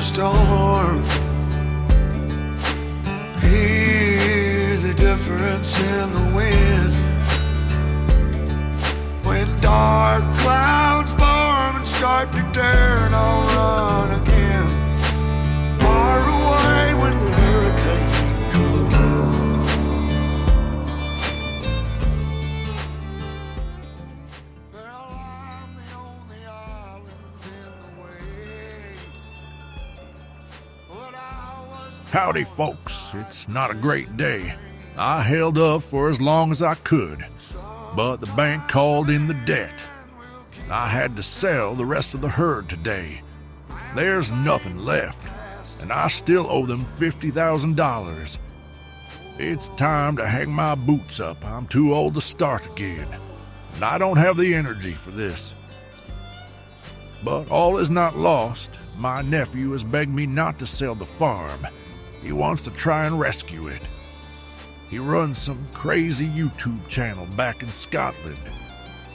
storm. Hear the difference in the wind when dark clouds form and start to turn, I'll run again. Far away when the hurricane comes in. Well, I'm the only island in the way. But I was Howdy, folks. It's not a great day. I held up for as long as I could, but the bank called in the debt. I had to sell the rest of the herd today. There's nothing left, and I still owe them $50,000. It's time to hang my boots up. I'm too old to start again, and I don't have the energy for this. But all is not lost. My nephew has begged me not to sell the farm. He wants to try and rescue it. He runs some crazy YouTube channel back in Scotland.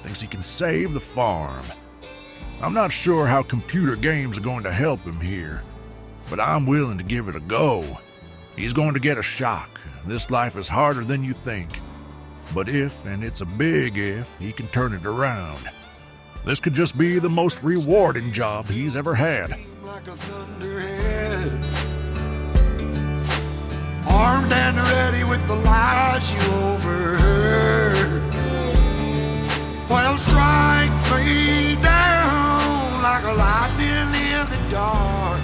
Thinks he can save the farm. I'm not sure how computer games are going to help him here, but I'm willing to give it a go. He's going to get a shock. This life is harder than you think. But if, and it's a big if, he can turn it around. This could just be the most rewarding job he's ever had. like a thunderhead, armed and ready with the lies you overheard. Well, strike me down like a lightning in the dark.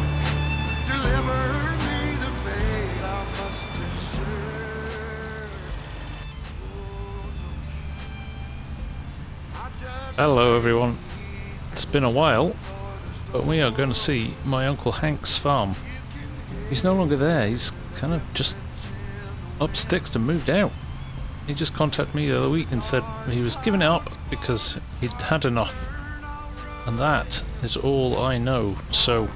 Deliver me the fate I must deserve. Hello everyone, it's been a while, but we are going to see my Uncle Hank's farm. He's no longer there, he's kind of just up sticks and moved out. He just contacted me the other week and said he was giving it up because he'd had enough. And that is all I know, so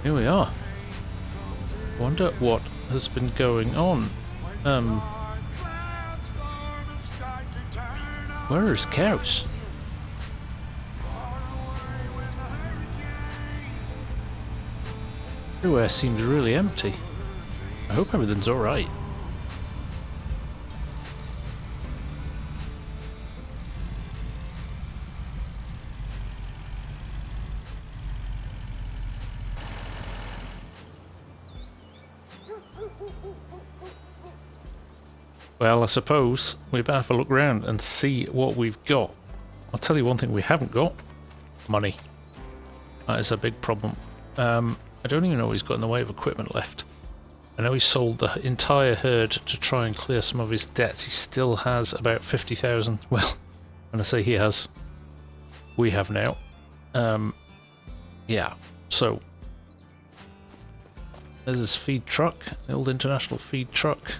here we are. I wonder what has been going on. Where are his cows? Everywhere seems really empty. I hope everything's alright. Well, I suppose we better have a look around and see what we've got. I'll tell you one thing we haven't got. Money. That is a big problem. I don't even know what he's got in the way of equipment left. I know he sold the entire herd to try and clear some of his debts. He still has about 50,000. Well, when I say he has, we have now. Yeah, so there's his feed truck, the old international feed truck.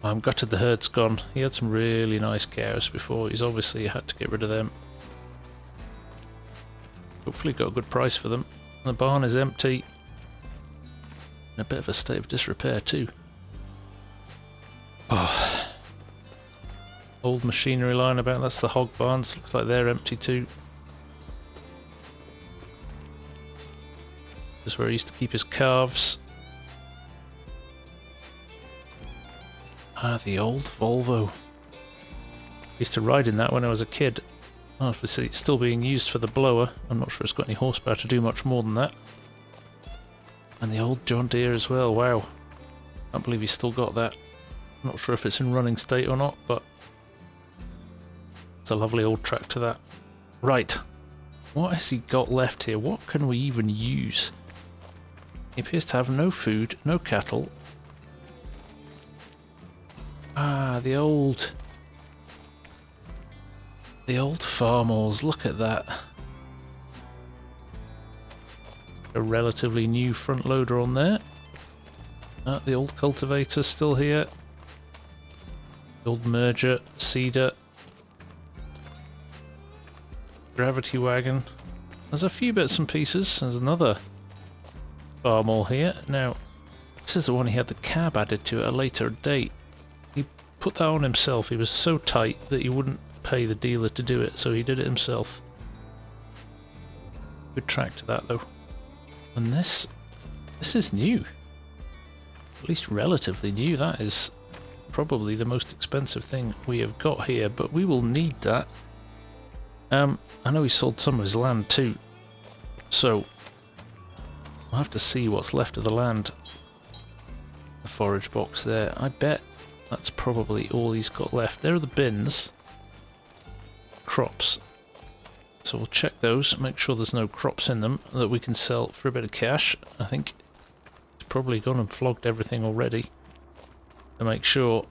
I'm gutted the herd's gone. He had some really nice cows before. He's obviously had to get rid of them. Hopefully got a good price for them. The barn is empty. In a bit of a state of disrepair too. Oh. Old machinery lying about. That's the hog barns. Looks like they're empty too. This is where he used to keep his calves. Ah, the old Volvo. I used to ride in that when I was a kid. Obviously it's still being used for the blower. I'm not sure it's got any horsepower to do much more than that. And the old John Deere as well, wow. Can't believe he's still got that. I'm not sure if it's in running state or not, but it's a lovely old tractor that. Right, what has he got left here? What can we even use? He appears to have no food, no cattle. Ah, the old farmers, look at that. A relatively new front loader on there. The old cultivator's still here. The old merger, seeder. Gravity wagon. There's a few bits and pieces. There's another farm here. Now, this is the one he had the cab added to at a later date. He put that on himself. He was so tight that he wouldn't pay the dealer to do it, so he did it himself. Good track to that though. And this is new. At least relatively new. That is probably the most expensive thing we have got here, but we will need that. I know he sold some of his land too, so I'll have to see what's left of the land. The forage box there, I bet that's probably all he's got left. There are the bins. Crops. So we'll check those, make sure there's no crops in them that we can sell for a bit of cash. I think he's probably gone and flogged everything already to make sure.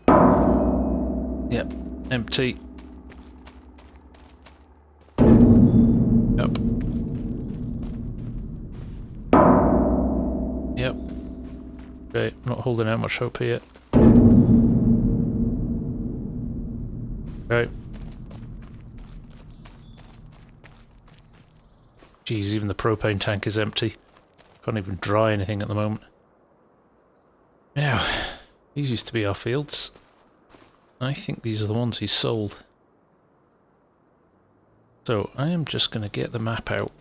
Yep, empty. Yep. Yep. Okay, not holding out much hope here. Okay. Geez, even the propane tank is empty. Can't even dry anything at the moment. Now, these used to be our fields. I think these are the ones he sold. So I am just going to get the map out.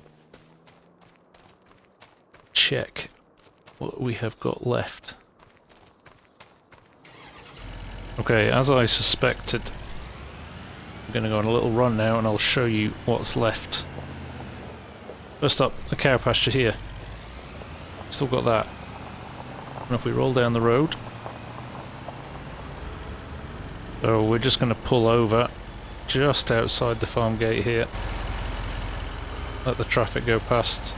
Check what we have got left. Okay, as I suspected, I'm going to go on a little run now and I'll show you what's left. First up, the cow pasture here. Still got that. And if we roll down the road, so we're just going to pull over just outside the farm gate here. Let the traffic go past.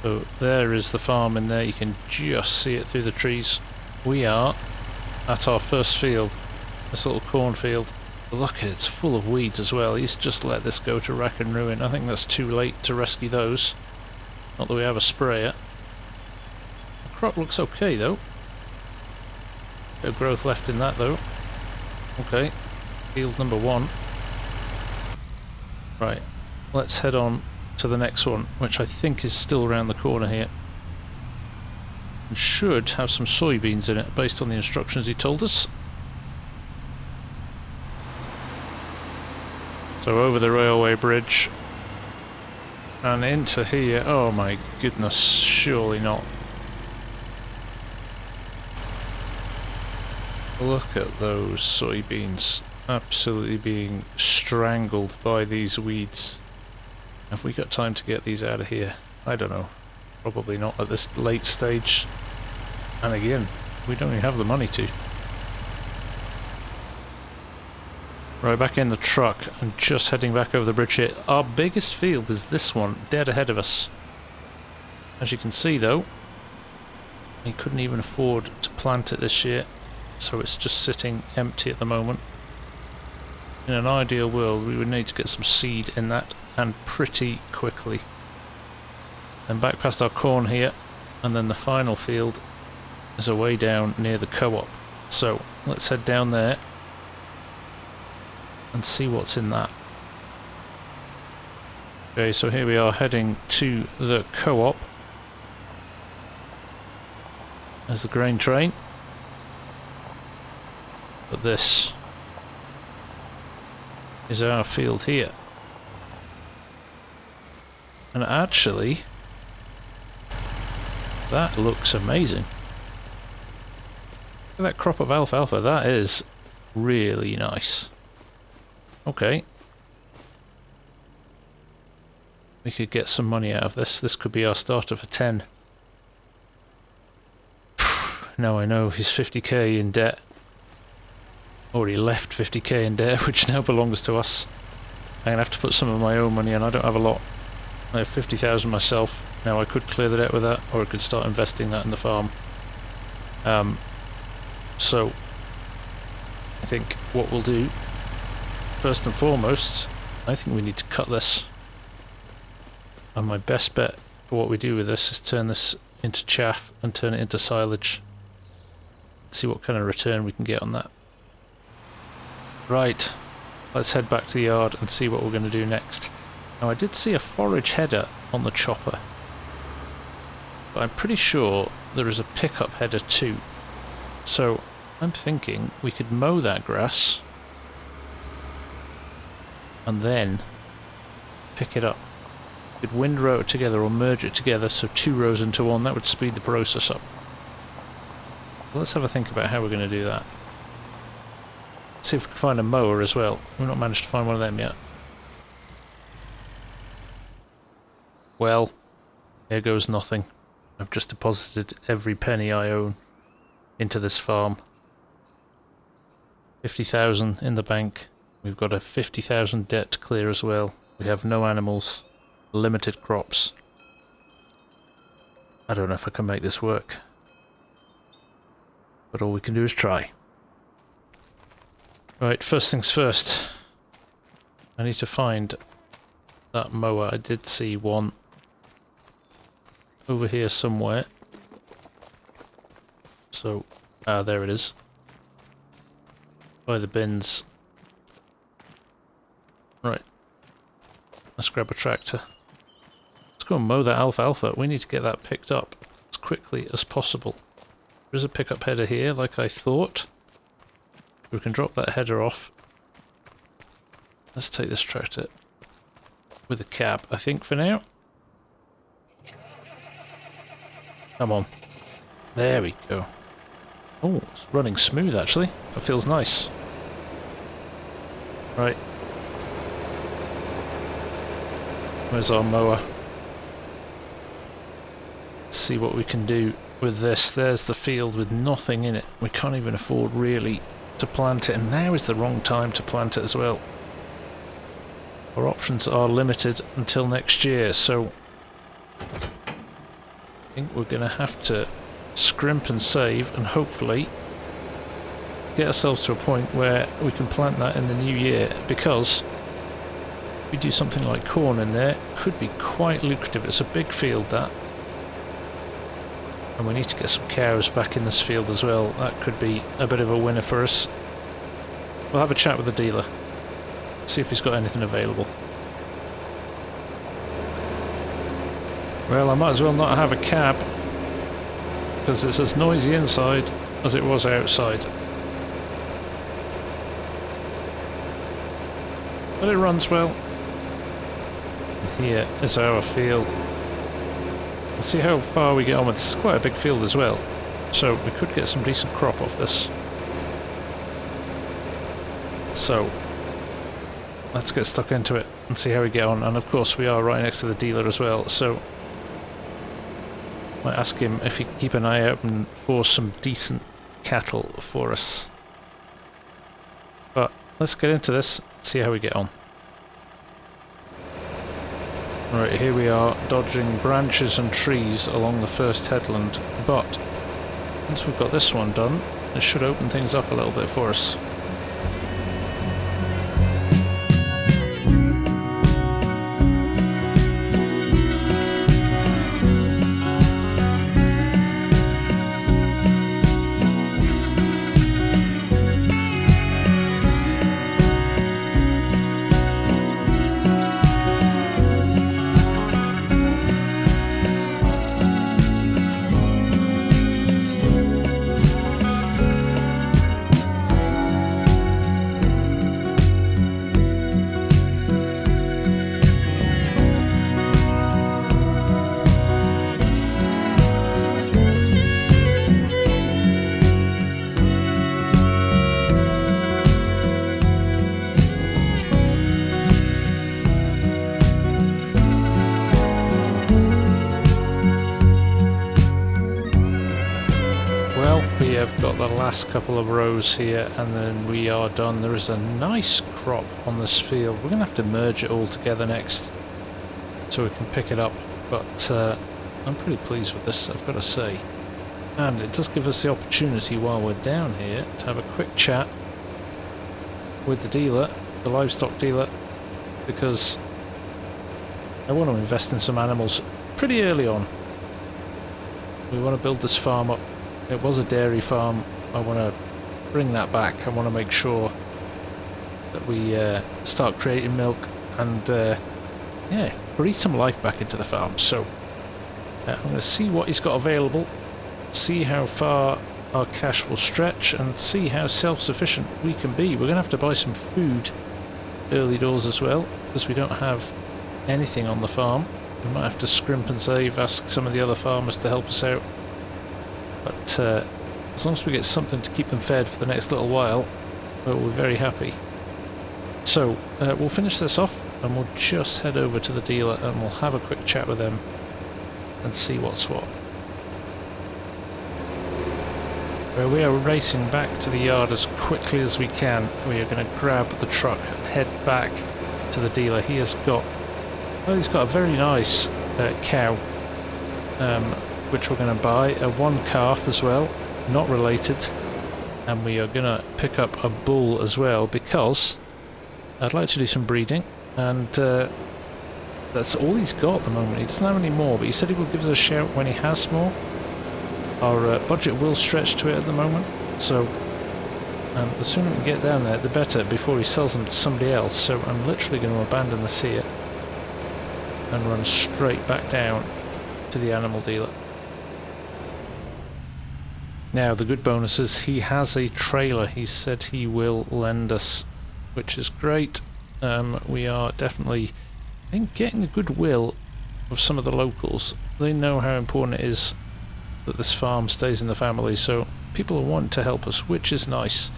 So there is the farm in there, you can just see it through the trees. We are at our first field, this little cornfield. Look, it's full of weeds as well. He's just let this go to rack and ruin. I think that's too late to rescue those. Not that we have a sprayer. The crop looks okay though. Bit of growth left in that though. Okay, field number 1. Right, let's head on to the next one, which I think is still around the corner here. And should have some soybeans in it based on the instructions he told us. So over the railway bridge and into here. Oh my goodness, surely not. Look at those soybeans, absolutely being strangled by these weeds. Have we got time to get these out of here? I don't know. Probably not at this late stage. And again, we don't even have the money to. Right, back in the truck and just heading back over the bridge here. Our biggest field is this one, dead ahead of us. As you can see though, he couldn't even afford to plant it this year, so it's just sitting empty at the moment. In an ideal world, we would need to get some seed in that, and pretty quickly. Then back past our corn here, and then the final field is away down near the co-op. So let's head down there and see what's in that. Okay, so here we are heading to the co-op. There's the grain train. But this is our field here. And actually, that looks amazing. Look at that crop of alfalfa, that is really nice. Okay. We could get some money out of this. This could be our starter for 10. Now I know he's 50k in debt. Already left 50k in debt, which now belongs to us. I'm going to have to put some of my own money in. I don't have a lot. I have 50,000 myself. Now I could clear the debt with that, or I could start investing that in the farm. So, I think what we'll do, first and foremost, I think we need to cut this. And my best bet for what we do with this is turn this into chaff and turn it into silage. See what kind of return we can get on that. Right, let's head back to the yard and see what we're going to do next. Now I did see a forage header on the chopper, but I'm pretty sure there is a pickup header too. So I'm thinking we could mow that grass and then pick it up. Could windrow it together or merge it together, so 2 rows into one. That would speed the process up. Let's have a think about how we're going to do that. See if we can find a mower as well. We've not managed to find one of them yet. Well, here goes nothing. I've just deposited every penny I own into this farm. 50,000 in the bank. We've got a 50,000 debt to clear as well. We have no animals, limited crops. I don't know if I can make this work. But all we can do is try. Right, first things first. I need to find that mower. I did see one over here somewhere. So, there it is. By the bins. Right. Let's grab a tractor. Let's go and mow that alfalfa. We need to get that picked up as quickly as possible. There's a pickup header here, like I thought. We can drop that header off. Let's take this tractor with a cab, I think, for now. Come on. There we go. Oh, it's running smooth, actually. That feels nice. Right. Where's our mower? Let's see what we can do with this. There's the field with nothing in it. We can't even afford really to plant it, and now is the wrong time to plant it as well. Our options are limited until next year, so I think we're going to have to scrimp and save and hopefully get ourselves to a point where we can plant that in the new year, because if we do something like corn in there, it could be quite lucrative. It's a big field, that. And we need to get some cows back in this field as well. That could be a bit of a winner for us. We'll have a chat with the dealer. See if he's got anything available. Well, I might as well not have a cab, because it's as noisy inside as it was outside. But it runs well. And here is our field. Let's see how far we get on with this. It's quite a big field as well, so we could get some decent crop off this. So let's get stuck into it and see how we get on. And of course we are right next to the dealer as well, so I might ask him if he can keep an eye out for some decent cattle for us. But let's get into this, see how we get on. Right, here we are, dodging branches and trees along the first headland, but once we've got this one done, it should open things up a little bit for us. Got the last couple of rows here and then we are done. There is a nice crop on this field. We're going to have to merge it all together next so we can pick it up, but I'm pretty pleased with this, I've got to say. And it does give us the opportunity while we're down here to have a quick chat with the dealer, the livestock dealer, because I want to invest in some animals pretty early on. We want to build this farm up. It was a dairy farm. I want to bring that back. I want to make sure that we start creating milk and yeah, breathe some life back into the farm. So I'm going to see what he's got available, see how far our cash will stretch, and see how self-sufficient we can be. We're going to have to buy some food early doors as well, because we don't have anything on the farm. We might have to scrimp and save, ask some of the other farmers to help us out. But as long as we get something to keep them fed for the next little while, we're very happy. So we'll finish this off and we'll just head over to the dealer and we'll have a quick chat with them and see what's what. We are racing back to the yard as quickly as we can. We are going to grab the truck and head back to the dealer. He has got, well, he's got a very nice cow, which we're going to buy, one calf as well, not related, and we are going to pick up a bull as well because I'd like to do some breeding, and that's all he's got at the moment. He doesn't have any more, but he said he will give us a shout when he has more. Our budget will stretch to it at the moment, so the sooner we can get down there, the better, before he sells them to somebody else. So I'm literally going to abandon this here and run straight back down to the animal dealer. Now, the good bonus is he has a trailer he said he will lend us, which is great. We are definitely, I think, getting the goodwill of some of the locals. They know how important it is that this farm stays in the family, so people want to help us, which is nice.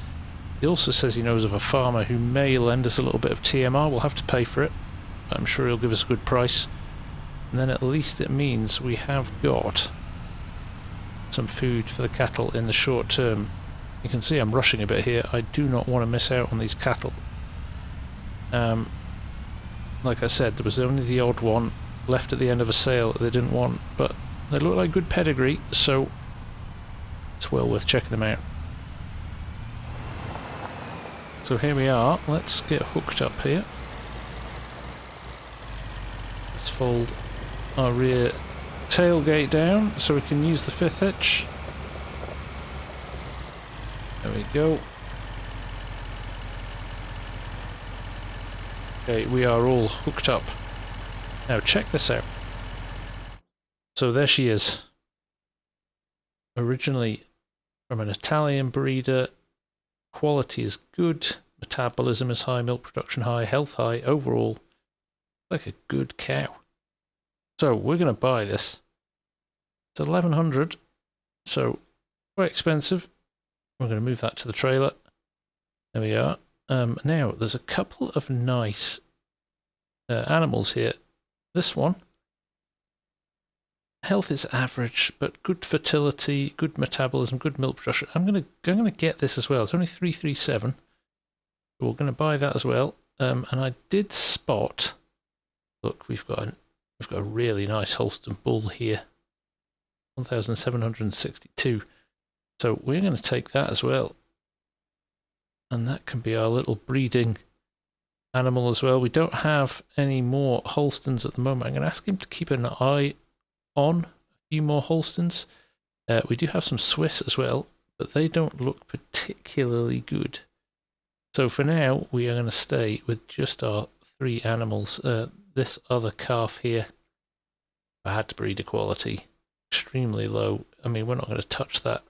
He also says he knows of a farmer who may lend us a little bit of TMR. We'll have to pay for it, but I'm sure he'll give us a good price. And then at least it means we have got some food for the cattle in the short term. You can see I'm rushing a bit here. I do not want to miss out on these cattle. Like I said, there was only the odd one left at the end of a sale that they didn't want, but they look like good pedigree, so it's well worth checking them out. So here we are. Let's get hooked up here. Let's fold our rear tailgate down so we can use the fifth hitch. There we go. Okay, we are all hooked up. Now check this out. So there she is. Originally from an Italian breeder. Quality is good. Metabolism is high. Milk production high. Health high. Overall, like a good cow. So we're going to buy this. It's 1100, so quite expensive. We're going to move that to the trailer. There we are. Now there's a couple of nice animals here. This one, health is average, but good fertility, good metabolism, good milk production. I'm gonna get this as well. It's only 337. So we're going to buy that as well. And I did spot. Look, we've got a really nice Holstein bull here. 1,762. So we're going to take that as well. And that can be our little breeding animal as well. We don't have any more Holsteins at the moment. I'm going to ask him to keep an eye on a few more Holsteins. We do have some Swiss as well, but they don't look particularly good. So for now, we are going to stay with just our 3 animals. This other calf here, I had to breed equality. Extremely low. I mean, we're not going to touch that.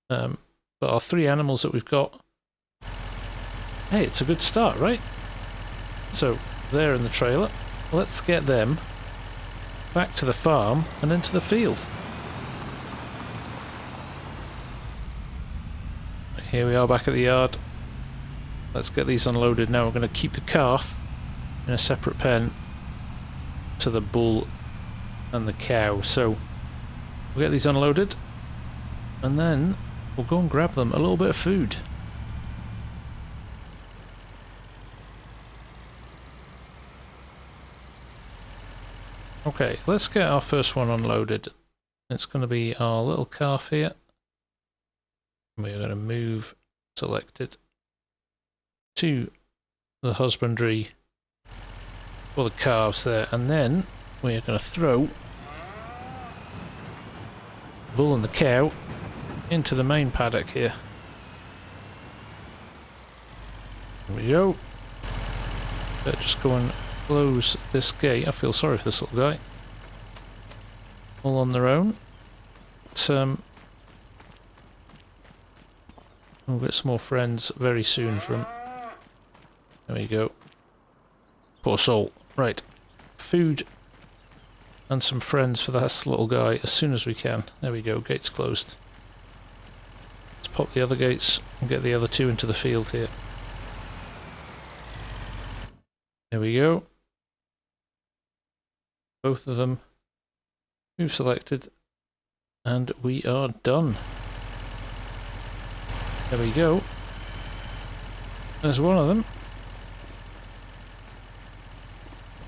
But our 3 animals that we've got, hey, it's a good start, right? So they're in the trailer. Let's get them back to the farm and into the field. Here we are back at the yard. Let's get these unloaded now. We're going to keep the calf in a separate pen to the bull and the cow. So we'll get these unloaded and then we'll go and grab them a little bit of food. Okay, let's get our first one unloaded. It's going to be our little calf here. We're going to move selected to the husbandry for the calves there, and then we are going to throw the bull and the cow into the main paddock here. There we go. Better just go and close this gate. I feel sorry for this little guy. All on their own. But, we'll get some more friends very soon from... There we go. Poor soul. Right. Food and some friends for this little guy as soon as we can. There we go, gates closed. Let's pop the other gates and get the other two into the field here. There we go. Both of them. Move selected. And we are done. There we go. There's one of them.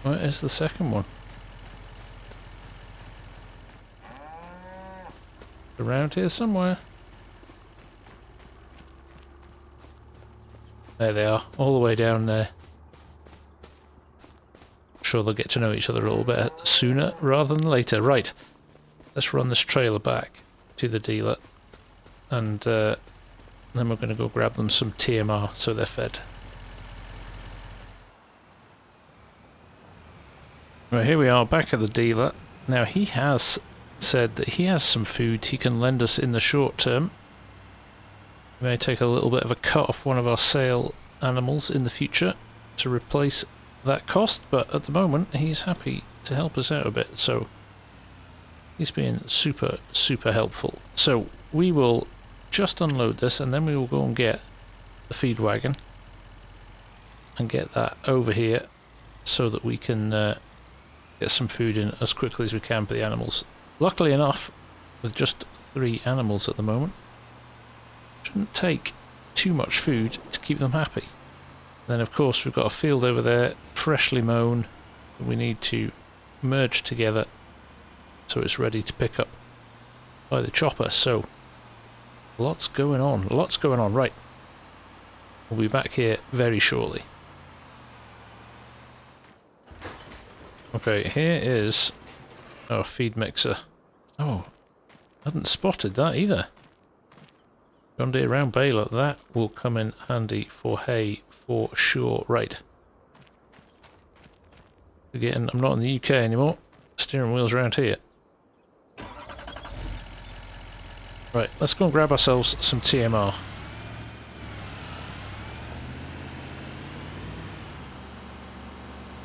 Where is the second one? Around here somewhere. There they are, all the way down there. I'm sure they'll get to know each other a little bit sooner rather than later. Right, let's run this trailer back to the dealer, and then we're going to go grab them some TMR so they're fed. Right, here we are back at the dealer. Now he has said that he has some food he can lend us in the short term. We may take a little bit of a cut off one of our sale animals in the future to replace that cost, but at the moment he's happy to help us out a bit, so he's been super helpful. So we will just unload this and then we will go and get the feed wagon and get that over here so that we can get some food in as quickly as we can for the animals. Luckily enough, with just 3 animals at the moment, shouldn't take too much food to keep them happy. Then of course we've got a field over there, freshly mown, that we need to merge together so it's ready to pick up by the chopper. So lots going on, right. We'll be back here very shortly. Okay, here is our feed mixer. Oh, hadn't spotted that either. John Deere round baler, that will come in handy for hay for sure. Right. Again, I'm not in the UK anymore. Steering wheel's around here. Right, let's go and grab ourselves some TMR.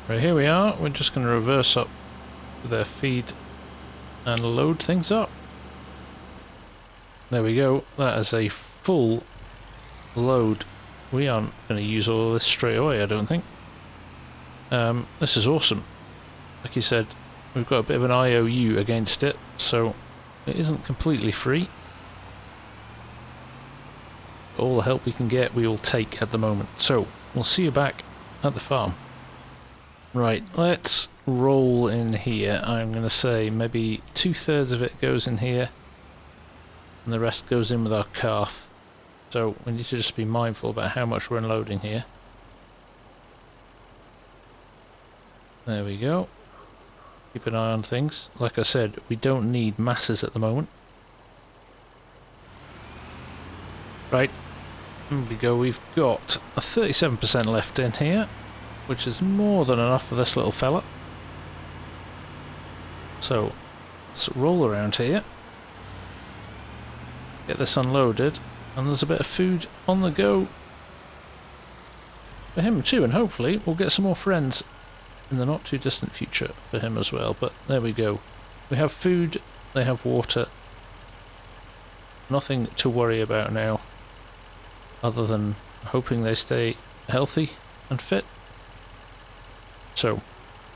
Right, here we are. We're just going to reverse up their feed and load things up. There we go. That is a full load. We aren't going to use all of this straight away, I don't think. This is awesome. Like you said, we've got a bit of an IOU against it, so it isn't completely free. All the help we can get, we will take at the moment. So, we'll see you back at the farm. Right, let's roll in here. I'm going to say maybe 2/3 of it goes in here, and the rest goes in with our calf. So we need to just be mindful about how much we're unloading here. There we go. Keep an eye on things. Like I said, we don't need masses at the moment. Right, there we go. We've got a 37% left in here, which is more than enough for this little fella. So let's roll around here, get this unloaded, and there's a bit of food on the go for him too, and hopefully we'll get some more friends in the not too distant future for him as well. But there we go. We have food, they have water. Nothing to worry about now, other than hoping they stay healthy and fit. So,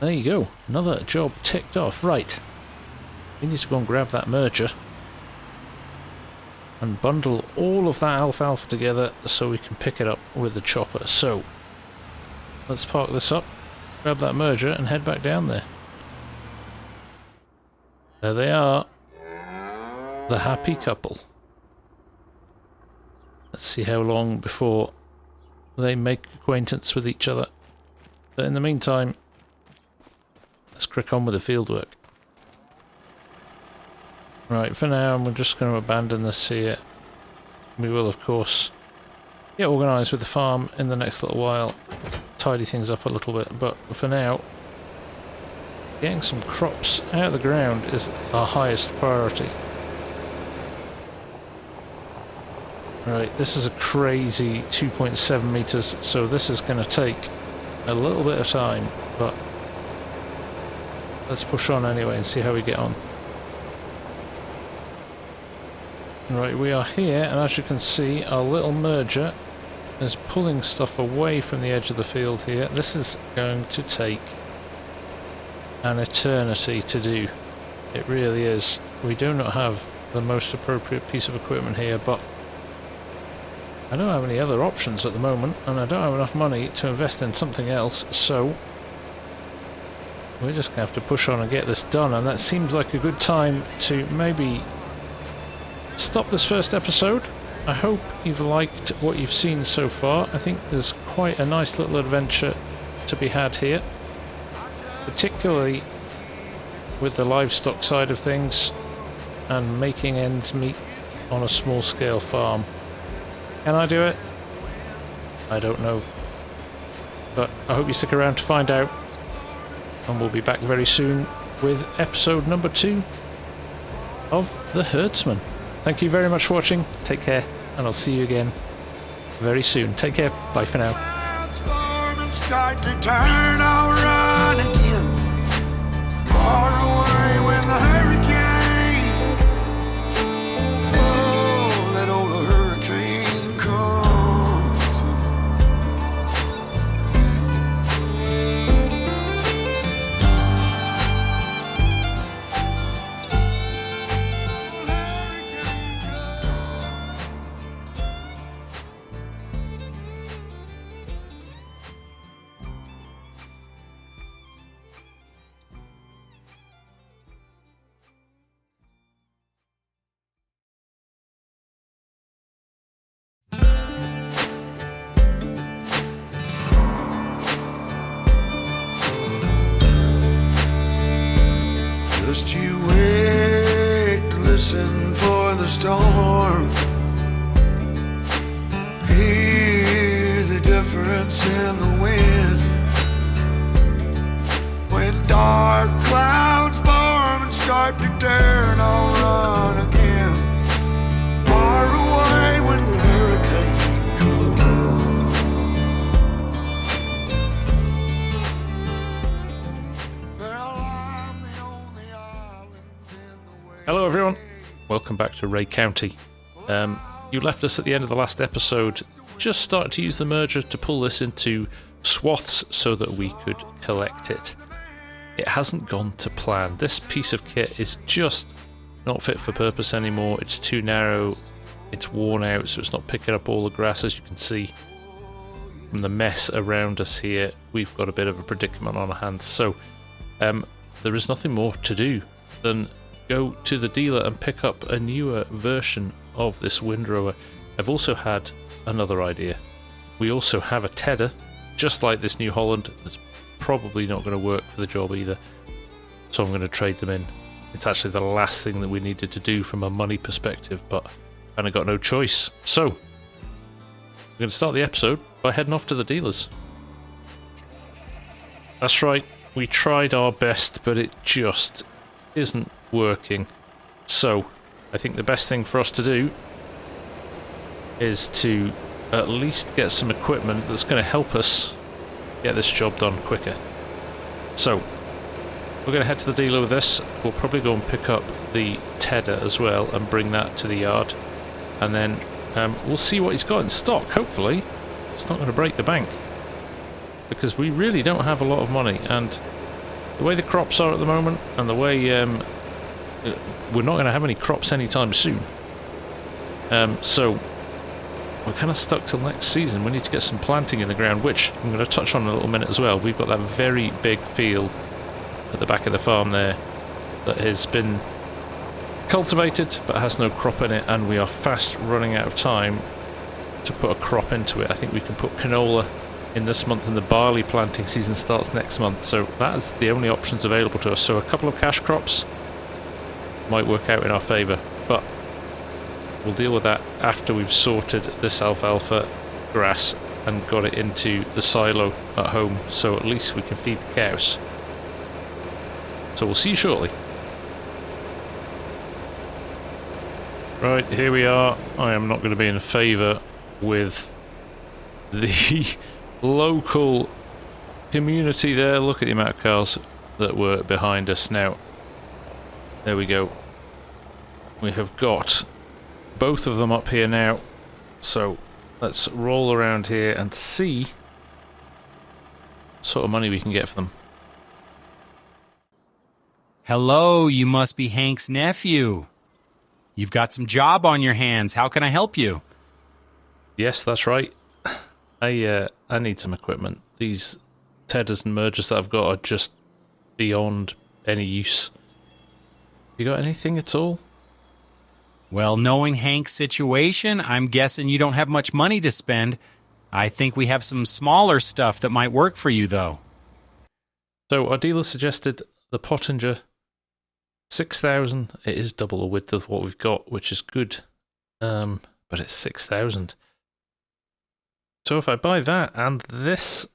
there you go. Another job ticked off. Right. We need to go and grab that merger and bundle all of that alfalfa together so we can pick it up with the chopper. So, let's park this up, grab that merger and head back down there. There they are. The happy couple. Let's see how long before they make acquaintance with each other. But in the meantime, let's crack on with the field work. Right, for now we're just going to abandon this here. We will of course get organised with the farm in the next little while, tidy things up a little bit, but for now, getting some crops out of the ground is our highest priority. Right, this is a crazy 2.7 metres, so this is going to take a little bit of time, but let's push on anyway and see how we get on. Right, we are here, and as you can see, our little merger is pulling stuff away from the edge of the field here. This is going to take an eternity to do. It really is. We do not have the most appropriate piece of equipment here, but I don't have any other options at the moment, and I don't have enough money to invest in something else, so we're just going to have to push on and get this done, and that seems like a good time to maybe stop this first episode. I hope you've liked what you've seen so far. I think there's quite a nice little adventure to be had here, particularly with the livestock side of things and making ends meet on a small scale farm. Can I do it? I don't know, but I hope you stick around to find out, and we'll be back very soon with episode number 2 of The Herdsman. Thank you very much for watching, take care, and I'll see you again very soon. Take care, bye for now. Start to turn around again. Far away when the hurricane, oh, that old hurricane comes. Just you wait to listen for the storm. Hear the difference in the wind. When dark clouds form and start to turn, I'll run again. Far away when the hurricane comes in. Well, I'm the only island in the way. Hello everyone, welcome back to Ray County. You left us at the end of the last episode, just started to use the merger to pull this into swaths so that we could collect it. It hasn't gone to plan. This piece of kit is just not fit for purpose anymore. It's too narrow, it's worn out, so it's not picking up all the grass. As you can see from the mess around us here, we've got a bit of a predicament on our hands. So there is nothing more to do than go to the dealer and pick up a newer version of this windrower. I've also had another idea. We also have a tedder, just like this New Holland, that's probably not going to work for the job either, so I'm going to trade them in. It's actually the last thing that we needed to do from a money perspective, but I got no choice. So we're going to start the episode by heading off to the dealers. That's right, we tried our best, but it just isn't working. So I think the best thing for us to do is to at least get some equipment that's going to help us get this job done quicker. So we're going to head to the dealer with this. We'll probably go and pick up the tedder as well and bring that to the yard, and then we'll see what he's got in stock. Hopefully it's not going to break the bank, because we really don't have a lot of money, and the way the crops are at the moment, and the way we're not going to have any crops anytime soon, so we're kind of stuck till next season. We need to get some planting in the ground, which I'm going to touch on in a little minute as well. We've got that very big field at the back of the farm there that has been cultivated but has no crop in it, and we are fast running out of time to put a crop into it. I think we can put canola in this month, and the barley planting season starts next month, so that is the only options available to us. So a couple of cash crops might work out in our favour, but we'll deal with that after we've sorted this alfalfa grass and got it into the silo at home, so at least we can feed the cows. So we'll see you shortly. Right, here we are. I am not going to be in favour with the local community there. Look at the amount of cars that were behind us. Now, there we go. We have got both of them up here now. So let's roll around here and see what sort of money we can get for them. Hello, you must be Hank's nephew. You've got some job on your hands. How can I help you? Yes, that's right. I need some equipment. These tedders and mergers that I've got are just beyond any use. You got anything at all? Well, knowing Hank's situation, I'm guessing you don't have much money to spend. I think we have some smaller stuff that might work for you, though. So our dealer suggested the Pottinger 6,000. It is double the width of what we've got, which is good. But it's 6,000. So if I buy that and this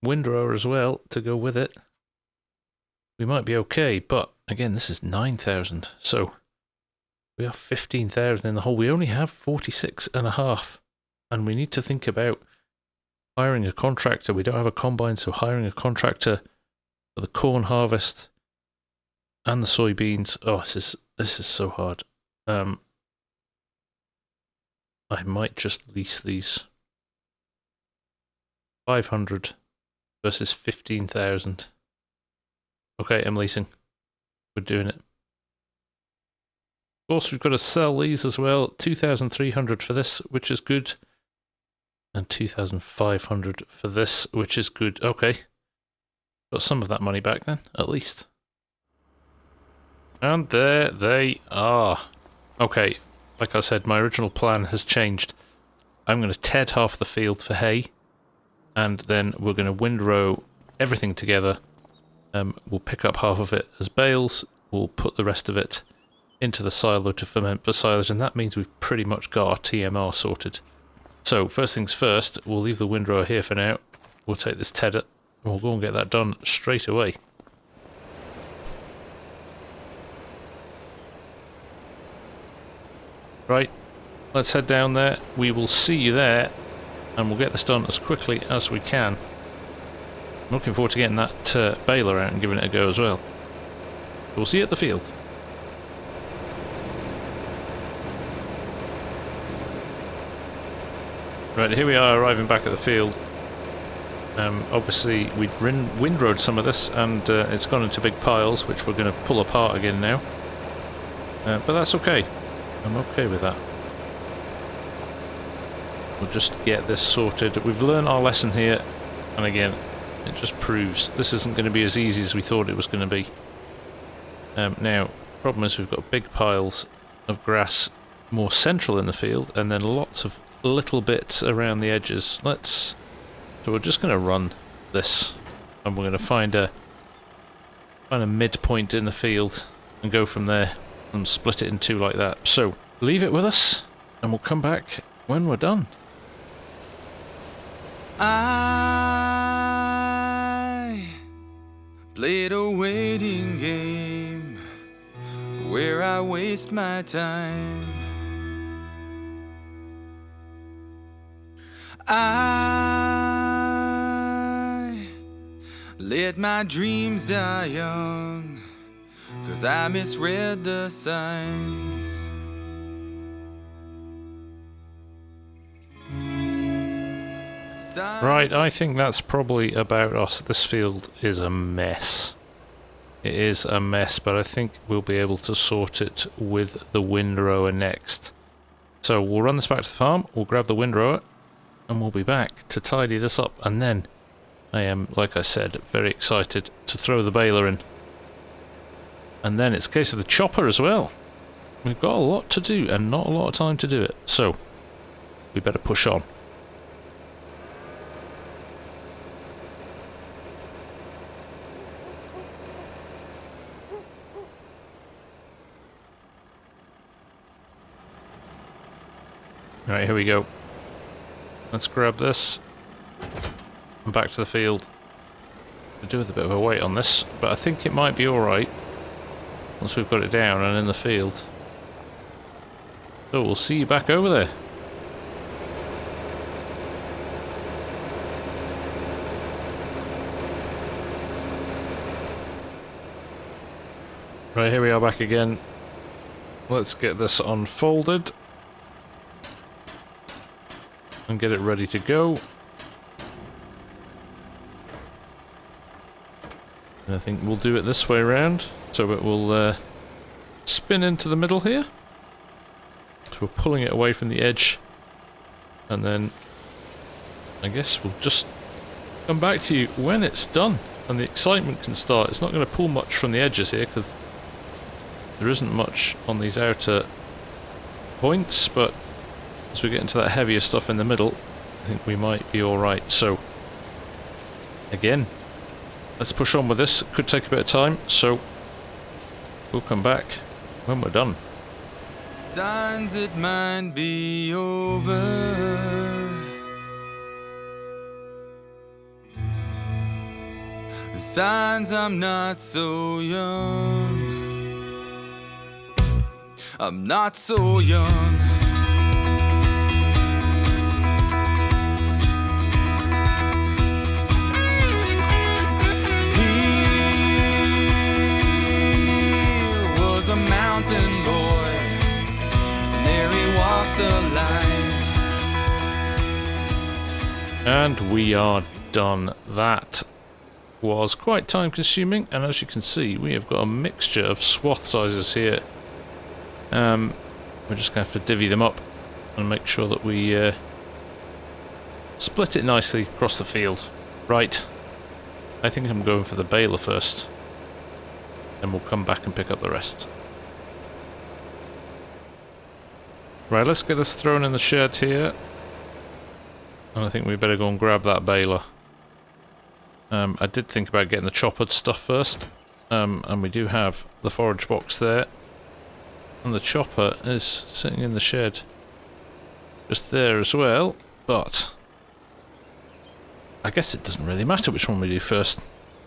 windrower as well to go with it, we might be okay. But again, this is 9,000. So we are 15,000 in the hole. We only have 46.5, and we need to think about hiring a contractor. We don't have a combine, so hiring a contractor for the corn harvest and the soybeans. Oh, this is so hard. I might just lease these. 500 versus 15,000. Okay, I'm leasing. We're doing it. Of course, we've got to sell these as well. 2,300 for this, which is good. And 2,500 for this, which is good. Okay. Got some of that money back then, at least. And there they are. Okay, like I said, my original plan has changed. I'm going to ted half the field for hay, and then we're going to windrow everything together. We'll pick up half of it as bales, we'll put the rest of it into the silo to ferment for silage, and that means we've pretty much got our TMR sorted. So, first things first, we'll leave the windrower here for now. We'll take this tedder, and we'll go and get that done straight away. Right, let's head down there. We will see you there, and we'll get this done as quickly as we can. I'm looking forward to getting that baler out and giving it a go as well. We'll see you at the field. Right, here we are arriving back at the field. Obviously we'd windrowed some of this, and it's gone into big piles, which we're going to pull apart again now. But that's okay. I'm okay with that. We'll just get this sorted. We've learned our lesson here, and again, it just proves this isn't going to be as easy as we thought it was going to be. Now, problem is we've got big piles of grass more central in the field, and then lots of little bits around the edges. So we're just going to run this, and we're going to find a midpoint in the field and go from there and split it in two like that. So leave it with us, and we'll come back when we're done. I played a waiting game where I waste my time. I let my dreams die young, 'cause I misread the signs. Right, I think that's probably about us. This field is a mess. It is a mess, but I think we'll be able to sort it with the windrower next. So we'll run this back to the farm, we'll grab the windrower, and we'll be back to tidy this up. And then I am, like I said, very excited to throw the baler in. And then it's a case of the chopper as well. We've got a lot to do and not a lot of time to do it, so we better push on. Right, here we go. Let's grab this and back to the field. We do with a bit of a weight on this, but I think it might be alright once we've got it down and in the field. So we'll see you back over there. Right, here we are back again. Let's get this unfolded and get it ready to go. And I think we'll do it this way around, so it will spin into the middle here. So we're pulling it away from the edge, and then I guess we'll just come back to you when it's done and the excitement can start. It's not going to pull much from the edges here because there isn't much on these outer points, but as we get into that heavier stuff in the middle, I think we might be alright. So, again, let's push on with this. It could take a bit of time, so we'll come back when we're done. Signs it might be over. Signs I'm not so young. I'm not so young. He was a mountain boy. There he walked the line. And we are done. That was quite time consuming, and as you can see, we have got a mixture of swath sizes here. We're just going to have to divvy them up and make sure that we split it nicely across the field. Right, I think I'm going for the baler first, then we'll come back and pick up the rest. Right, let's get this thrown in the shed here, and I think we better go and grab that baler. I did think about getting the choppered stuff first, and we do have the forage box there. And the chopper is sitting in the shed just there as well, but I guess it doesn't really matter which one we do first.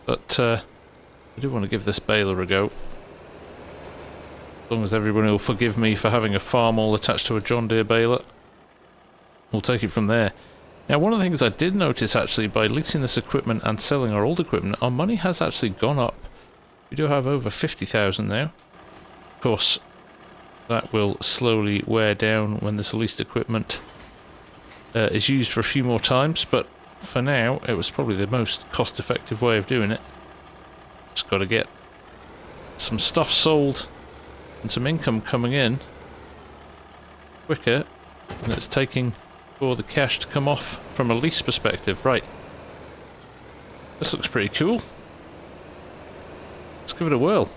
But I do want to give this baler a go. As long as everybody will forgive me for having a farm all attached to a John Deere baler, we'll take it from there. Now, one of the things I did notice actually by leasing this equipment and selling our old equipment, our money has actually gone up. We do have over 50,000 now. Of course, that will slowly wear down when this leased equipment is used for a few more times, but for now it was probably the most cost-effective way of doing it. Just got to get some stuff sold and some income coming in quicker than it's taking for the cash to come off from a lease perspective. Right, this looks pretty cool. Let's give it a whirl.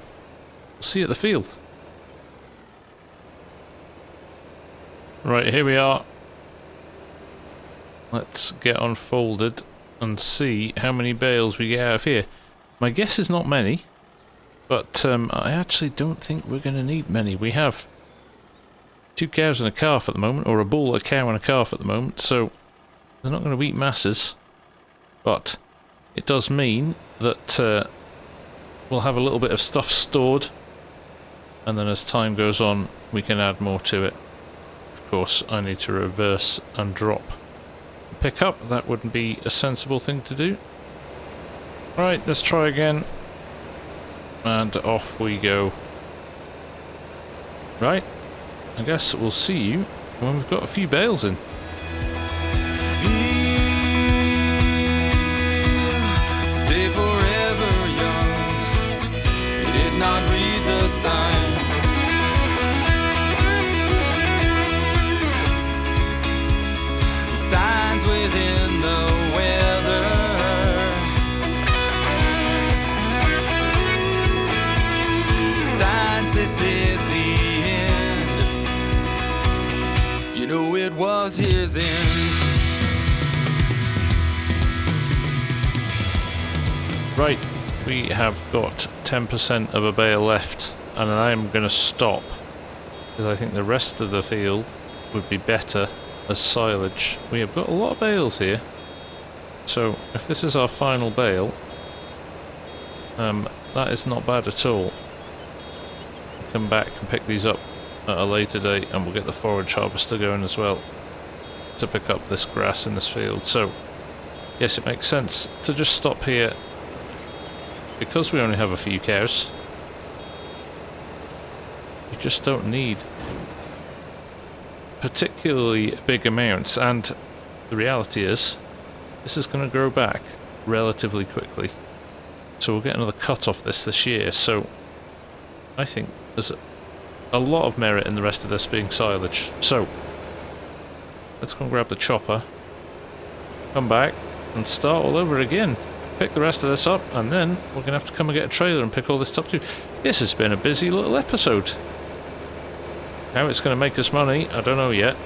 We'll see you at the field. Right, here we are. Let's get unfolded and see how many bales we get out of here. My guess is not many, but I actually don't think we're going to need many. We have 2 cows and a calf at the moment, or a bull, a cow and a calf at the moment, so they're not going to eat masses, but it does mean that we'll have a little bit of stuff stored, and then as time goes on we can add more to it. Of course, I need to reverse and drop. Pick up, that wouldn't be a sensible thing to do. Right, let's try again. And off we go. Right, I guess we'll see you when we've got a few bales in. Stay forever young. He did not read the signs. Signs within the weather. Signs this is the end. You know it was his end. Right, we have got 10% of a bale left, and I'm going to stop because I think the rest of the field would be better as silage. We have got a lot of bales here, so if this is our final bale, that is not bad at all. Come back and pick these up at a later date, and we'll get the forage harvester going as well to pick up this grass in this field. So yes, it makes sense to just stop here because we only have a few cows. You just don't need particularly big amounts, and the reality is this is going to grow back relatively quickly. So we'll get another cut off this year, so I think there's a lot of merit in the rest of this being silage. So let's go and grab the chopper, come back and start all over again. Pick the rest of this up, and then we're going to have to come and get a trailer and pick all this up too. This has been a busy little episode. How it's going to make us money, I don't know yet.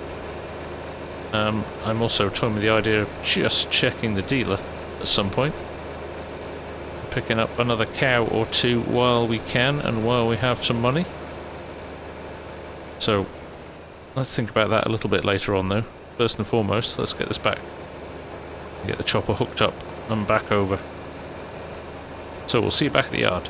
I'm also toying with the idea of just checking the dealer at some point. Picking up another cow or two while we can and while we have some money. So let's think about that a little bit later on though. First and foremost, let's get this back. Get the chopper hooked up and back over. So we'll see you back at the yard.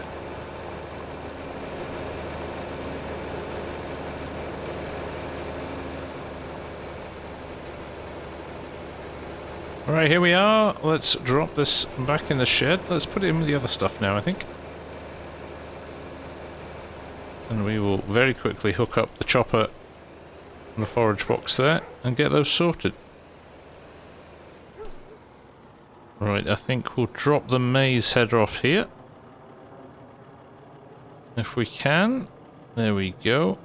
Alright, here we are. Let's drop this back in the shed. Let's put it in with the other stuff now, I think. And we will very quickly hook up the chopper and the forage box there and get those sorted. Right, I think we'll drop the maize header off here. If we can. There we go.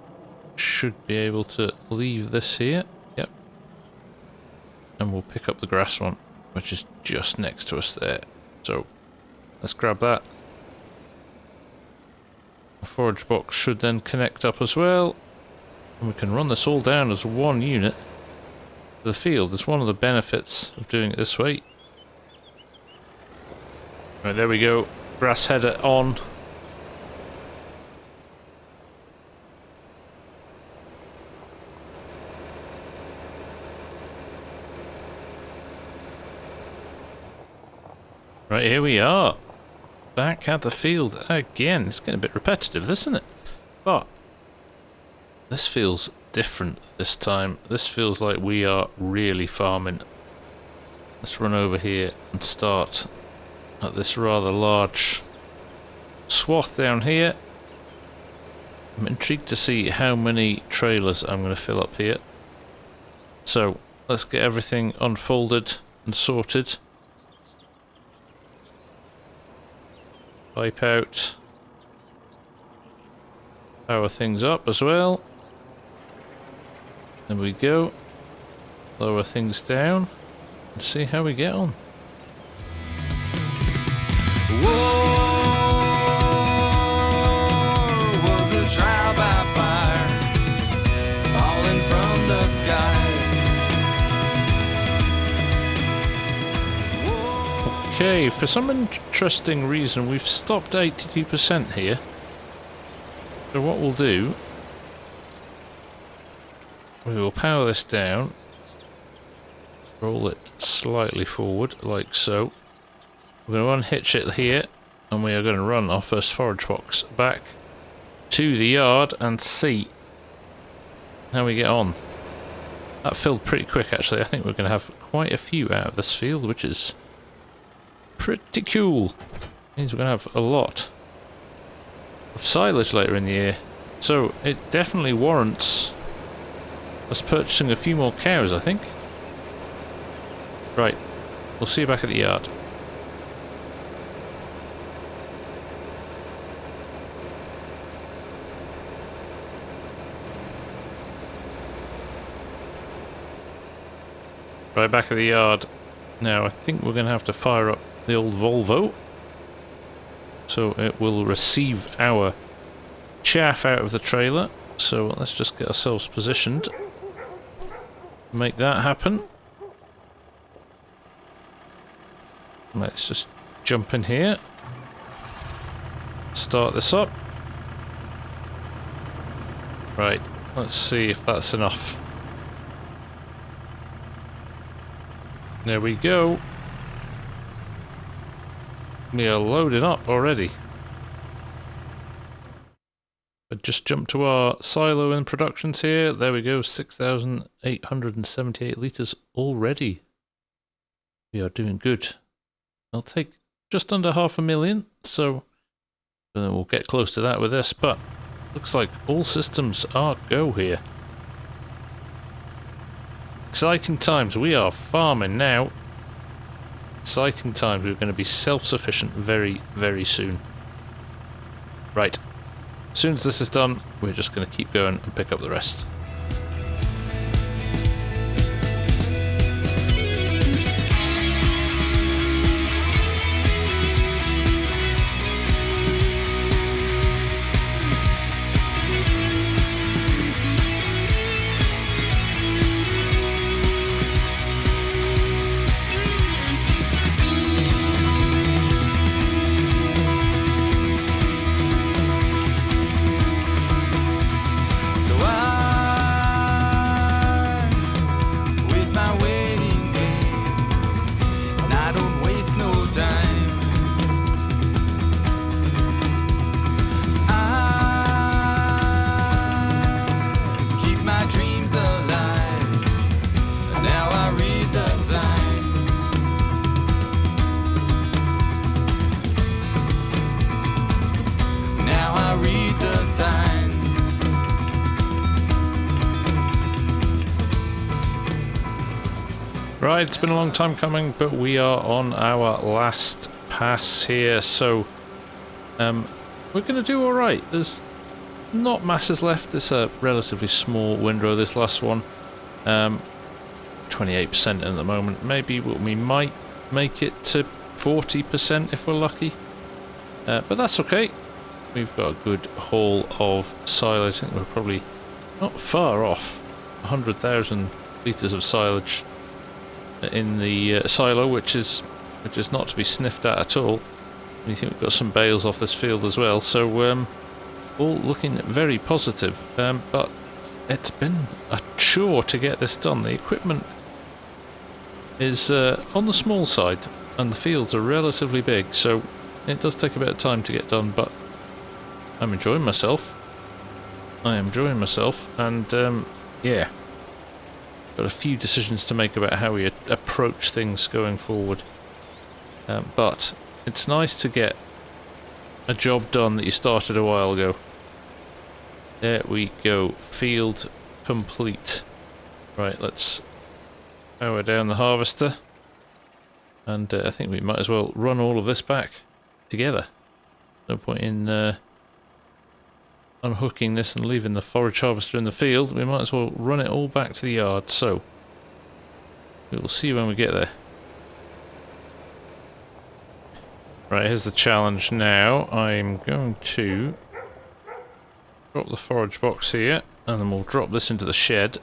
Should be able to leave this here. Yep. And we'll pick up the grass one, which is just next to us there. So, let's grab that. The forage box should then connect up as well. And we can run this all down as one unit to the field. It's one of the benefits of doing it this way. Right, there we go. Grass header on. Right, here we are. Back at the field again. It's getting a bit repetitive, isn't it? But this feels different this time. This feels like we are really farming. Let's run over here and start at this rather large swath down here. I'm intrigued to see how many trailers I'm going to fill up here. So let's get everything unfolded and sorted. Pipe out. Power things up as well. There we go. Lower things down and see how we get on. War was a trial by fire, falling from the skies. Okay, for some interesting reason we've stopped 82% here. So what we'll do, we will power this down, roll it slightly forward like so. We're going to unhitch it here, and we are going to run our first forage box back to the yard and see how we get on. That filled pretty quick actually. I think we're going to have quite a few out of this field, which is pretty cool. Means we're going to have a lot of silage later in the year. So it definitely warrants us purchasing a few more cows, I think. Right, we'll see you back at the yard. Right, back at the yard. Now I think we're going to have to fire up the old Volvo, so it will receive our chaff out of the trailer. So let's just get ourselves positioned, make that happen. Let's just jump in here, start this up. Right, let's see if that's enough. There we go. We are loaded up already. But just jump to our silo in productions here. There we go, 6,878 litres already. We are doing good. I'll take just under 500,000, so then we'll get close to that with this, but Looks like all systems are go here. Exciting times. We are farming now. Exciting times. We're going to be self-sufficient very, very soon. Right. As soon as this is done, we're just going to keep going and pick up the rest. So with my waiting game, and I don't waste no time. I keep my dreams alive, and now I read the signs. Now I read the signs. Right, it's been a long time coming, but we are on our last pass here, so we're going to do alright. There's not masses left. It's a relatively small windrow, this last one. 28% at the moment. Maybe we might make it to 40% if we're lucky. But that's okay. We've got a good haul of silage. I think we're probably not far off 100,000 litres of silage in the silo, which is not to be sniffed at all. And you think we've got some bales off this field as well, so all looking very positive. But it's been a chore to get this done. The equipment is on the small side, and the fields are relatively big, so it does take a bit of time to get done. But I'm enjoying myself. I am enjoying myself, and yeah. Got a few decisions to make about how we approach things going forward. But it's nice to get a job done that you started a while ago. There we go. Field complete. Right, let's power down the harvester. And I think we might as well run all of this back together. No point in unhooking this and leaving the forage harvester in the field. We might as well run it all back to the yard, so we will see when we get there. Right, here's the challenge now. I'm going to drop the forage box here, and then we'll drop this into the shed.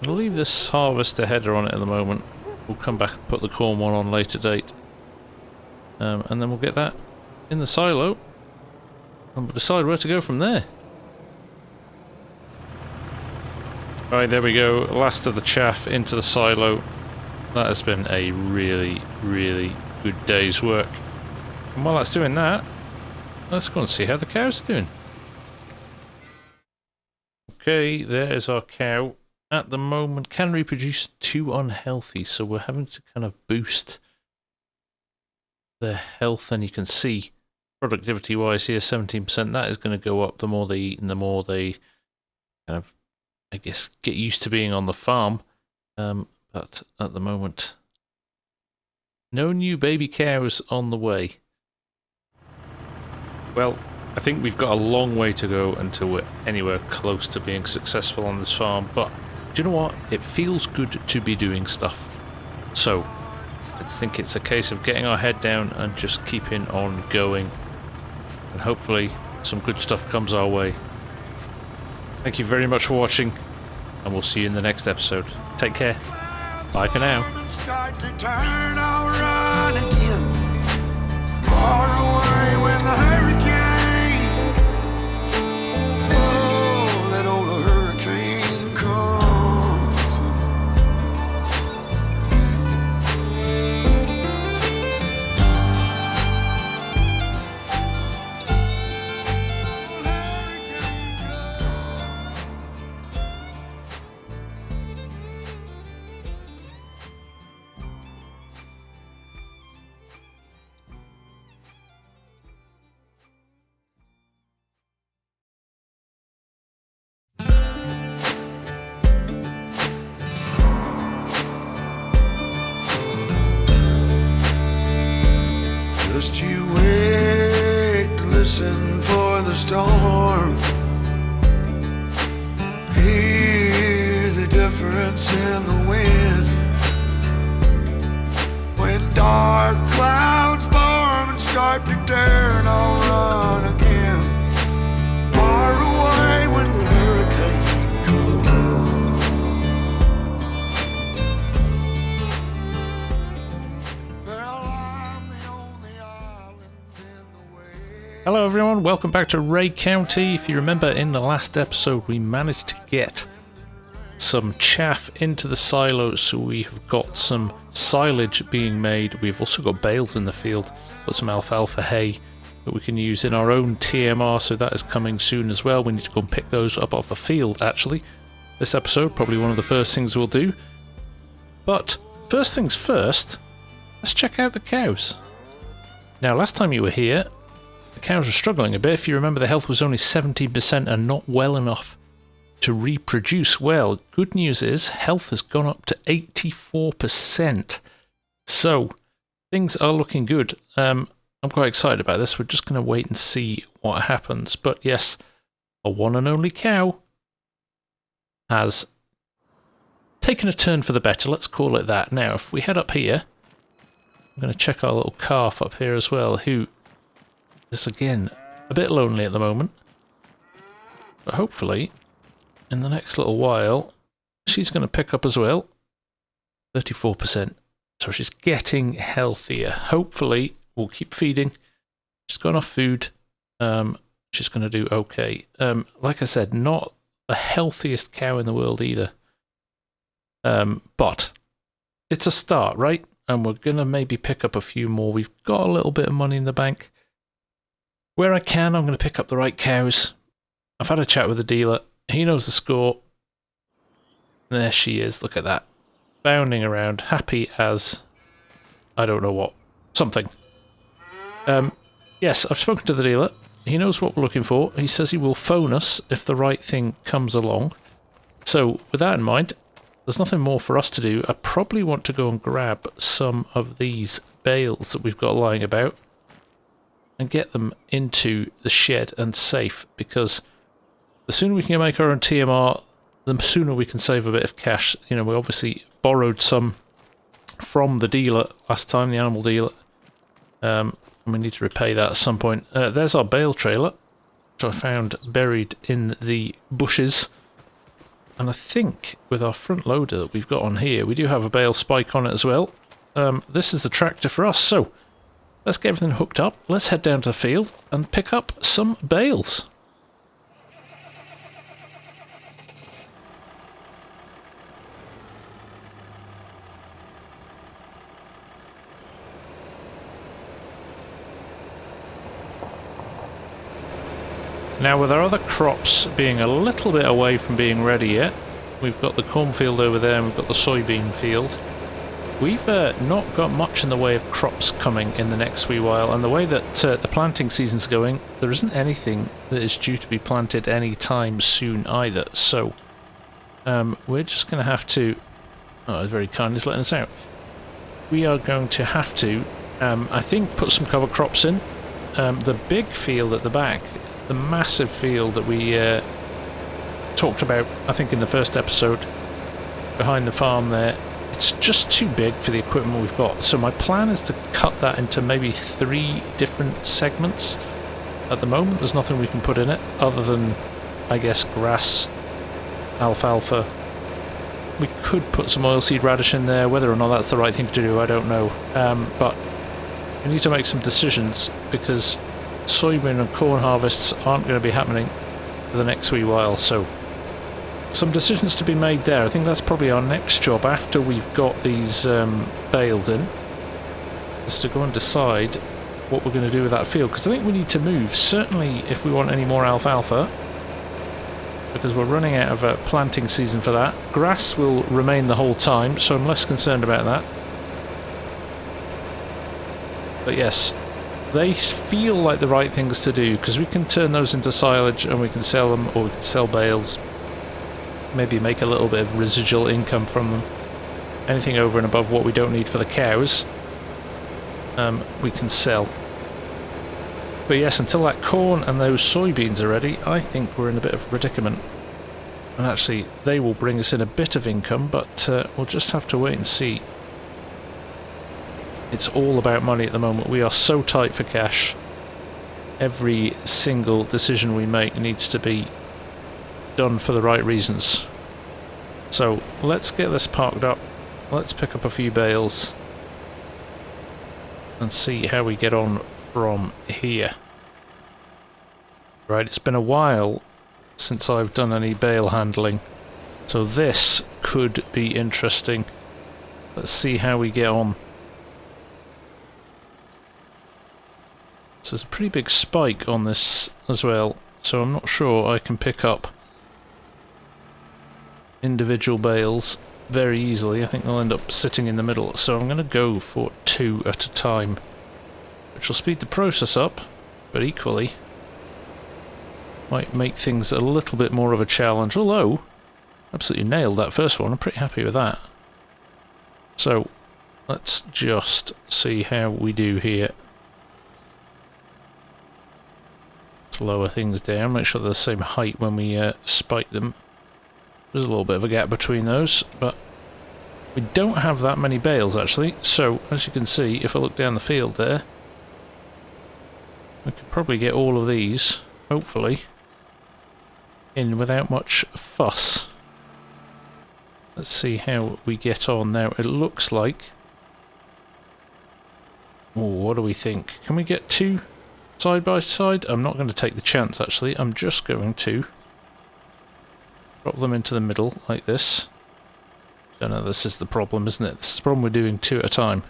We'll leave this harvester header on it at the moment. We'll come back and put the corn one on later date. And then we'll get that in the silo. And we'll decide where to go from there. Right, there we go. Last of the chaff into the silo. That has been a really, really good day's work. And while that's doing that, let's go and see how the cows are doing. Okay, there's our cow. At the moment, can reproduce too unhealthy, so we're having to kind of boost their health, and you can see productivity wise here, 17%. That is going to go up the more they eat and the more they kind of, I guess, get used to being on the farm. But at the moment, no new baby cows on the way. Well, I think we've got a long way to go until we're anywhere close to being successful on this farm, but do you know what? It feels good to be doing stuff. So I think it's a case of getting our head down and just keeping on going. And hopefully some good stuff comes our way. Thank you very much for watching, and we'll see you in the next episode. Take care. Bye for now. Start to turn around again. Far away when the hurricane, oh, that old hurricane comes. storm. Hear the difference in the wind. When dark clouds form and start to turn, I'll run again. Far away when the hurricane comes in. Well, I'm the only island in the way. Hello everyone, welcome back to Ray County. If you remember in the last episode we managed to get some chaff into the silos, so we've got some silage being made. We've also got bales in the field, got some alfalfa hay that we can use in our own TMR, so that is coming soon as well. We need to go and pick those up off the field actually. This episode, probably one of the first things we'll do. But first things first, let's check out the cows. Now last time you were here, the cows were struggling a bit. If you remember, the health was only 17% and not well enough to reproduce. Well, good news is health has gone up to 84%. So things are looking good. I'm quite excited about this. We're just going to wait and see what happens. But yes, a one and only cow has taken a turn for the better. Let's call it that. Now, if we head up here, I'm going to check our little calf up here as well, who is again a bit lonely at the moment. But hopefully in the next little while, she's going to pick up as well. 34%. So she's getting healthier. Hopefully, we'll keep feeding. She's got enough food. She's going to do okay. Like I said, not the healthiest cow in the world either. But it's a start, right? And we're going to maybe pick up a few more. We've got a little bit of money in the bank. Where I can, I'm going to pick up the right cows. I've had a chat with the dealer. He knows the score. There she is, look at that. Bounding around, happy as I don't know what. Something. Yes, I've spoken to the dealer. He knows what we're looking for. He says he will phone us if the right thing comes along. So, with that in mind, there's nothing more for us to do. I probably want to go and grab some of these bales that we've got lying about and get them into the shed and safe, because the sooner we can make our own TMR, the sooner we can save a bit of cash. You know, we obviously borrowed some from the dealer last time, the animal dealer. And we need to repay that at some point. There's our bale trailer, which I found buried in the bushes. And I think with our front loader that we've got on here, we do have a bale spike on it as well. This is the tractor for us, so let's get everything hooked up. Let's head down to the field and pick up some bales. Now, with our other crops being a little bit away from being ready yet, we've got the cornfield over there and we've got the soybean field. We've not got much in the way of crops coming in the next wee while, and the way that the planting season's going, there isn't anything that is due to be planted anytime soon either. So we're just going to have to... Oh, it's very kind, he's letting us out. We are going to have to, I think, put some cover crops in. The big field at the back, the massive field that we talked about, I think, in the first episode, behind the farm there, it's just too big for the equipment we've got. So my plan is to cut that into maybe 3 different segments. At the moment, there's nothing we can put in it other than, I guess, grass, alfalfa. We could put some oilseed radish in there. Whether or not that's the right thing to do, I don't know. But we need to make some decisions, because soybean and corn harvests aren't going to be happening for the next wee while, so some decisions to be made there. I think that's probably our next job after we've got these bales in, is to go and decide what we're going to do with that field, because I think we need to move, certainly if we want any more alfalfa, because we're running out of a planting season for that. Grass will remain the whole time, so I'm less concerned about that. But yes, they feel like the right things to do, because we can turn those into silage and we can sell them, or we can sell bales, maybe make a little bit of residual income from them. Anything over and above what we don't need for the cows, we can sell. But yes, until that corn and those soybeans are ready, I think we're in a bit of a predicament. And actually, they will bring us in a bit of income, but we'll just have to wait and see. It's all about money at the moment. We are so tight for cash. Every single decision we make needs to be done for the right reasons. So let's get this parked up. Let's pick up a few bales and see how we get on from here. Right, it's been a while since I've done any bale handling, so this could be interesting. Let's see how we get on. So there's a pretty big spike on this as well, so I'm not sure I can pick up individual bales very easily. I think they'll end up sitting in the middle, so I'm going to go for 2 at a time, which will speed the process up, but equally might make things a little bit more of a challenge, although absolutely nailed that first one. I'm pretty happy with that. So let's just see how we do here. Let's lower things down, make sure they're the same height when we spike them. There's a little bit of a gap between those, but we don't have that many bales actually, so as you can see, if I look down the field there, we could probably get all of these, hopefully, in without much fuss. Let's see how we get on now. It looks like... oh, what do we think? Can we get 2 side by side? I'm not going to take the chance actually. I'm just going to drop them into the middle like this. Don't know, this is the problem, isn't it? This is the problem, we're doing 2 at a time.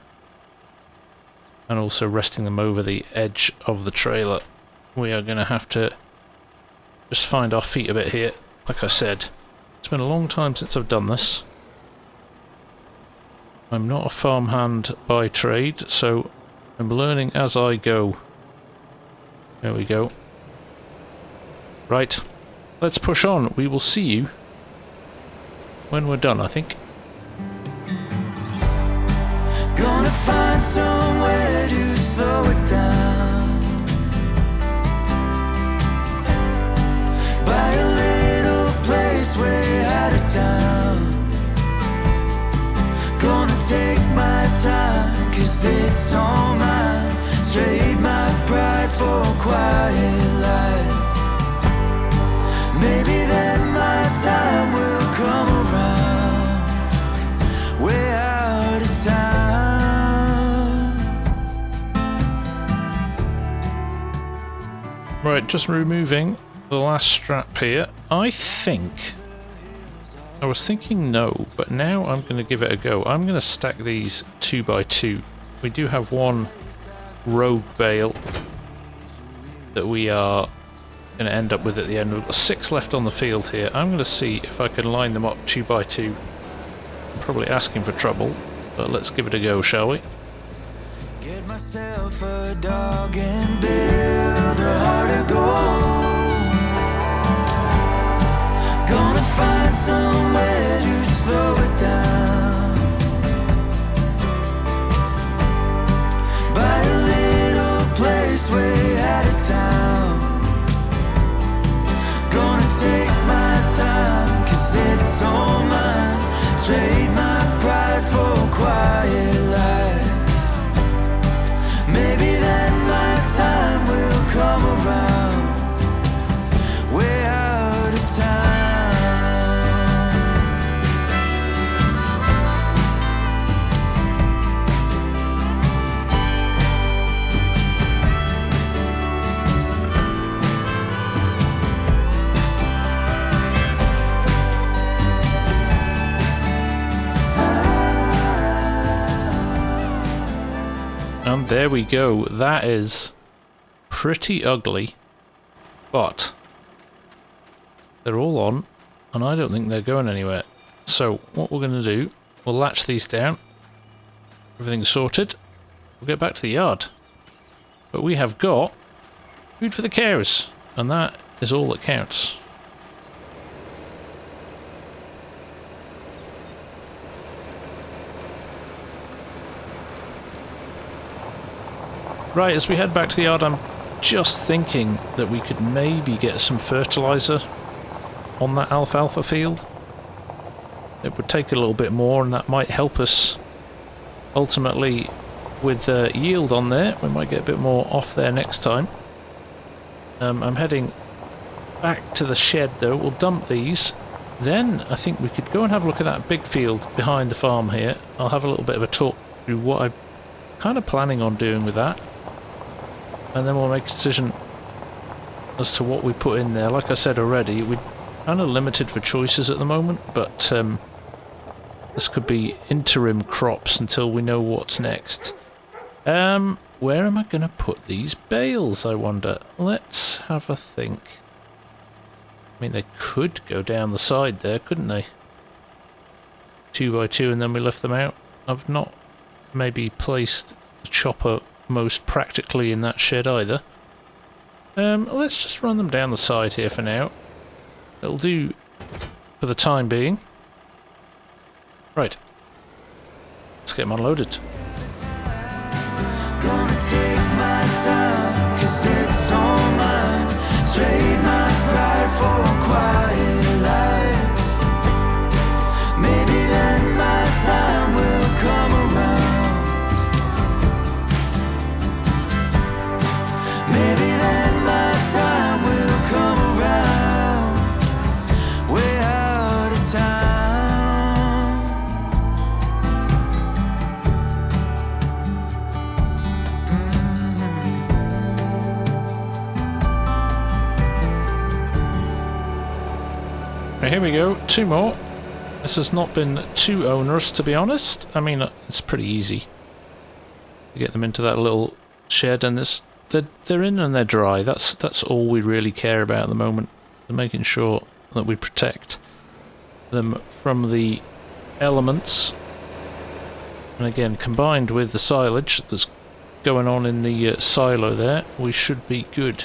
And also resting them over the edge of the trailer. We are going to have to just find our feet a bit here. Like I said, it's been a long time since I've done this. I'm not a farmhand by trade, so I'm learning as I go. There we go. Right, let's push on. We will see you when we're done, I think. Gonna find somewhere to slow it down. Buy a little place way out of town. Gonna take my time, 'cause it's all mine. Trade my pride for a quiet life. Maybe then my time will come around. Way out of town. Right, just removing the last strap here. I was thinking no, but now I'm going to give it a go. I'm going to stack these 2 by 2. We do have one rogue bale that we are going to end up with at the end. We've got 6 left on the field here. I'm going to see if I can line them up 2 by 2. I'm probably asking for trouble, but let's give it a go, shall we? Get myself a dog and build a heart of gold. Gonna find somewhere to slow it down. Buy a little place way out of town. Gonna take my time, 'cause it's all mine. Trade my pride for a quiet life. Maybe then my time will come around. Way out of town. And there we go. That is pretty ugly, but they're all on, and I don't think they're going anywhere. So what we're going to do, we'll latch these down. Everything's sorted. We'll get back to the yard. But we have got food for the cows, and that is all that counts. Right, as we head back to the yard, I'm just thinking that we could maybe get some fertilizer on that alfalfa field. It would take a little bit more, and that might help us ultimately with yield on there. We might get a bit more off there next time. I'm heading back to the shed though. We'll dump these. Then I think we could go and have a look at that big field behind the farm here. I'll have a little bit of a talk through what I'm kind of planning on doing with that. And then we'll make a decision as to what we put in there. Like I said already, we're kind of limited for choices at the moment, but this could be interim crops until we know what's next. Where am I going to put these bales, I wonder? Let's have a think. I mean, they could go down the side there, couldn't they? 2 by 2, and then we lift them out. I've not maybe placed the chopper most practically in that shed either. Let's just run them down the side here for now. It'll do for the time being. Right. Let's get them unloaded. Gonna take my time, 'cause it's all mine. Trade my pride for a quiet life. Maybe then my time will come around. Maybe then my time will come around. Way out of town. Right, here we go, 2 more. This has not been too onerous, to be honest. I mean, it's pretty easy to get them into that little shed, and they're in and they're dry. That's all we really care about at the moment. They're making sure that we protect them from the elements. And again, combined with the silage that's going on in the silo there, we should be good.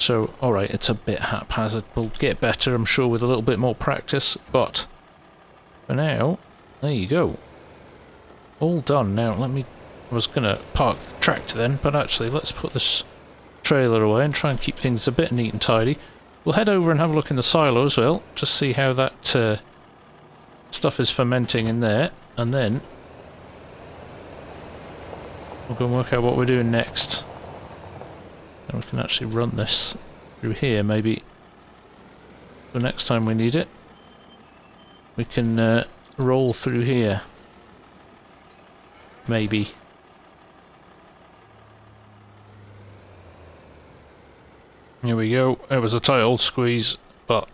So, alright, it's a bit haphazard. We'll get better, I'm sure, with a little bit more practice, but for now, there you go. All done. Now, I was going to park the tractor then, but actually, let's put this trailer away and try and keep things a bit neat and tidy. We'll head over and have a look in the silo as well, just see how that stuff is fermenting in there, and then we'll go and work out what we're doing next. And we can actually run this through here, maybe. The next time we need it, we can roll through here. Maybe. Here we go. It was a tight old squeeze, but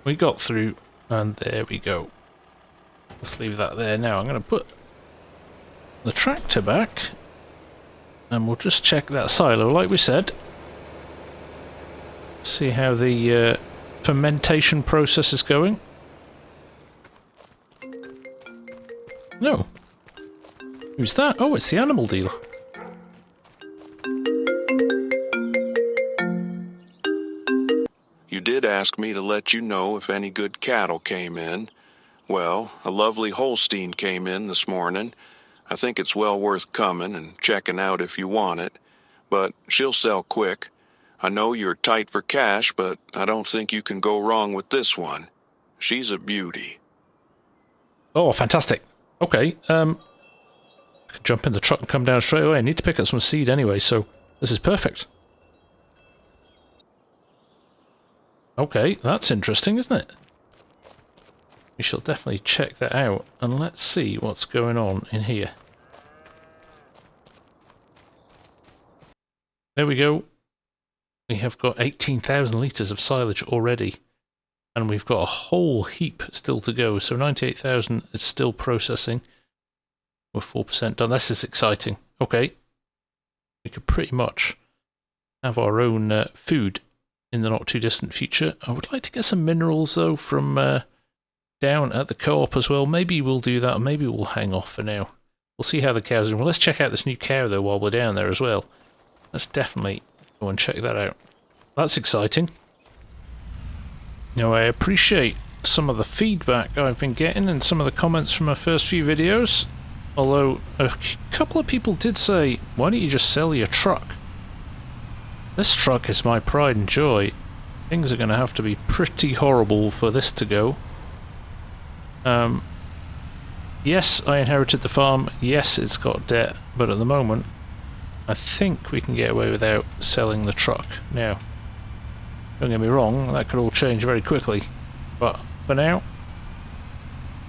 we got through, and there we go. Let's leave that there now. I'm going to put the tractor back. And we'll just check that silo, like we said. See how the fermentation process is going. No. Who's that? Oh, it's the animal dealer. You did ask me to let you know if any good cattle came in. Well, a lovely Holstein came in this morning. I think it's well worth coming and checking out if you want it, but she'll sell quick. I know you're tight for cash, but I don't think you can go wrong with this one. She's a beauty. Oh, fantastic. Okay, I could jump in the truck and come down straight away. I need to pick up some seed anyway, so this is perfect. Okay, that's interesting, isn't it? We shall definitely check that out, and let's see what's going on in here. There we go. We have got 18,000 litres of silage already, and we've got a whole heap still to go, so 98,000 is still processing. We're 4% done. This is exciting. Okay. We could pretty much have our own food in the not too distant future. I would like to get some minerals, though, from down at the co-op as well. Maybe we'll do that, or maybe we'll hang off for now. We'll see how the cows are doing. Well, let's check out this new cow, though, while we're down there as well. Let's definitely go and check that out. That's exciting. Now, I appreciate some of the feedback I've been getting and some of the comments from my first few videos. Although, a couple of people did say, why don't you just sell your truck? This truck is my pride and joy. Things are going to have to be pretty horrible for this to go. Yes, I inherited the farm. Yes, it's got debt, but at the moment, I think we can get away without selling the truck. Now, don't get me wrong, that could all change very quickly, but for now,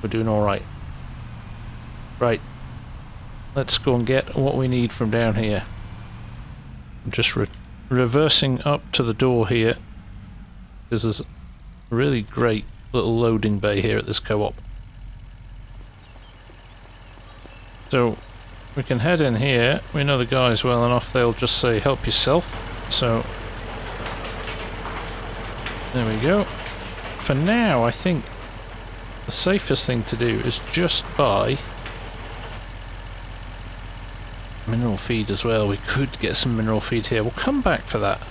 we're doing alright. Right, let's go and get what we need from down here. I'm just reversing up to the door here, because there's a really great little loading bay here at this co-op. So, we can head in here. We know the guys well enough, they'll just say help yourself. So, there we go. For now, I think the safest thing to do is just buy mineral feed as well. We could get some mineral feed here. We'll come back for that.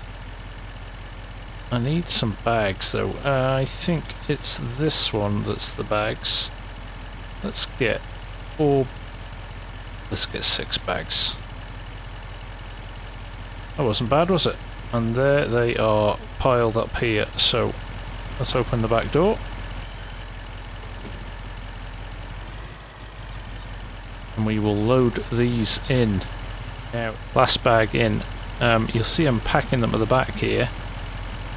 I need some bags though. I think it's this one that's the bags. Let's get 4. Let's get 6 bags. That wasn't bad, was it? And there they are piled up here. So let's open the back door. And we will load these in. Now, last bag in. You'll see I'm packing them at the back here.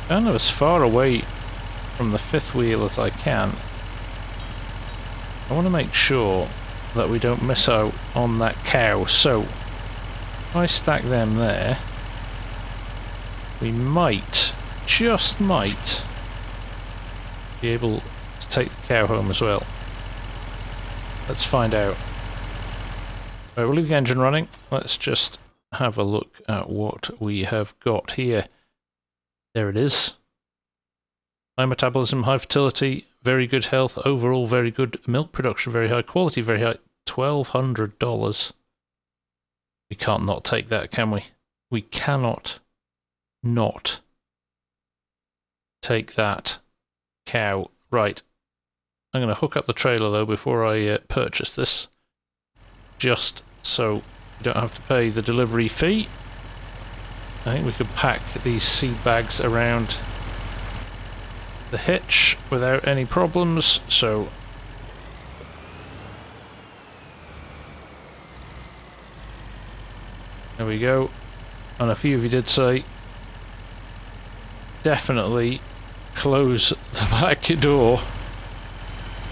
Kind of as far away from the 5th wheel as I can. I want to make sure that we don't miss out on that cow. So, if I stack them there, we might, just might, be able to take the cow home as well. Let's find out. Right, we'll leave the engine running. Let's just have a look at what we have got here. There it is. High metabolism, high fertility, very good health, overall very good milk production, very high quality, very high. $1,200. We can't not take that, can we? We cannot not take that cow. Right. I'm going to hook up the trailer though before I purchase this. Just so we don't have to pay the delivery fee. I think we could pack these seed bags around the hitch without any problems, so there we go. And a few of you did say definitely close the back door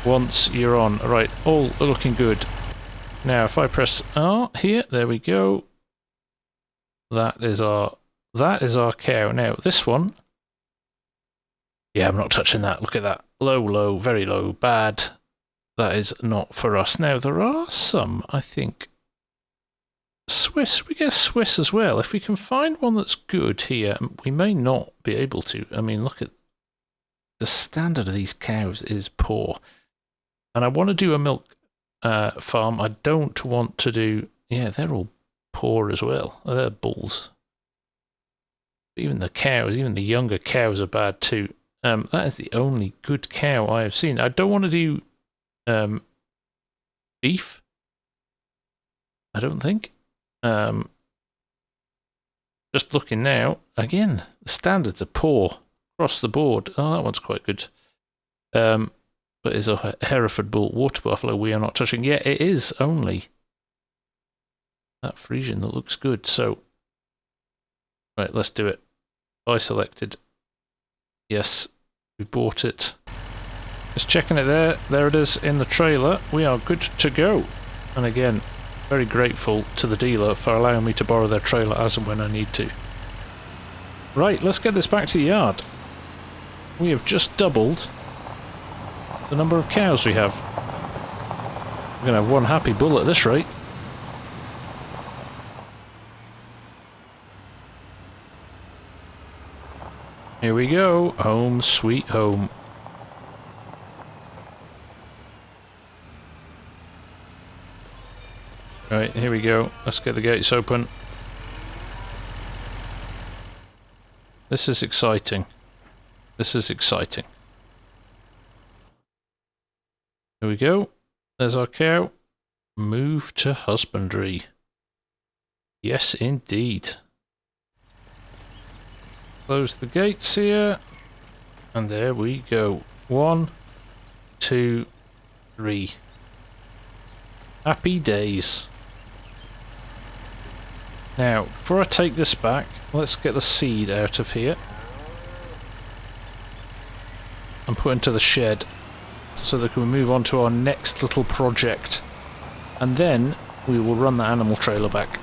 once you're on. Right, all looking good. Now if I press R here, there we go. That is our cow. Now this one, yeah, I'm not touching that. Look at that. Low, low, very low, bad. That is not for us. Now there are some, I think, Swiss. We get Swiss as well. If we can find one that's good here, we may not be able to. I mean, look at the standard of these cows is poor. And I want to do a milk farm. I don't want to do, yeah, they're all poor as well. They're bulls. Even the cows, even the younger cows are bad too. That is the only good cow I have seen. I don't want to do beef. I don't think. Just looking now, again, the standards are poor across the board. Oh, that one's quite good. But is a Hereford bull water buffalo we are not touching. Yeah, it is only that Frisian that looks good. So, right, let's do it. I selected. Yes, we bought it. Just checking it there. There it is in the trailer. We are good to go. And again, very grateful to the dealer for allowing me to borrow their trailer as and when I need to. Right, let's get this back to the yard. We have just doubled the number of cows we have. We're going to have one happy bull at this rate. Here we go. Home sweet home. Right, here we go. Let's get the gates open. This is exciting. This is exciting. Here we go. There's our cow. Move to husbandry. Yes, indeed. close the gates here. And there we go. 1, 2, 3. Happy days. Now, before I take this back, let's get the seed out of here and put into the shed so that we can move on to our next little project. And then we will run the animal trailer back.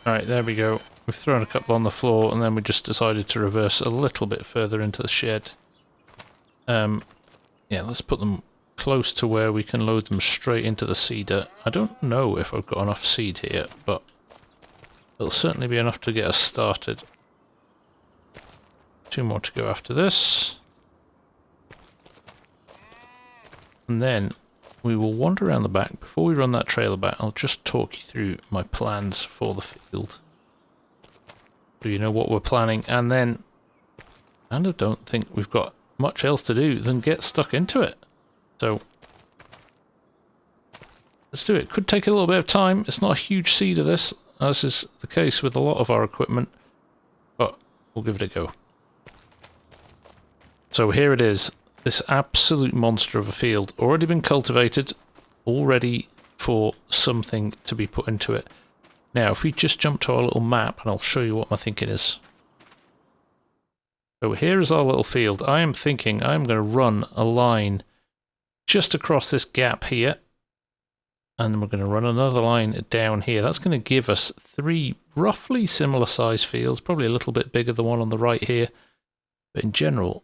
Alright, there we go. We've thrown a couple on the floor and then we just decided to reverse a little bit further into the shed. Yeah, let's put them close to where we can load them straight into the seeder. I don't know if I've got enough seed here, but it'll certainly be enough to get us started. 2 more to go after this. And then we will wander around the back. Before we run that trailer back, I'll just talk you through my plans for the field. So you know what we're planning, and then I kind of don't think we've got much else to do than get stuck into it. So let's do it. Could take a little bit of time. It's not a huge seed of this, as is the case with a lot of our equipment, but we'll give it a go. So here it is, this absolute monster of a field, already been cultivated, all ready for something to be put into it. Now, if we just jump to our little map, and I'll show you what my thinking is. So here is our little field. I am thinking I'm going to run a line just across this gap here, and then we're going to run another line down here. That's going to give us 3 roughly similar size fields, probably a little bit bigger than the one on the right here, but in general,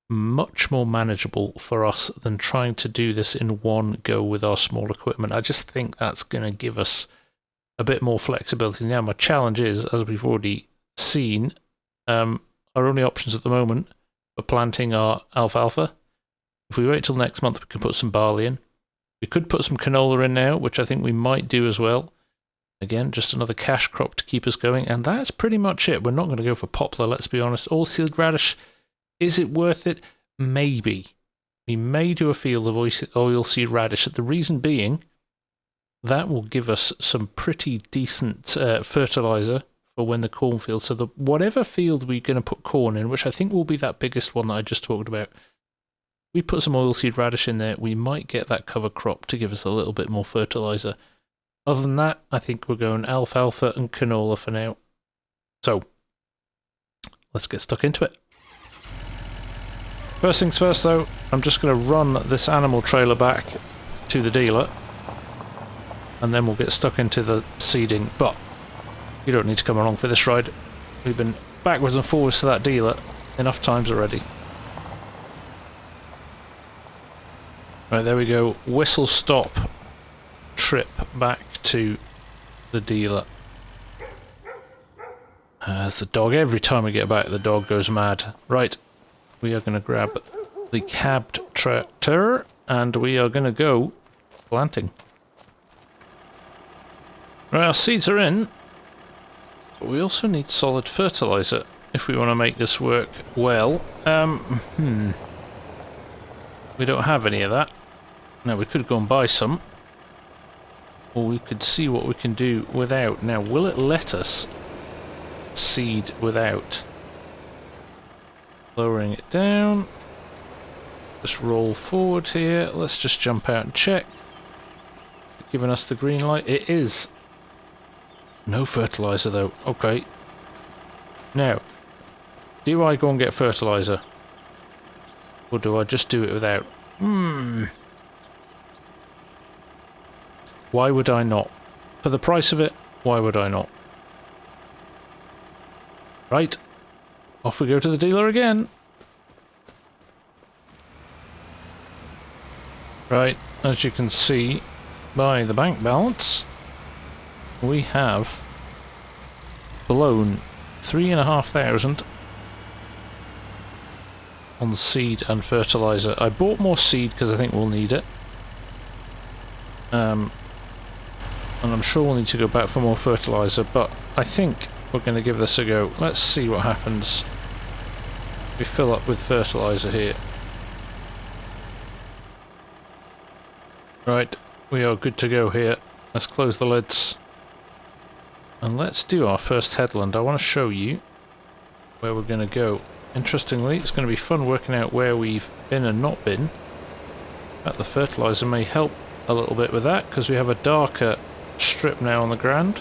much more manageable for us than trying to do this in one go with our small equipment. I just think that's going to give us a bit more flexibility. Now, my challenge is, as we've already seen, our only options at the moment for planting are alfalfa. If we wait till next month, we can put some barley in. We could put some canola in now, which I think we might do as well. Again, just another cash crop to keep us going, and that's pretty much it. We're not going to go for poplar, let's be honest. Oilseed radish, is it worth it? Maybe. We may do a field of oilseed radish. The reason being, that will give us some pretty decent fertilizer for when the cornfield. So whatever field we're going to put corn in, which I think will be that biggest one that I just talked about, we put some oilseed radish in there, we might get that cover crop to give us a little bit more fertilizer. Other than that, I think we're going alfalfa and canola for now. So, let's get stuck into it. First things first though, I'm just going to run this animal trailer back to the dealer, and then we'll get stuck into the seeding, but you don't need to come along for this ride. We've been backwards and forwards to that dealer enough times already. Right, there we go. Whistle stop. Trip back to the dealer. There's the dog. Every time we get back, the dog goes mad. Right, we are going to grab the cabbed tractor and we are going to go planting. Right, our seeds are in, but we also need solid fertilizer if we want to make this work well. We don't have any of that. Now, we could go and buy some, or we could see what we can do without. Now, will it let us seed without? Lowering it down. Just roll forward here. Let's just jump out and check. Giving us the green light. It is. No fertilizer though. Okay. Now, do I go and get fertilizer? Or do I just do it without? Why would I not? For the price of it, why would I not? Right. Off we go to the dealer again. Right, as you can see by the bank balance, we have blown 3,500 on seed and fertilizer. I bought more seed because I think we'll need it. And I'm sure we'll need to go back for more fertilizer, but I think we're going to give this a go. Let's see what happens. We fill up with fertilizer here. Right, we are good to go here. Let's close the lids. And let's do our first headland. I want to show you where we're going to go. Interestingly, it's going to be fun working out where we've been and not been. But the fertilizer may help a little bit with that, because we have a darker strip now on the ground.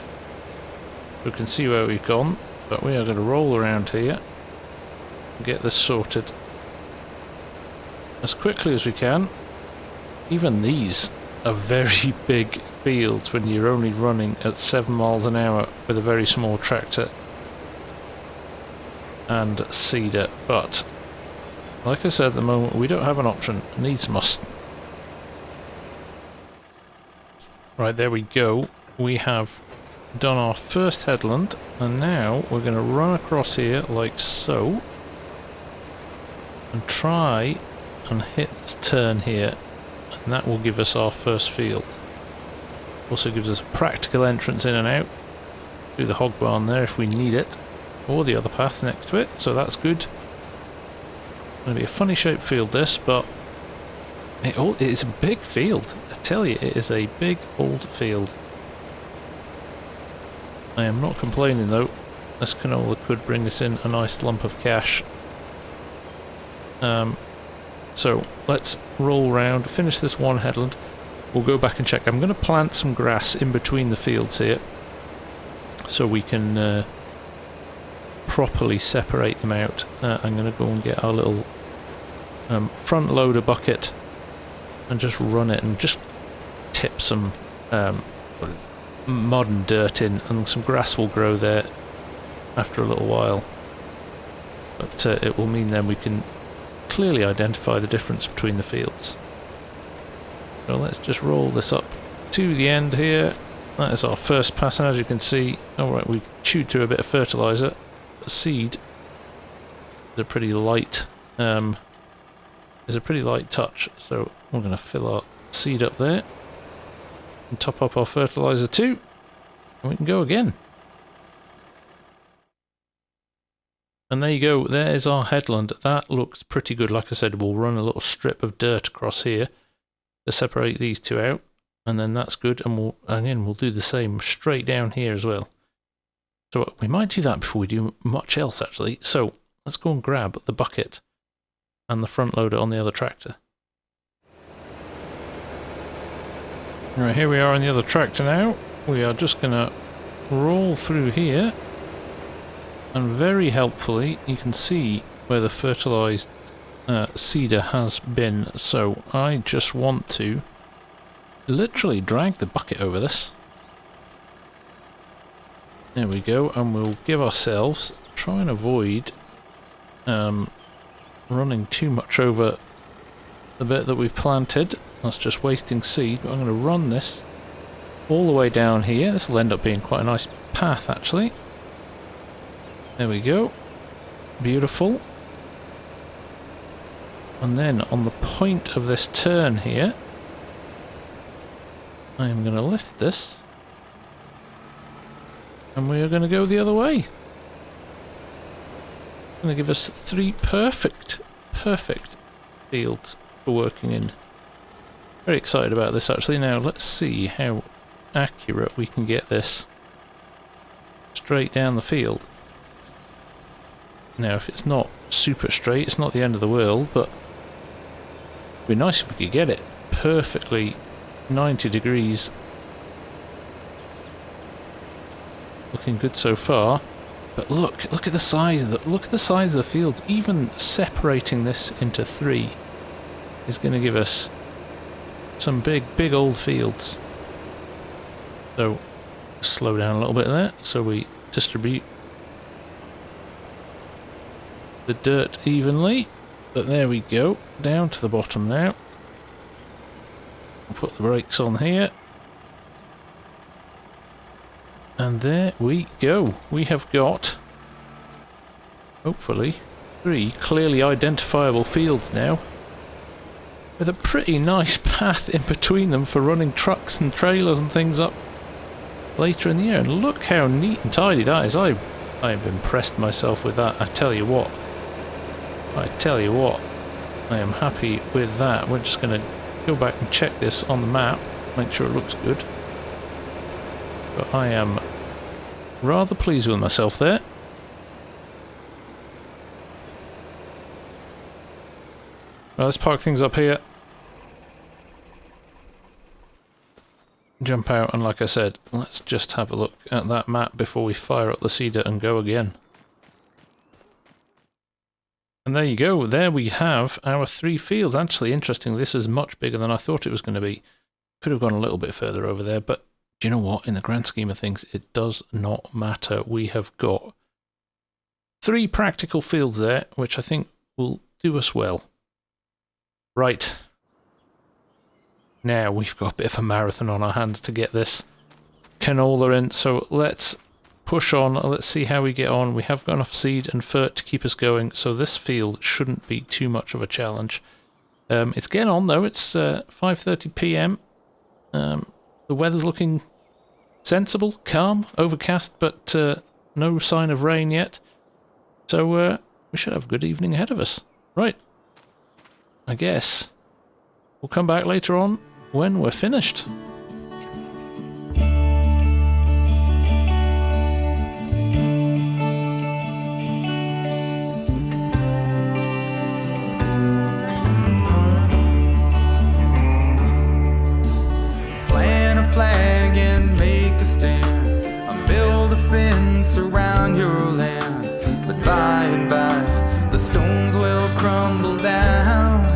We can see where we've gone, but we are going to roll around here and get this sorted as quickly as we can. Even these are very big fields when you're only running at 7 miles an hour with a very small tractor and seeder, but like I said, at the moment we don't have an option. Needs must. Right, there we go. We have done our first headland, and now we're going to run across here like so and try and hit this turn here, and that will give us our first field. Also gives us a practical entrance in and out through the hog barn there if we need it, or the other path next to it, so that's good. Going to be a funny shaped field this, but it is a big field. I tell you, it is a big old field. I am not complaining though. This canola could bring us in a nice lump of cash. So let's roll round, finish this one headland. We'll go back and check. I'm going to plant some grass in between the fields here, so we can properly separate them out. I'm going to go and get our little front loader bucket and just run it and just tip some mud and dirt in, and some grass will grow there after a little while. But it will mean then we can clearly identify the difference between the fields. So let's just roll this up to the end here. That is our first pass, and as you can see, alright, we chewed through a bit of fertilizer. The seed is a pretty light touch, so we're going to fill our seed up there and top up our fertilizer too, and we can go again. And there you go, there is our headland. That looks pretty good. Like I said, we'll run a little strip of dirt across here to separate these two out, and then that's good, and we'll do the same straight down here as well. So we might do that before we do much else actually. So let's go and grab the bucket and the front loader on the other tractor. Right, here we are on the other tractor now. We are just going to roll through here, and very helpfully you can see where the fertilised seeder has been. So I just want to literally drag the bucket over this. There we go, and we'll give ourselves, try and avoid running too much over the bit that we've planted. That's just wasting seed, but I'm going to run this all the way down here. This will end up being quite a nice path actually. There we go. Beautiful. And then on the point of this turn here, I am going to lift this, and we are going to go the other way. It's going to give us 3 perfect fields for working in. Very excited about this actually. Now let's see how accurate we can get this straight down the field. Now if it's not super straight, it's not the end of the world, but it'd be nice if we could get it perfectly 90 degrees. Looking good so far. But look at the size of the fields. Even separating this into 3 is going to give us some big old fields. So slow down a little bit there, so we distribute the dirt evenly. But there we go, down to the bottom now. I'll put the brakes on here. And there we go. We have got, hopefully, 3 clearly identifiable fields now, with a pretty nice path in between them for running trucks and trailers and things up later in the year. And look how neat and tidy that is. I have impressed myself with that. I tell you what, I am happy with that. We're just going to go back and check this on the map, make sure it looks good. But I am Rather pleased with myself there. Right, let's park things up here. Jump out, and like I said, let's just have a look at that map before we fire up the seeder and go again. And there you go, there we have our 3 fields. Actually, interestingly, this is much bigger than I thought it was going to be. Could have gone a little bit further over there, but do you know what? In the grand scheme of things, it does not matter. We have got 3 practical fields there, which I think will do us well. Right. Now we've got a bit of a marathon on our hands to get this canola in, so let's push on. Let's see how we get on. We have got enough seed and fert to keep us going, so this field shouldn't be too much of a challenge. It's getting on though. It's 5:30 p.m. The weather's looking sensible, calm, overcast, but no sign of rain yet. So we should have a good evening ahead of us. Right. I guess we'll come back later on when we're finished. Plant a flag and make a stand, and build a fence around your land. But by and by, the stones will crumble down.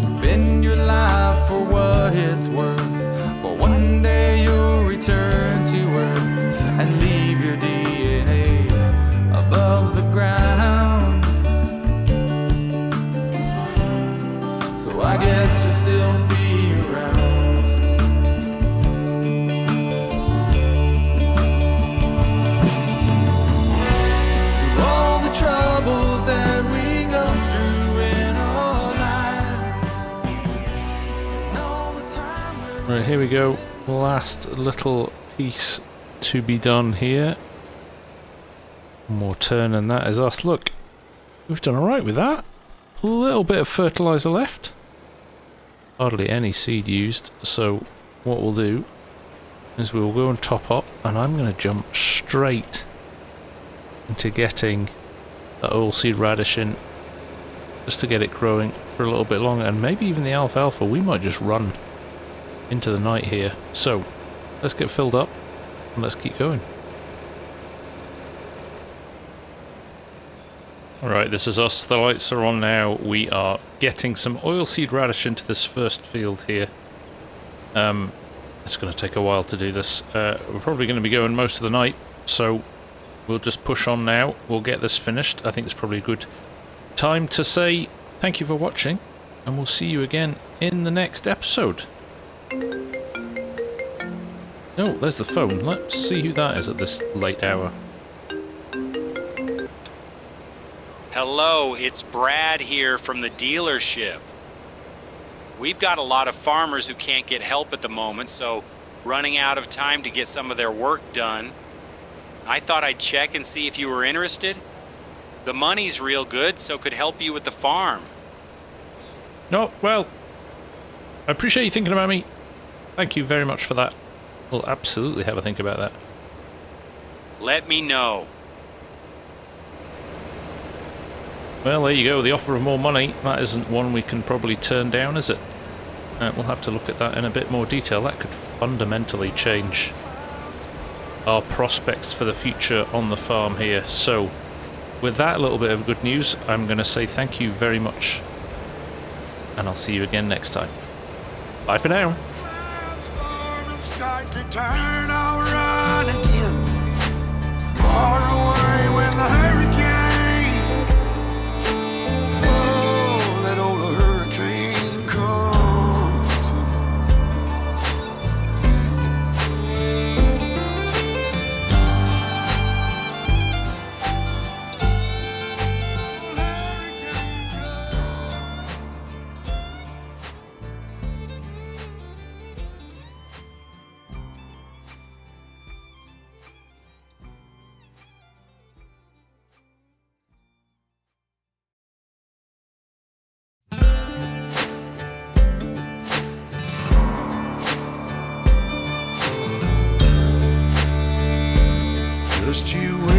Spend your life for what it's worth, but one day you'll return to earth and leave your DNA above the ground. So I guess you'll still be around. Through all the troubles that we go through in our lives, and all the time we're Right, here we go. Last little piece to be done here. One more turn and that is us. Look, we've done alright with that. A little bit of fertilizer left. Hardly any seed used, so what we'll do is we'll go and top up, and I'm going to jump straight into getting the oilseed radish in, just to get it growing for a little bit longer, and maybe even the alfalfa. We might just run into the night here. So let's get filled up and let's keep going. Alright, this is us. The lights are on now. We are getting some oilseed radish into this first field here. It's going to take a while to do this. We're probably going to be going most of the night, so we'll just push on now. We'll get this finished. I think it's probably a good time to say thank you for watching, and we'll see you again in the next episode. Oh, there's the phone. Let's see who that is at this late hour. Hello, it's Brad here from the dealership. We've got a lot of farmers who can't get help at the moment, so running out of time to get some of their work done. I thought I'd check and see if you were interested. The money's real good, so could help you with the farm. No, well, I appreciate you thinking about me. Thank you very much for that. We'll absolutely have a think about that. Let me know. Well, there you go, the offer of more money. That isn't one we can probably turn down, is it? We'll have to look at that in a bit more detail. That could fundamentally change our prospects for the future on the farm here. So, with that little bit of good news, I'm going to say thank you very much. And I'll see you again next time. Bye for now. Start to turn around again, far away when the hurricane. Oh, that old hurricane comes.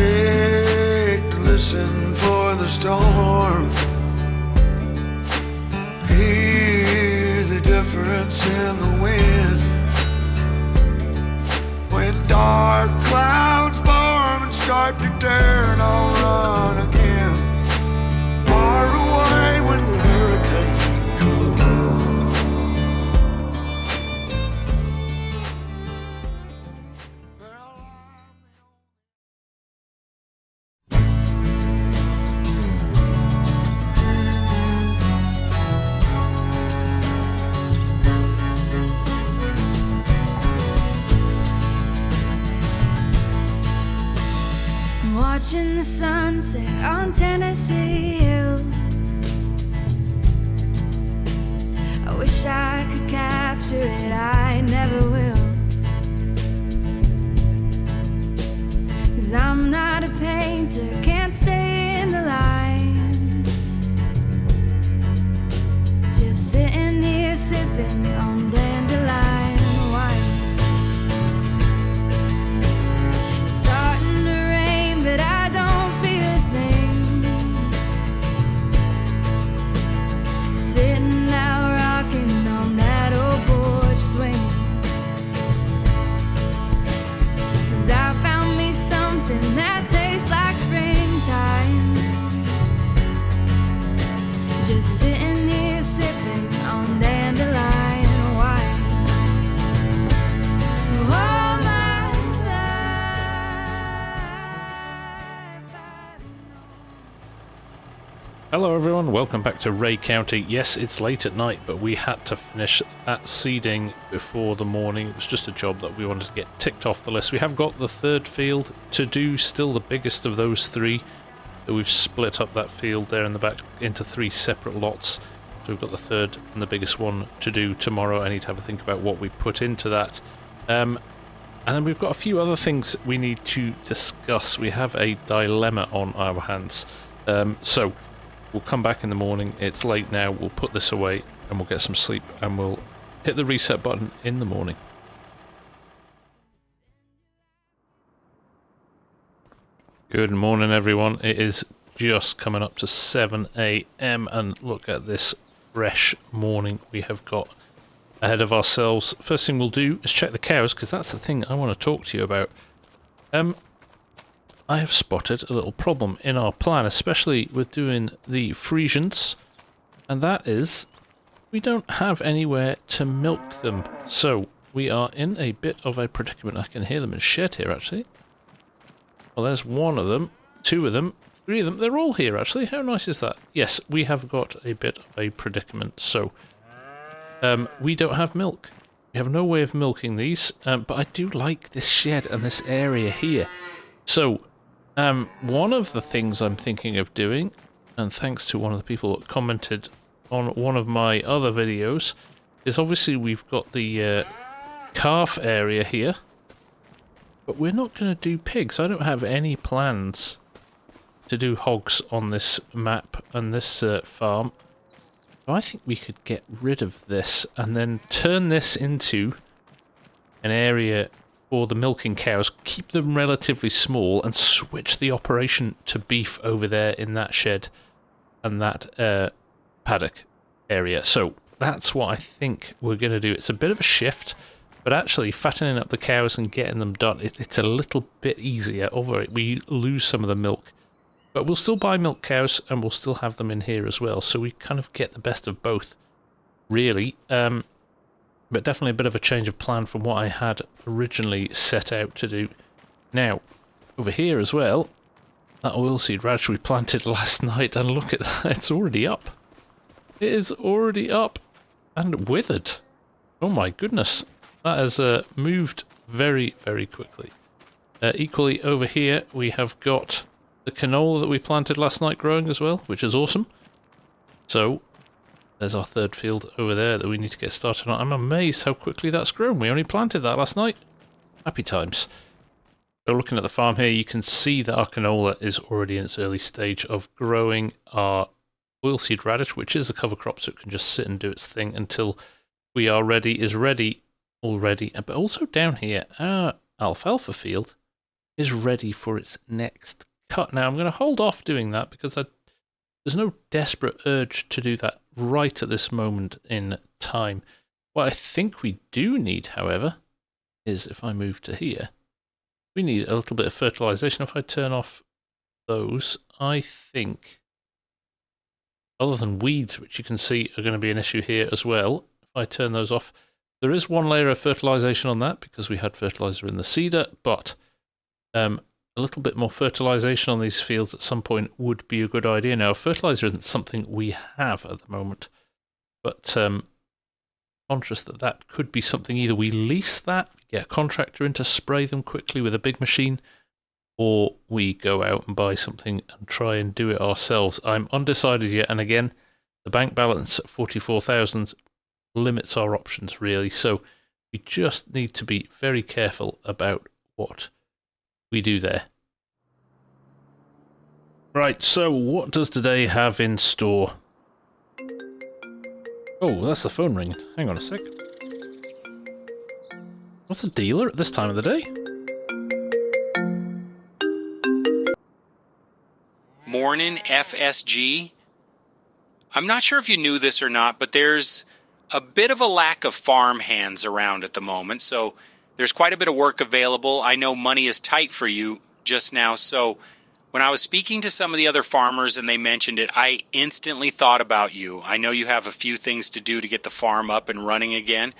awake to listen for the storm. Hear the difference in the wind. When dark clouds form and start to turn, I'll run again. Far away when the hurricane comes in. Watching the sunset on Tennessee hills. I wish I could capture it, I never will. 'Cause I'm not a painter, can't stay in the lines. Just sitting here sipping on dandelion wine. It's starting to rain, but I don't feel a thing. Sitting out rocking on that old porch swing. 'Cause I found me something that tastes like springtime. Just sitting here sipping on dandelion wine. All my life I've known. Hello everyone, welcome back to Ray County. Yes, it's late at night, but we had to finish that seeding before the morning. It was just a job that we wanted to get ticked off the list. We have got the third field to do, still the biggest of those three. We've split up that field there in the back into 3 separate lots. So we've got the third and the biggest one to do tomorrow. I need to have a think about what we put into that. And then we've got a few other things we need to discuss. We have a dilemma on our hands. So we'll come back in the morning. It's late now. We'll put this away and we'll get some sleep and we'll hit the reset button in the morning. Good morning everyone. It is just coming up to 7 AM and look at this fresh morning we have got ahead of ourselves. First thing we'll do is check the cows, because that's the thing I want to talk to you about. I have spotted a little problem in our plan, especially with doing the Frisians, and that is we don't have anywhere to milk them. So we are in a bit of a predicament. I can hear them in shed here actually. Well, there's one of them, 2 of them, 3 of them. They're all here actually. How nice is that? Yes, we have got a bit of a predicament. So we don't have milk. We have no way of milking these, but I do like this shed and this area here. So one of the things I'm thinking of doing, and thanks to one of the people that commented on one of my other videos, is obviously we've got the calf area here, but we're not going to do pigs. I don't have any plans to do hogs on this map and this farm. I think we could get rid of this and then turn this into an area for the milking cows, keep them relatively small, and switch the operation to beef over there in that shed and that paddock area. So that's what I think we're going to do. It's a bit of a shift, but actually fattening up the cows and getting them done, it's a little bit easier. Although we lose some of the milk, but we'll still buy milk cows and we'll still have them in here as well. So we kind of get the best of both, really. But definitely a bit of a change of plan from what I had originally set out to do. Now, over here as well, that oilseed radish we planted last night, and look at that, it's already up. It is already up and withered. Oh my goodness, that has moved very, very quickly. Equally over here, we have got the canola that we planted last night growing as well, which is awesome. So there's our third field over there that we need to get started on. I'm amazed how quickly that's grown. We only planted that last night. Happy times. So looking at the farm here, you can see that our canola is already in its early stage of growing. Our oilseed radish, which is a cover crop, so it can just sit and do its thing until we are ready, is ready already. But also down here, our alfalfa field is ready for its next cut. Now, I'm going to hold off doing that because there's no desperate urge to do that right at this moment in time. What I think we do need, however, is if I move to here, we need a little bit of fertilization. If I turn off those, I think, other than weeds, which you can see are going to be an issue here as well, if I turn those off, there is one layer of fertilization on that because we had fertilizer in the seeder, but a little bit more fertilization on these fields at some point would be a good idea. Now, fertilizer isn't something we have at the moment, but conscious that that could be something either we lease that, get a contractor in to spray them quickly with a big machine, or we go out and buy something and try and do it ourselves. I'm undecided yet, and again, the bank balance at 44,000 limits our options really, so we just need to be very careful about what we do there. Right, so what does today have in store? Oh, that's the phone ringing. Hang on a sec. What's the dealer at this time of the day? Morning, FSG. I'm not sure if you knew this or not, but there's a bit of a lack of farm hands around at the moment, so there's quite a bit of work available. I know money is tight for you just now, so when I was speaking to some of the other farmers and they mentioned it, I instantly thought about you. I know you have a few things to do to get the farm up and running again,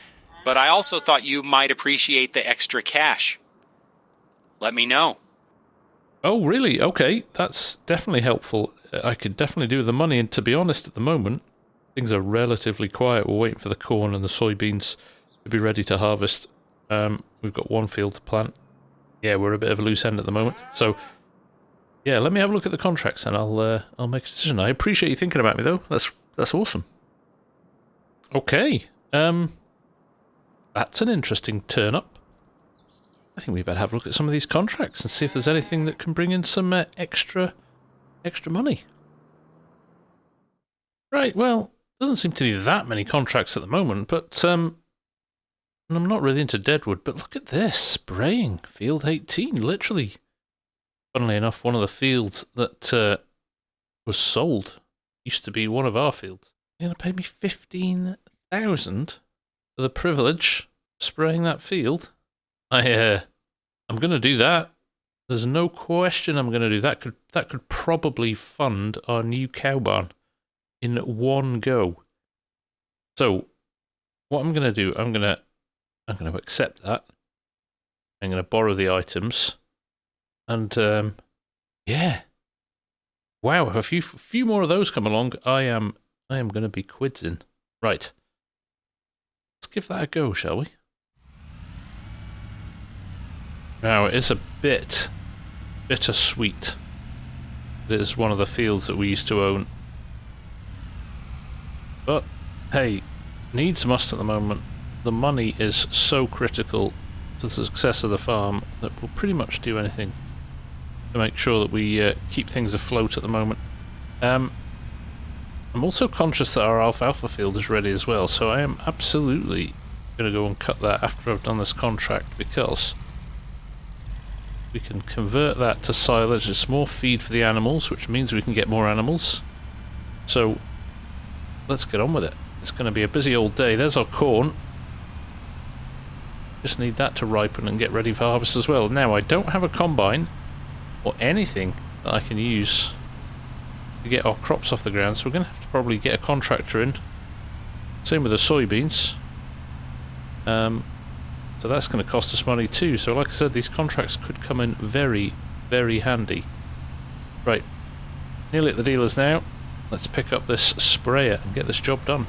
but I also thought you might appreciate the extra cash. Let me know. Oh, really? Okay, that's definitely helpful. I could definitely do with the money, and to be honest, at the moment, things are relatively quiet. We're waiting for the corn and the soybeans to be ready to harvest. We've got one field to plant. Yeah, we're a bit of a loose end at the moment. So, yeah, let me have a look at the contracts and I'll make a decision. I appreciate you thinking about me, though. That's awesome. Okay. That's an interesting turn-up. I think we better have a look at some of these contracts and see if there's anything that can bring in some extra money. Right, well, doesn't seem to be that many contracts at the moment, but and I'm not really into deadwood, but look at this, spraying, field 18, literally. Funnily enough, one of the fields that was sold used to be one of our fields. You're going to pay me 15,000 for the privilege of spraying that field? I'm going to do that. There's no question I'm going to do that. That could probably fund our new cow barn in one go. So, what I'm going to do, I'm going to accept that. I'm going to borrow the items, and yeah, wow! If a few more of those come along, I am going to be quids in. Right, let's give that a go, shall we? Now, it is a bit bittersweet. It is one of the fields that we used to own. But, hey, needs must at the moment. The money is so critical to the success of the farm that we'll pretty much do anything to make sure that we keep things afloat at the moment. I'm also conscious that our alfalfa field is ready as well, so I am absolutely going to go and cut that after I've done this contract, because we can convert that to silage. It's more feed for the animals, which means we can get more animals. So let's get on with it. It's going to be a busy old day. There's our corn. Just need that to ripen and get ready for harvest as well. Now, I don't have a combine or anything that I can use to get our crops off the ground, so we're going to have to probably get a contractor in. Same with the soybeans. So that's going to cost us money too. So like I said, these contracts could come in very, very handy. Right, nearly at the dealers now. Let's pick up this sprayer and get this job done.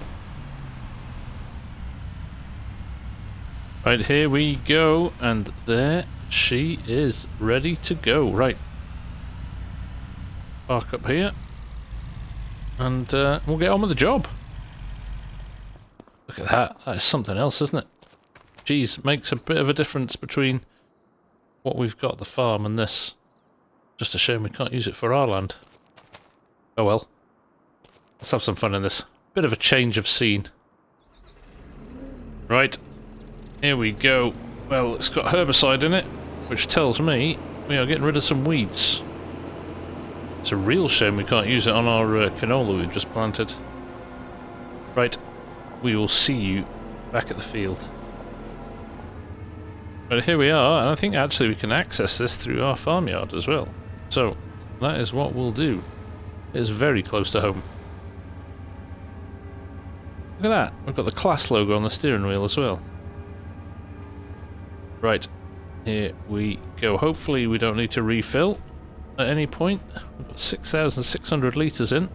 Right, here we go, and there she is, ready to go. Right, park up here, and we'll get on with the job. Look at that, that is something else, isn't it? Geez, makes a bit of a difference between what we've got at the farm and this. Just a shame we can't use it for our land. Oh well. Let's have some fun in this. Bit of a change of scene. Right. Here we go. Well, it's got herbicide in it, which tells me We are getting rid of some weeds. It's a real shame we can't use it on our canola we've just planted. Right, we will see you back at the field. But here we are, and I think actually we can access this through our farmyard as well. So, that is what we'll do. It is very close to home. Look at that, we've got the class logo on the steering wheel as well. Right, here we go. Hopefully we don't need to refill at any point. We've got 6,600 litres in.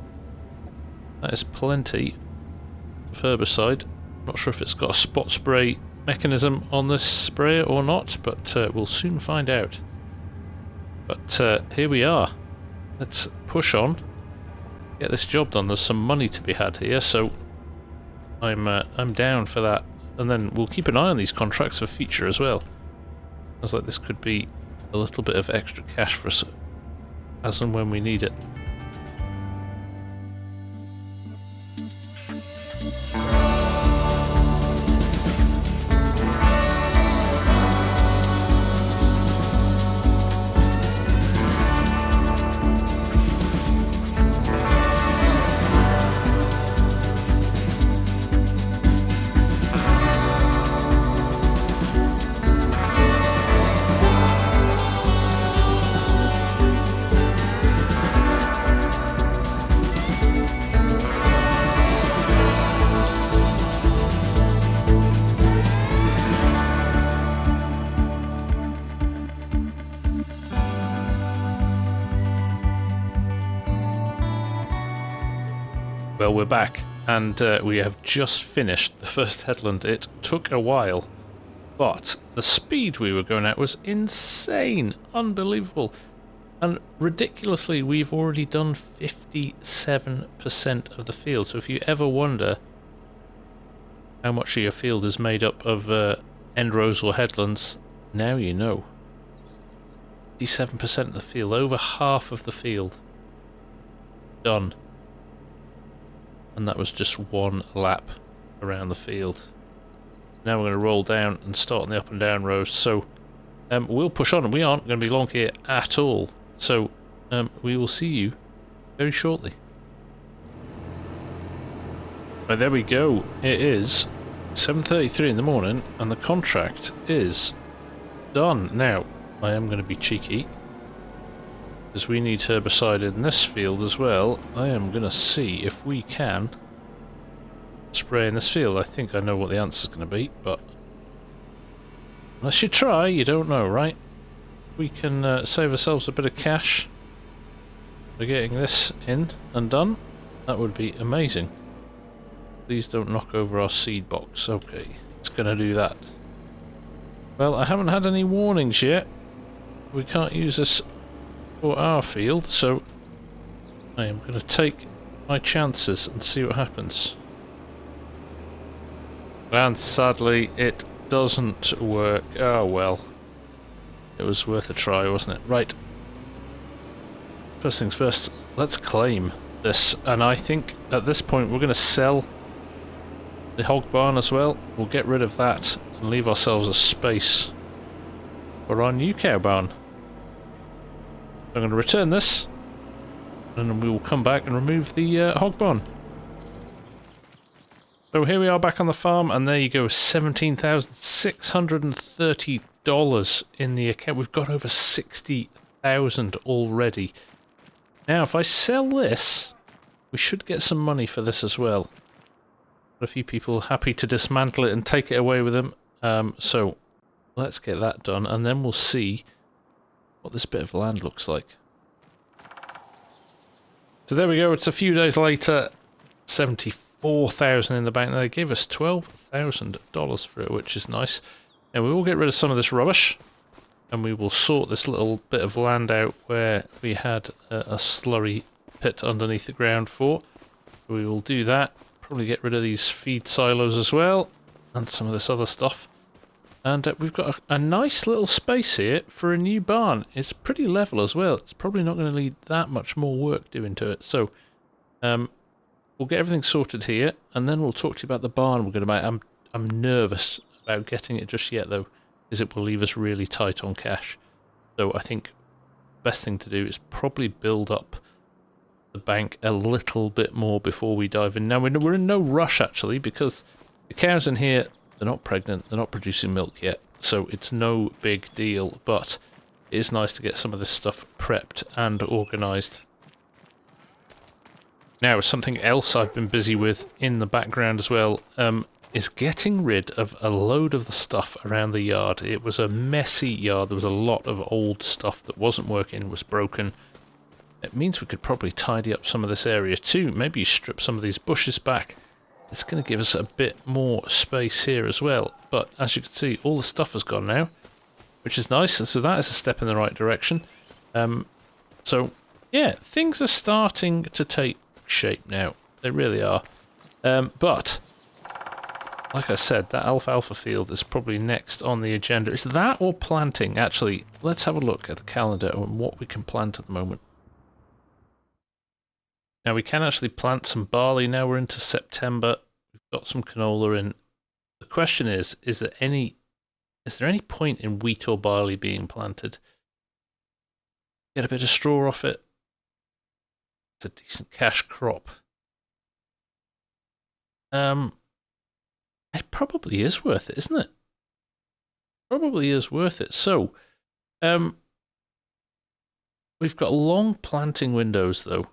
That is plenty of herbicide. Not sure if it's got a spot spray mechanism on this sprayer or not, but we'll soon find out. But here we are. Let's push on. Get this job done. There's some money to be had here, so I'm down for that. And then we'll keep an eye on these contracts for future as well. Sounds like this could be a little bit of extra cash for us as and when we need it. Well, we're back, and we have just finished the first headland. It took a while, but the speed we were going at was insane, unbelievable, and ridiculously we've already done 57% of the field. So if you ever wonder how much of your field is made up of end rows or headlands, now you know. 57% of the field, over half of the field done. And that was just one lap around the field. Now we're going to roll down and start on the up and down rows. So we'll push on, and we aren't going to be long here at all. So we will see you very shortly. Right, there we go. It is 7:33 in the morning, and the contract is done. Now, I am going to be cheeky, because we need herbicide in this field as well. I am going to see if we can spray in this field. I think I know what the answer is going to be, but unless you try, you don't know, right? We can save ourselves a bit of cash by getting this in and done. That would be amazing. Please don't knock over our seed box. Okay, it's going to do that. Well, I haven't had any warnings yet. We can't use this for our field, so I am going to take my chances and see what happens. And sadly, it doesn't work. Oh well. It was worth a try, wasn't it? Right. First things first, let's claim this. And I think at this point we're going to sell the hog barn as well. We'll get rid of that and leave ourselves a space for our new cow barn. I'm going to return this, and then we will come back and remove the hog barn. So here we are back on the farm, and there you go, $17,630 in the account. We've got over 60,000 already. Now, if I sell this, we should get some money for this as well. Got a few people happy to dismantle it and take it away with them. So let's get that done, and then we'll see what this bit of land looks like. So there we go, it's a few days later, 74,000 in the bank. They gave us $12,000 for it, which is nice. And we will get rid of some of this rubbish, and we will sort this little bit of land out where we had a slurry pit underneath the ground for. We will do that, probably get rid of these feed silos as well, and some of this other stuff. And we've got a nice little space here for a new barn. It's pretty level as well. It's probably not going to need that much more work doing to it. So we'll get everything sorted here, and then we'll talk to you about the barn we're going to make. I'm nervous about getting it just yet, though, because it will leave us really tight on cash. So I think best thing to do is probably build up the bank a little bit more before we dive in. Now, we're in no rush, actually, because the cows in here, they're not pregnant, they're not producing milk yet, so it's no big deal, but it is nice to get some of this stuff prepped and organised. Now, something else I've been busy with in the background as well is getting rid of a load of the stuff around the yard. It was a messy yard. There was a lot of old stuff that wasn't working, was broken. It means we could probably tidy up some of this area too. Maybe strip some of these bushes back. It's going to give us a bit more space here as well. But as you can see, all the stuff has gone now, which is nice. And so that is a step in the right direction. So yeah, things are starting to take shape now. They really are. But like I said, that alfalfa field is probably next on the agenda. Is that or planting? Actually, let's have a look at the calendar and what we can plant at the moment. Now, we can actually plant some barley now. We're into September. We've got some canola in. The question is there any point in wheat or barley being planted? Get a bit of straw off it. It's a decent cash crop. It probably is worth it, isn't it? Probably is worth it. So, we've got long planting windows, though,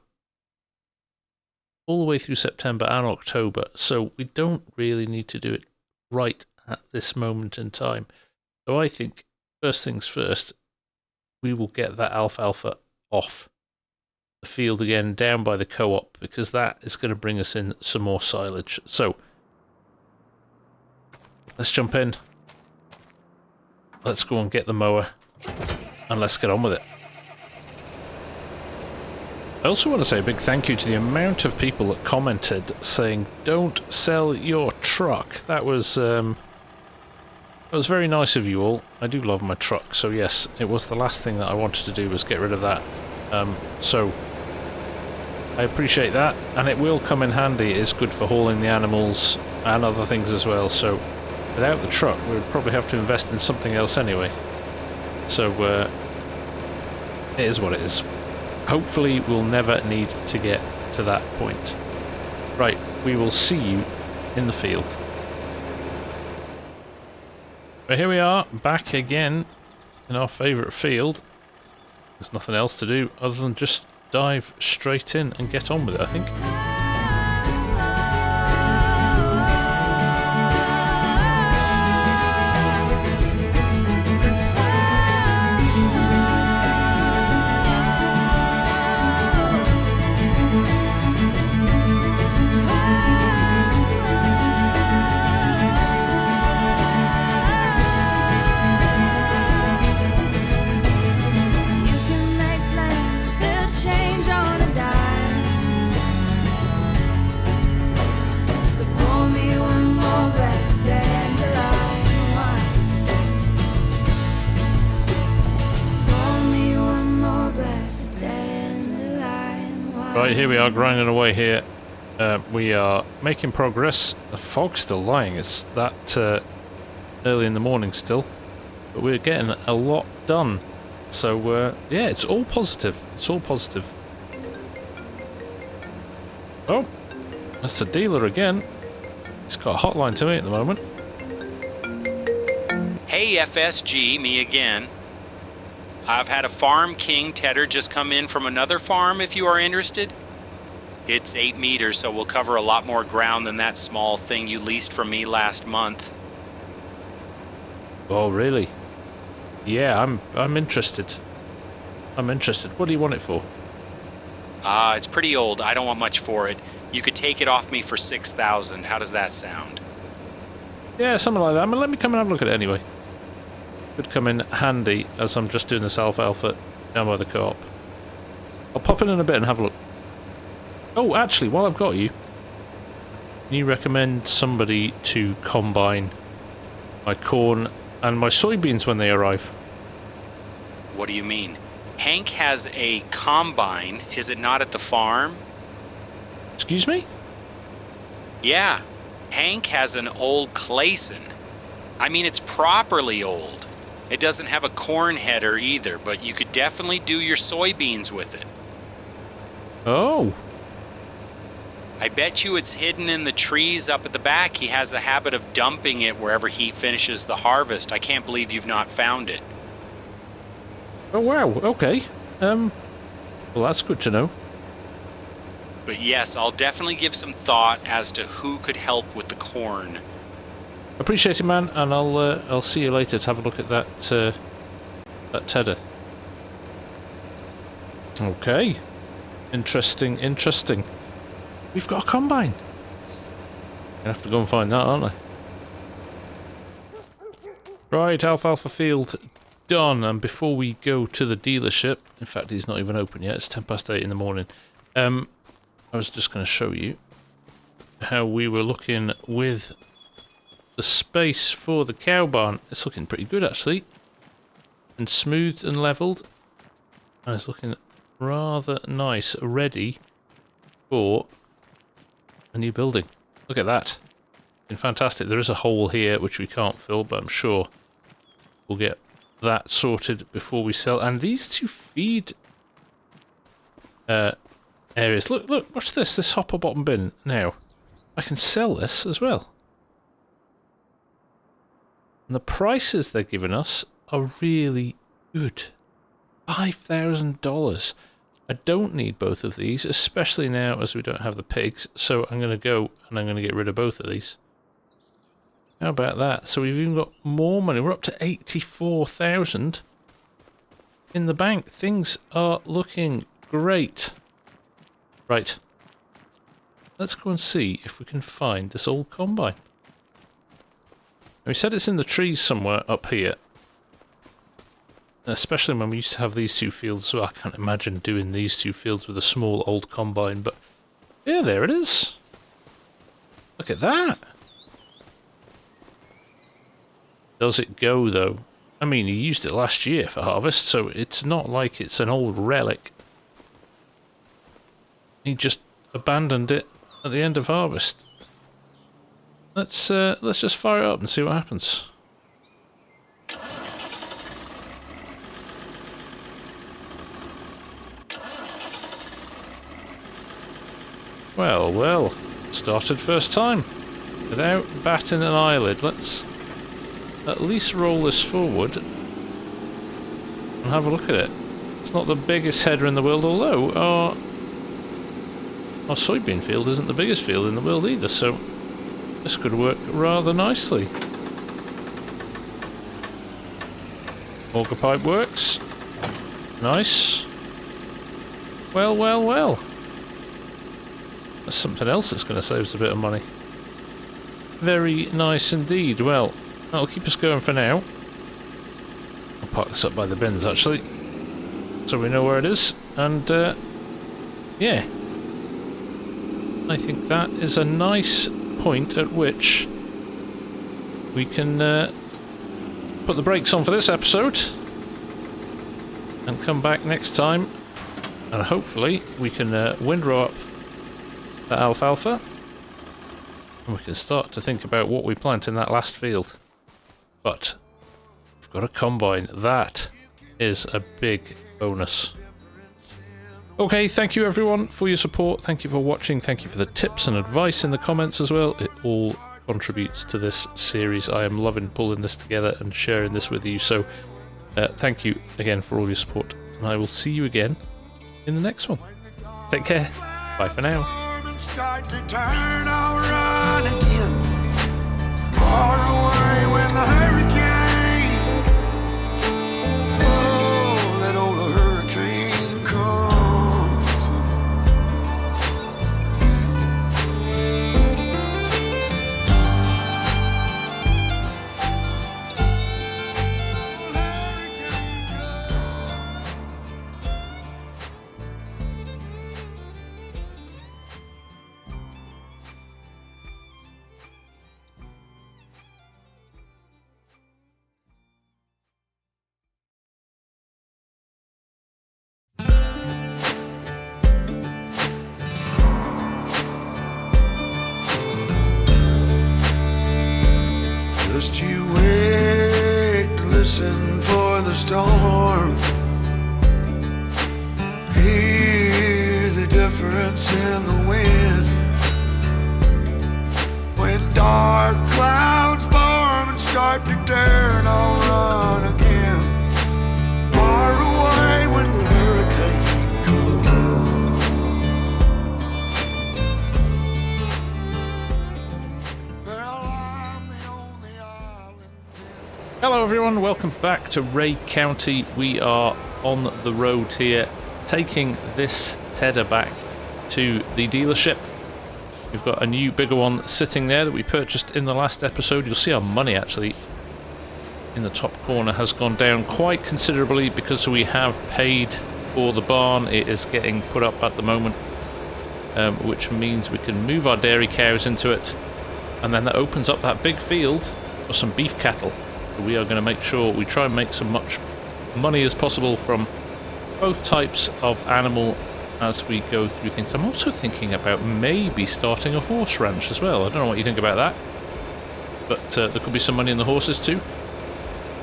all the way through September and October, so we don't really need to do it right at this moment in time. So I think, first things first, we will get that alfalfa off the field again, down by the co-op, because that is going to bring us in some more silage. So, let's jump in. Let's go and get the mower, and let's get on with it. I also want to say a big thank you to the amount of people that commented saying, "Don't sell your truck." That was very nice of you all. I do love my truck, so yes, it was the last thing that I wanted to do was get rid of that. So I appreciate that, and it will come in handy. It's good for hauling the animals and other things as well. So without the truck, we would probably have to invest in something else anyway. So it is what it is. Hopefully we'll never need to get to that point. Right, we will see you in the field. But here we are, back again in our favourite field. There's nothing else to do other than just dive straight in and get on with it, I think. Right, here we are grinding away here. We are making progress. The fog's still lying. It's that early in the morning still. But we're getting a lot done. So, yeah, it's all positive. It's all positive. Oh, that's the dealer again. He's got a hotline to me at the moment. Hey FSG, me again. I've had a farm king tedder just come in from another farm if you are interested. It's 8 meters, so we'll cover a lot more ground than that small thing you leased from me last month. Oh, really? Yeah, I'm interested. I'm interested. What do you want it for? It's pretty old. I don't want much for it. You could take it off me for 6,000. How does that sound? Yeah, something like that. I mean, let me come and have a look at it anyway. Could come in handy as I'm just doing this alfalfa down by the co-op. I'll pop in a bit and have a look. Oh, actually, while I've got you, can you recommend somebody to combine my corn and my soybeans when they arrive? What do you mean? Hank has a combine, is it not at the farm? Excuse me? Yeah, Hank has an old Clayson. I mean, it's properly old. It doesn't have a corn header either, but you could definitely do your soybeans with it. Oh. I bet you it's hidden in the trees up at the back. He has a habit of dumping it wherever he finishes the harvest. I can't believe you've not found it. Oh, wow. Okay. Well, that's good to know. But yes, I'll definitely give some thought as to who could help with the corn. Appreciate it, man, and I'll see you later to have a look at that tedder. Okay. Interesting, interesting. We've got a combine. Gonna have to go and find that, aren't I? Right, alfalfa field done. And before we go to the dealership, in fact, he's not even open yet. It's 8:10 in the morning. I was just going to show you how we were looking with the space for the cow barn. It's looking pretty good, actually, and smoothed and levelled, and it's looking rather nice, ready for a new building. Look at that. Been fantastic. There is a hole here which we can't fill, but I'm sure we'll get that sorted before we sell. And these two feed areas. Look, watch this. This hopper bottom bin. Now, I can sell this as well. And the prices they're giving us are really good. $5,000. I don't need both of these, especially now as we don't have the pigs, so I'm going to go and I'm going to get rid of both of these. How about that? So we've even got more money. We're up to 84,000 in the bank. Things are looking great. Right. Let's go and see if we can find this old combine. Now, we said it's in the trees somewhere up here. Especially when we used to have these two fields, so I can't imagine doing these two fields with a small old combine, but yeah, there it is. Look at that. Does it go, though? I mean, he used it last year for harvest, so it's not like it's an old relic. He just abandoned it at the end of harvest. Let's just fire it up and see what happens. Well, well, started first time, without batting an eyelid. Let's at least roll this forward and have a look at it. It's not the biggest header in the world, although our soybean field isn't the biggest field in the world either, so this could work rather nicely. Auger pipe works. Nice. Well, well, well. That's something else that's going to save us a bit of money. Very nice indeed. Well, that'll keep us going for now. I'll park this up by the bins, actually, so we know where it is. And, yeah. I think that is a nice point at which we can put the brakes on for this episode and come back next time, and hopefully we can windrow up the alfalfa and we can start to think about what we plant in that last field. But we've got a combine. That is a big bonus. Okay, thank you everyone for your support. Thank you for watching. Thank you for the tips and advice in the comments as well. It all contributes to this series. I am loving pulling this together and sharing this with you. So thank you again for all your support. And I will see you again in the next one. Take care. Bye for now. Start to turn, I'll run again. Far away when the hurricane, oh, that old hurricane comes. storm. Hear the difference in the wind. When dark clouds form and start to turn, I'll run again. Far away when the hurricane comes in. Well, I'm the only island. Hello everyone, welcome back to Ray County. We are on the road here, taking this tedder back to the dealership. We've got a new bigger one sitting there that we purchased in the last episode. You'll see our money actually in the top corner has gone down quite considerably because we have paid for the barn. It is getting put up at the moment, which means we can move our dairy cows into it, and then that opens up that big field for some beef cattle. We are going to make sure we try and make as much money as possible from both types of animal as we go through things. I'm also thinking about maybe starting a horse ranch as well. I don't know what you think about that, but there could be some money in the horses too.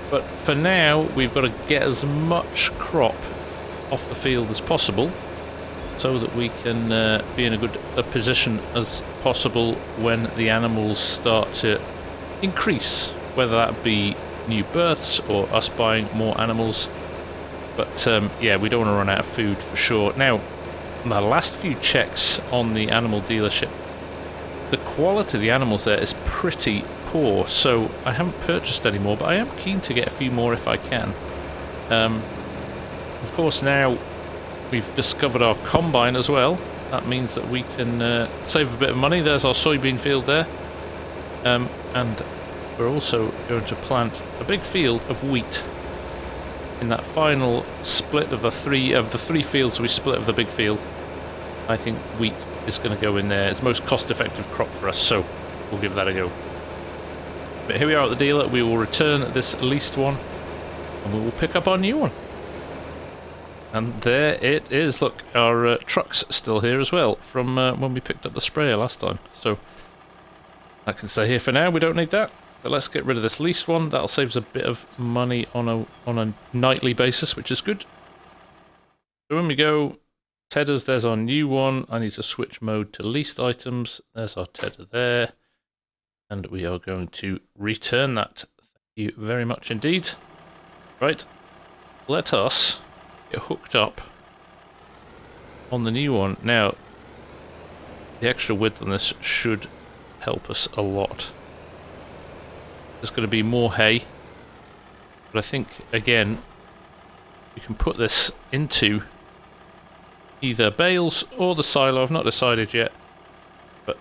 But for now, we've got to get as much crop off the field as possible so that we can be in a good position as possible when the animals start to increase, whether that be new births or us buying more animals. But yeah, we don't want to run out of food for sure. Now, my last few checks on the animal dealership, the quality of the animals there is pretty poor, so I haven't purchased any more, but I am keen to get a few more if I can. Of course, now we've discovered our combine as well. That means that we can save a bit of money. There's our soybean field there, and we're also going to plant a big field of wheat in that final split of the three fields we split of the big field. I think wheat is going to go in there. It's the most cost-effective crop for us, so we'll give that a go. But here we are at the dealer. We will return this leased one, and we will pick up our new one. And there it is. Look, our truck's still here as well from when we picked up the sprayer last time. So that can stay here for now. We don't need that. So let's get rid of this leased one. That'll save us a bit of money on a nightly basis, which is good. So when we go tedders, there's our new one. I need to switch mode to leased items. There's our tedder there. And we are going to return that. Thank you very much indeed. Right, let us get hooked up on the new one. Now, the extra width on this should help us a lot. There's going to be more hay, but I think, again, we can put this into either bales or the silo. I've not decided yet, but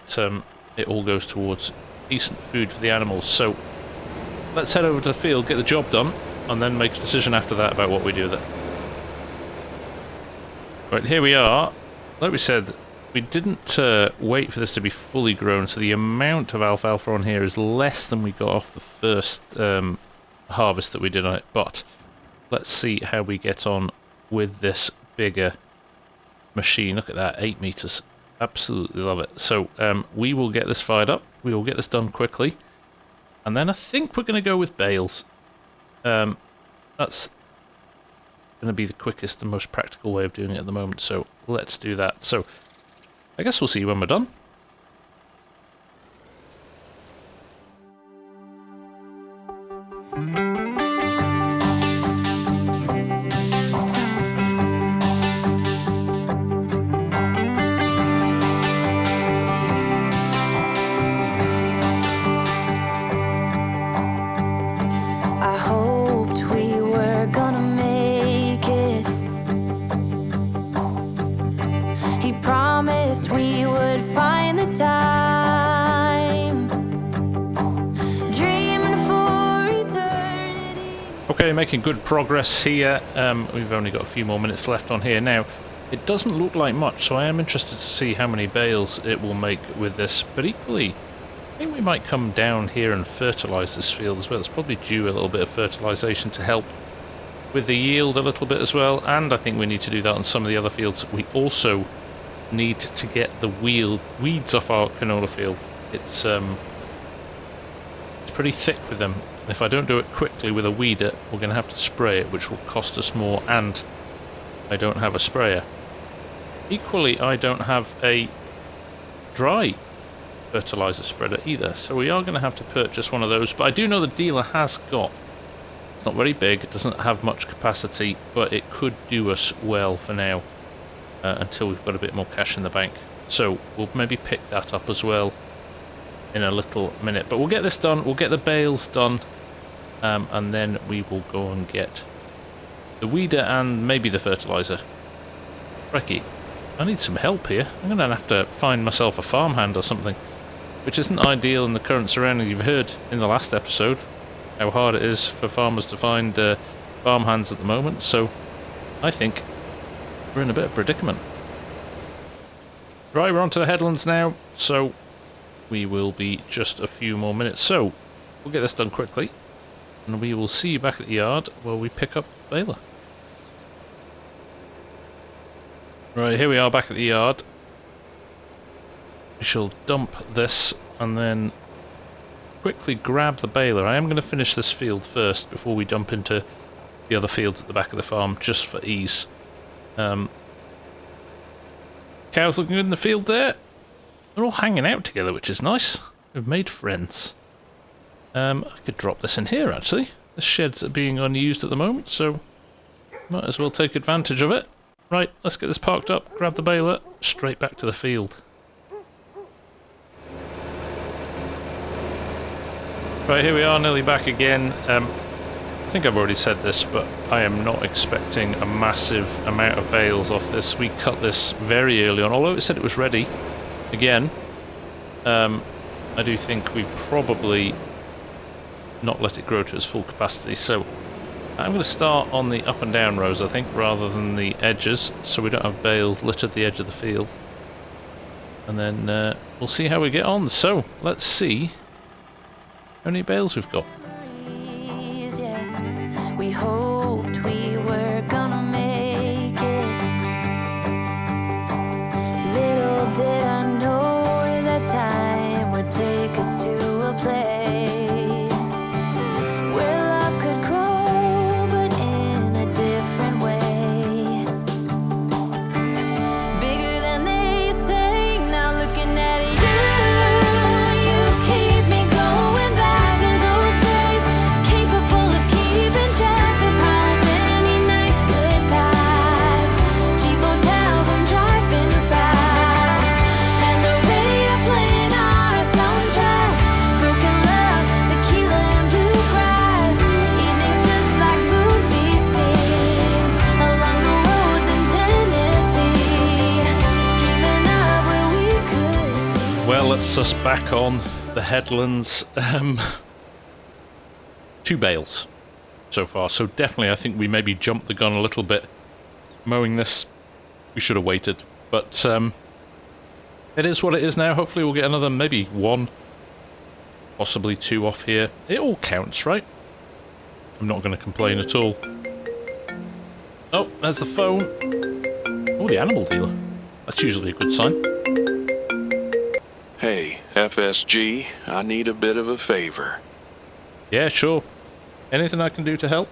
it all goes towards decent food for the animals. So let's head over to the field, get the job done, and then make a decision after that about what we do with it. Right, here we are. Like we said, we didn't wait for this to be fully grown, so the amount of alfalfa on here is less than we got off the first harvest that we did on it. But let's see how we get on with this bigger machine. Look at that, 8 meters. Absolutely love it. So we will get this fired up. We will get this done quickly. And then I think we're going to go with bales. That's going to be the quickest and most practical way of doing it at the moment. So let's do that. So I guess we'll see when we're done. I hoped we were gonna make it. He promised we would find the time. Dreaming for eternity. Okay, making good progress here. We've only got a few more minutes left on here now. It doesn't look like much, so I am interested to see how many bales it will make with this. But equally, I think we might come down here and fertilise this field as well. It's probably due a little bit of fertilisation to help with the yield a little bit as well. And I think we need to do that on some of the other fields. We also need to get the weeds off our canola field. It's pretty thick with them. If I don't do it quickly with a weeder, we're going to have to spray it, which will cost us more, and I don't have a sprayer. Equally, I don't have a dry fertilizer spreader either, so we are going to have to purchase one of those. But I do know the dealer has got. It's not very big, it doesn't have much capacity, but it could do us well for now, until we've got a bit more cash in the bank. So we'll maybe pick that up as well in a little minute. But we'll get this done, we'll get the bales done, and then we will go and get the weeder and maybe the fertilizer. Crikey, I need some help here. I'm going to have to find myself a farmhand or something, which isn't ideal in the current surroundings. You've heard in the last episode how hard it is for farmers to find farmhands at the moment, so I think we're in a bit of a predicament. Right, we're on to the headlands now, so we will be just a few more minutes. So we'll get this done quickly, and we will see you back at the yard while we pick up Baler. Right, here we are back at the yard. We shall dump this and then quickly grab the baler. I am going to finish this field first before we dump into the other fields at the back of the farm, just for ease. Cows looking good in the field there. They're all hanging out together, which is nice. We've made friends. I could drop this in here, actually. The sheds are being unused at the moment, so might as well take advantage of it. Right, let's get this parked up, grab the baler, straight back to the field. Right, here we are, nearly back again. I think I've already said this, but I am not expecting a massive amount of bales off this. We cut this very early on, although it said it was ready. Again, I do think we've probably not let it grow to its full capacity, so I'm going to start on the up and down rows, I think, rather than the edges, so we don't have bales littered the edge of the field. And then we'll see how we get on. So, let's see how many bales we've got. We hoped we were gonna make it. Little did I know that time would take us to a place where love could grow, but in a different way. Bigger than they'd say, now looking at you. Let's us back on the headlands. 2 bales so far, so definitely I think we maybe jumped the gun a little bit mowing this. We should have waited, but it is what it is now. Hopefully we'll get another, maybe 1, possibly 2 off here. It all counts, right? I'm not going to complain at all. Oh, there's the phone. Oh, the animal dealer. That's usually a good sign. Hey, FSG, I need a bit of a favor. Yeah, sure. Anything I can do to help?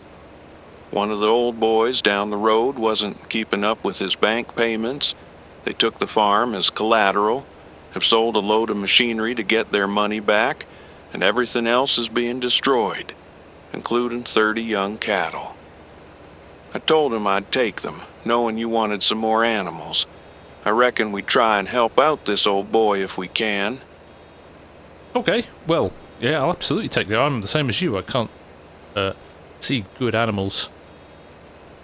One of the old boys down the road wasn't keeping up with his bank payments. They took the farm as collateral, have sold a load of machinery to get their money back, and everything else is being destroyed, including 30 young cattle. I told him I'd take them, knowing you wanted some more animals. I reckon we try and help out this old boy if we can. Okay, well, yeah, I'll absolutely take the arm. I'm the same as you. I can't see good animals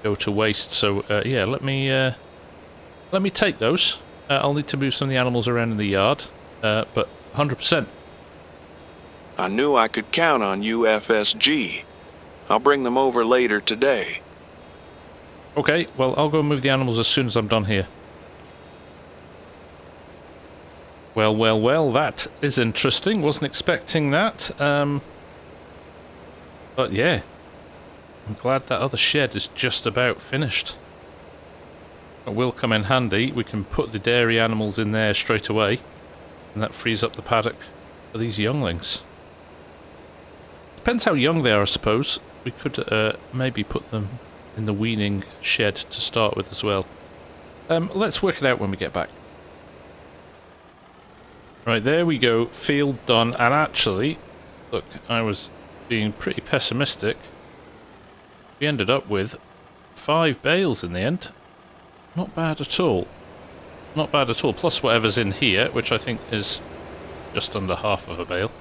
go to waste. So yeah, let me take those. I'll need to move some of the animals around in the yard, but 100%. I knew I could count on you, FSG. I'll bring them over later today. Okay, well, I'll go and move the animals as soon as I'm done here. Well, well, well, that is interesting. Wasn't expecting that. But yeah, I'm glad that other shed is just about finished. It will come in handy. We can put the dairy animals in there straight away, and that frees up the paddock for these younglings. depends how young they are, I suppose. We could maybe put them in the weaning shed to start with as well. Let's work it out when we get back. Right, there we go. Field done. And actually, look, I was being pretty pessimistic. We ended up with 5 bales in the end. Not bad at all. Not bad at all. Plus whatever's in here, which I think is just under half of a bale.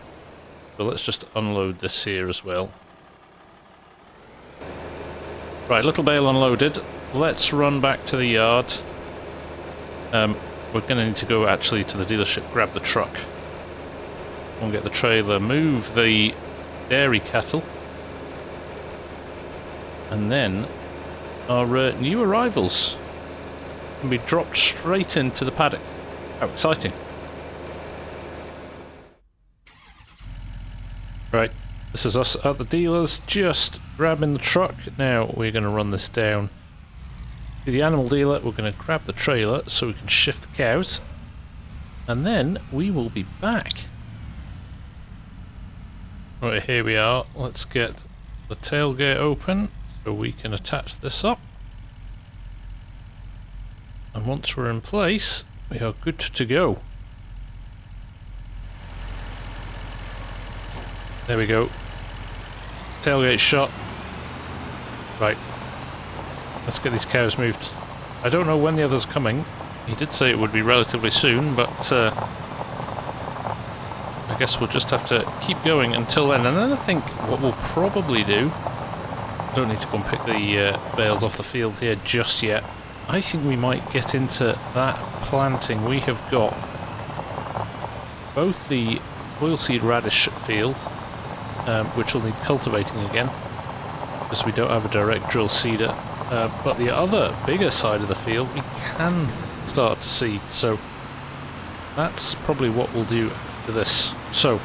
So let's just unload this here as well. Right, little bale unloaded. Let's run back to the yard. We're going to need to go actually to the dealership, grab the truck. We'll get the trailer, move the dairy cattle. And then our new arrivals can be dropped straight into the paddock. How exciting. Right, this is us at the dealers, just grabbing the truck. Now we're going to run this down to the animal dealer. We're going to grab the trailer so we can shift the cows. And then we will be back. Right, here we are. Let's get the tailgate open so we can attach this up. And once we're in place, we are good to go. There we go. Tailgate shot. Right. Let's get these cows moved. I don't know when the others are coming. He did say it would be relatively soon, but I guess we'll just have to keep going until then. And then I think what we'll probably do... I don't need to go and pick the bales off the field here just yet. I think we might get into that planting. We have got both the oilseed radish field, which will need cultivating again, because we don't have a direct drill seeder. But the other bigger side of the field we can start to seed, so that's probably what we'll do after this. So,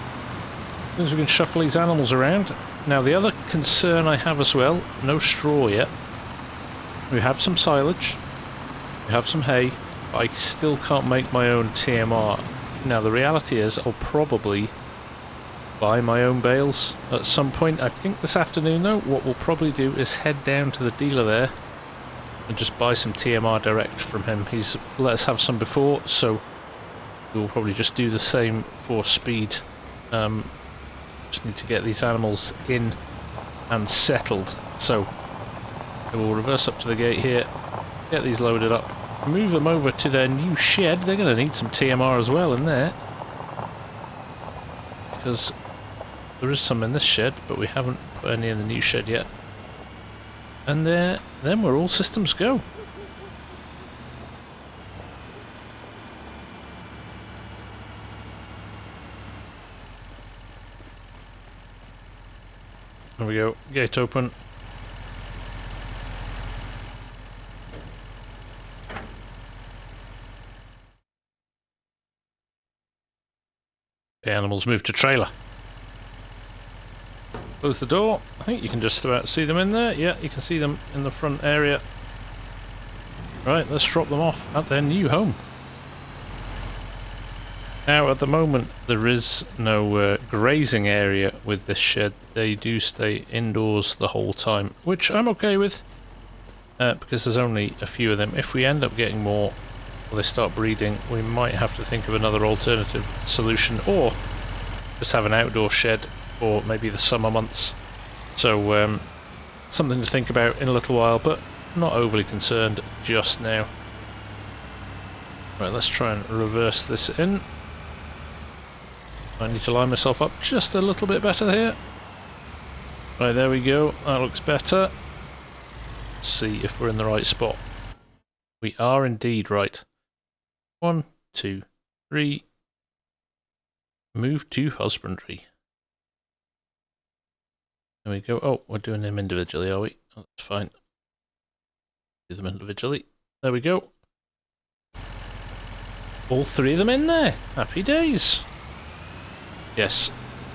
as soon as we can shuffle these animals around. Now the other concern I have as well, no straw yet. We have some silage, we have some hay, but I still can't make my own TMR. Now the reality is I'll probably buy my own bales at some point. I think this afternoon though, what we'll probably do is head down to the dealer there and just buy some TMR direct from him. He's let us have some before, so we'll probably just do the same for speed. Just need to get these animals in and settled. So we'll reverse up to the gate here, get these loaded up, move them over to their new shed. They're going to need some TMR as well in there, because there is some in this shed, but we haven't put any in the new shed yet. And then we're all systems go. There we go, gate open. The animals move to trailer. Close the door. I think you can just about see them in there. Yeah, you can see them in the front area. Right, let's drop them off at their new home. Now, at the moment, there is no grazing area with this shed. They do stay indoors the whole time, which I'm okay with, because there's only a few of them. If we end up getting more, or they start breeding, we might have to think of another alternative solution, or just have an outdoor shed for maybe the summer months. So, something to think about in a little while, but not overly concerned just now. Right, let's try and reverse this in. I need to line myself up just a little bit better here. Right, there we go. That looks better. Let's see if we're in the right spot. We are indeed right. 1, 2, 3. Move to husbandry. There we go. Oh, we're doing them individually, are we? Oh, that's fine. Do them individually. There we go. All 3 of them in there. Happy days. Yes,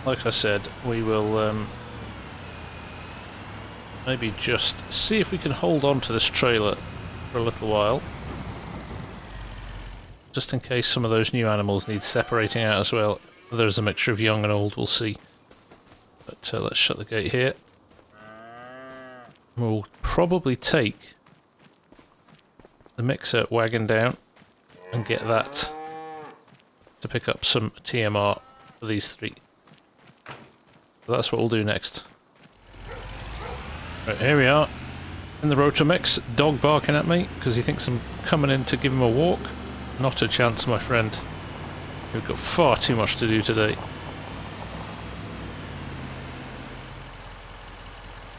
like I said, we will maybe just see if we can hold on to this trailer for a little while, just in case some of those new animals need separating out as well. There's a mixture of young and old, we'll see. But let's shut the gate here. We'll probably take the mixer wagon down and get that to pick up some TMR for these three. So that's what we'll do next. Right, here we are in the Rotomix. Dog barking at me because he thinks I'm coming in to give him a walk. Not a chance, my friend. We've got far too much to do today.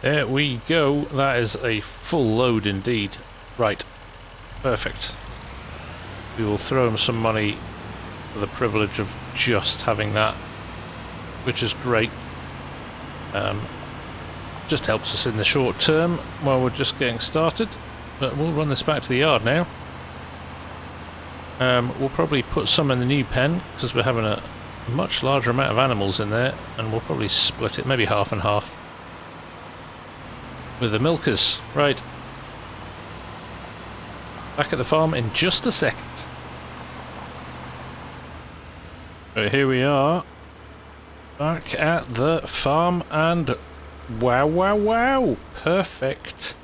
There we go. That is a full load indeed. Right. Perfect. We will throw him some money for the privilege of just having that, which is great. Just helps us in the short term while we're just getting started. But we'll run this back to the yard now. We'll probably put some in the new pen because we're having a much larger amount of animals in there, and we'll probably split it, maybe half and half, with the milkers. Right. Back at the farm in just a second. Right, here we are. Back at the farm, and wow, wow, wow! Perfect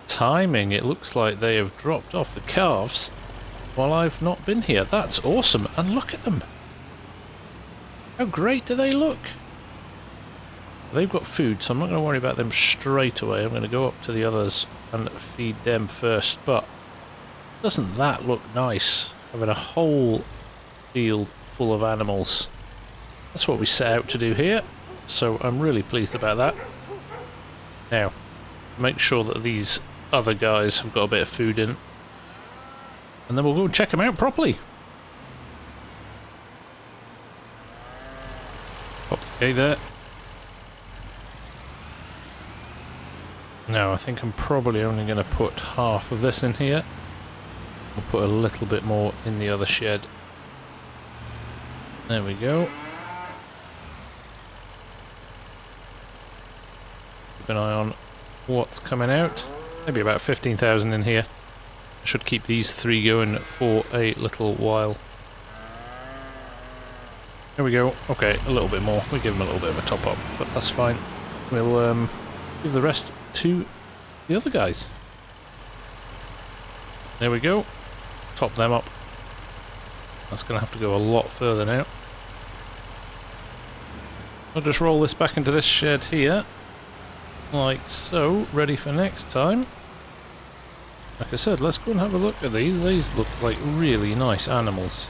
timing. It looks like they have dropped off the calves while I've not been here. That's awesome, and look at them. How great do they look? They've got food, so I'm not going to worry about them straight away. I'm going to go up to the others and feed them first. But doesn't that look nice? Having a whole field full of animals. That's what we set out to do here, so I'm really pleased about that. Now, make sure that these other guys have got a bit of food in, and then we'll go and check them out properly. Pop the gate there. Now, I think I'm probably only going to put half of this in here. We'll put a little bit more in the other shed. There we go. Keep an eye on what's coming out. Maybe about 15,000 in here. I should keep these three going for a little while. There we go. Okay, a little bit more. We give them a little bit of a top up, but that's fine. We'll give the rest to the other guys. There we go. Top them up. That's going to have to go a lot further now. I'll just roll this back into this shed here, like so, ready for next time. Like I said, let's go and have a look at these. These look like really nice animals.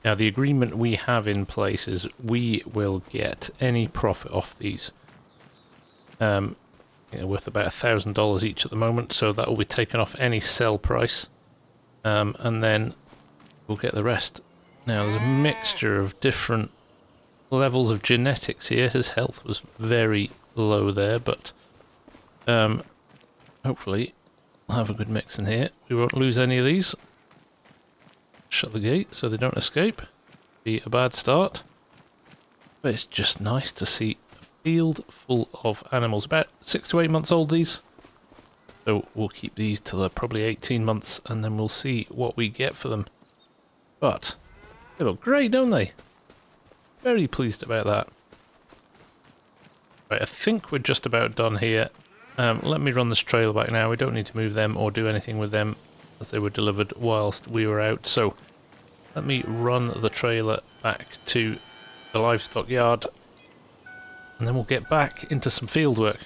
Now, the agreement we have in place is we will get any profit off these. Worth about $1,000 each at the moment, so that will be taken off any sell price, and then we'll get the rest. Now, there's a mixture of different levels of genetics here. His health was very low there, but hopefully we'll have a good mix in here. We won't lose any of these. Shut the gate so they don't escape. Be a bad start, but it's just nice to see field full of animals. About 6 to 8 months old, these. So we'll keep these till they're probably 18 months, and then we'll see what we get for them. But they look great, don't they? Very pleased about that. Right, I think we're just about done here. Let me run this trailer back now. We don't need to move them or do anything with them, as they were delivered whilst we were out. So let me run the trailer back to the livestock yard, and then we'll get back into some field work.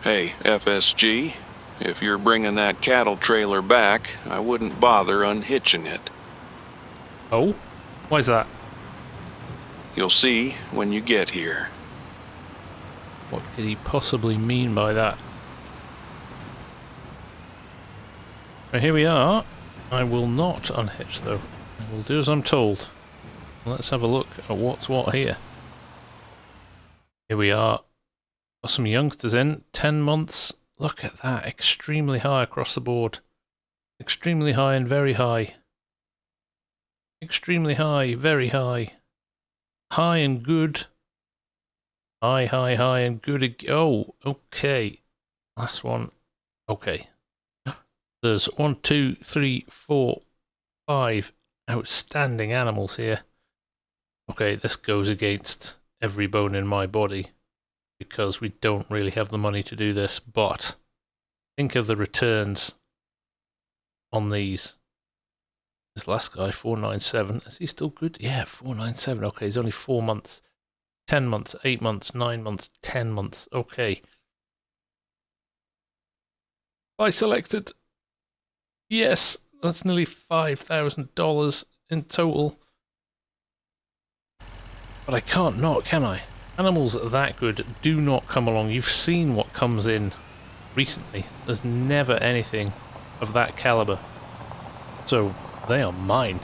Hey, FSG, if you're bringing that cattle trailer back, I wouldn't bother unhitching it. Oh? Why's that? You'll see when you get here. What could he possibly mean by that? Right, here we are. I will not unhitch though. I will do as I'm told. Let's have a look at what's what here. Here we are. Got some youngsters in. 10 months. Look at that. Extremely high across the board. Extremely high and very high. Extremely high, very high. High and good. High, high, high and good. Oh, okay. Last one. Okay. There's 1, 2, 3, 4, 5 outstanding animals here. Okay, this goes against every bone in my body because we don't really have the money to do this, but think of the returns on these. This last guy, 497. Is he still good? Yeah, 497. Okay, he's only 4 months. 10 months, 8 months, 9 months, 10 months. Okay. I selected. Yes, that's nearly $5,000 in total. But I can't not, can I? Animals that good do not come along. You've seen what comes in recently. There's never anything of that caliber. So, they are mine.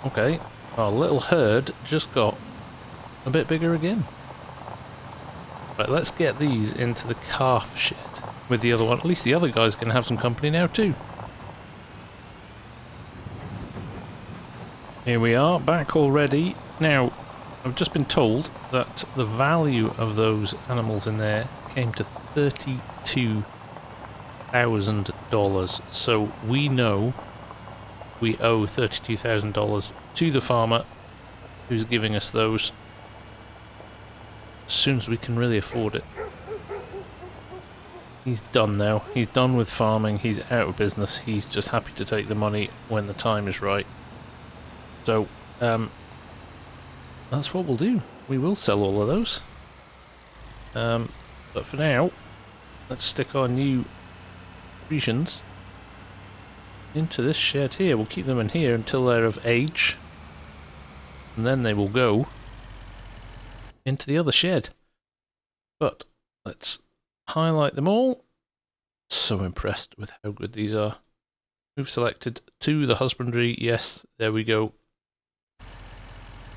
Okay, our little herd just got a bit bigger again. Right, let's get these into the calf shed with the other one. At least the other guy's going to have some company now too. Here we are, back already. Now, I've just been told that the value of those animals in there came to $32,000. So we know we owe $32,000 to the farmer who's giving us those as soon as we can really afford it. He's done now. He's done with farming. He's out of business. He's just happy to take the money when the time is right. So, that's what we'll do. We will sell all of those. But for now, let's stick our new Frisians into this shed here. We'll keep them in here until they're of age. And then they will go into the other shed. But let's highlight them all. So impressed with how good these are. We've selected to the husbandry. Yes, there we go.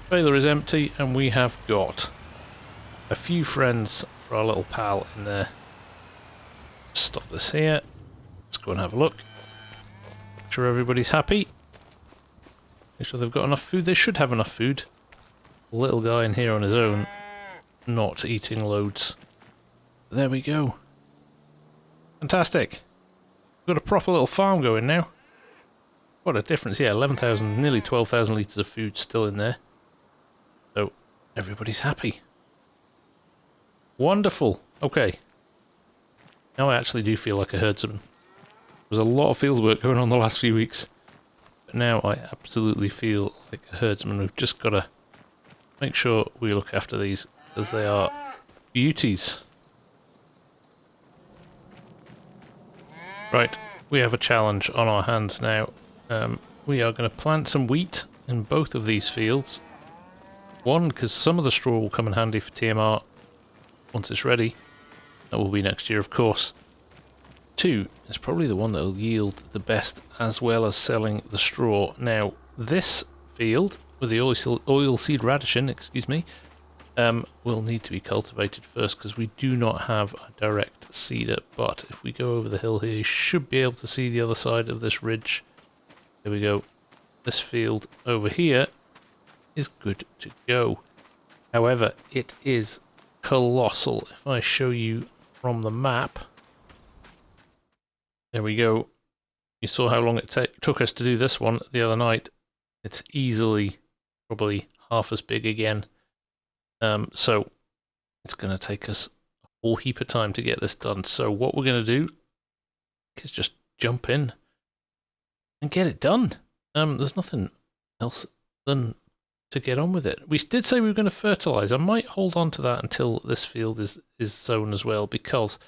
Trailer is empty and we have got a few friends for our little pal in there. Stop this here. Let's go and have a look. Make sure everybody's happy. Make sure they've got enough food. They should have enough food. The little guy in here on his own, not eating loads. There we go. Fantastic. We've got a proper little farm going now. What a difference. Yeah, 11,000, nearly 12,000 litres of food still in there. So, everybody's happy. Wonderful. Okay. Now I actually do feel like a herdsman. There was a lot of field work going on the last few weeks. But now I absolutely feel like a herdsman. We've just got to make sure we look after these because they are beauties. Right, we have a challenge on our hands now. We are going to plant some wheat in both of these fields. One, because some of the straw will come in handy for TMR once it's ready. That will be next year, of course. Two, it's probably the one that will yield the best, as well as selling the straw. Now, this field, with the oilseed radishin, will need to be cultivated first, because we do not have a direct seeder. But if we go over the hill here, you should be able to see the other side of this ridge. There we go. This field over here is good to go. However, it is colossal. If I show you from the map, there we go. You saw how long it took us to do this one the other night. It's easily probably half as big again. So it's going to take us a whole heap of time to get this done. So what we're going to do is just jump in and get it done. There's nothing else than to get on with it. We did say we were going to fertilize. I might hold on to that until this field is sown as well, because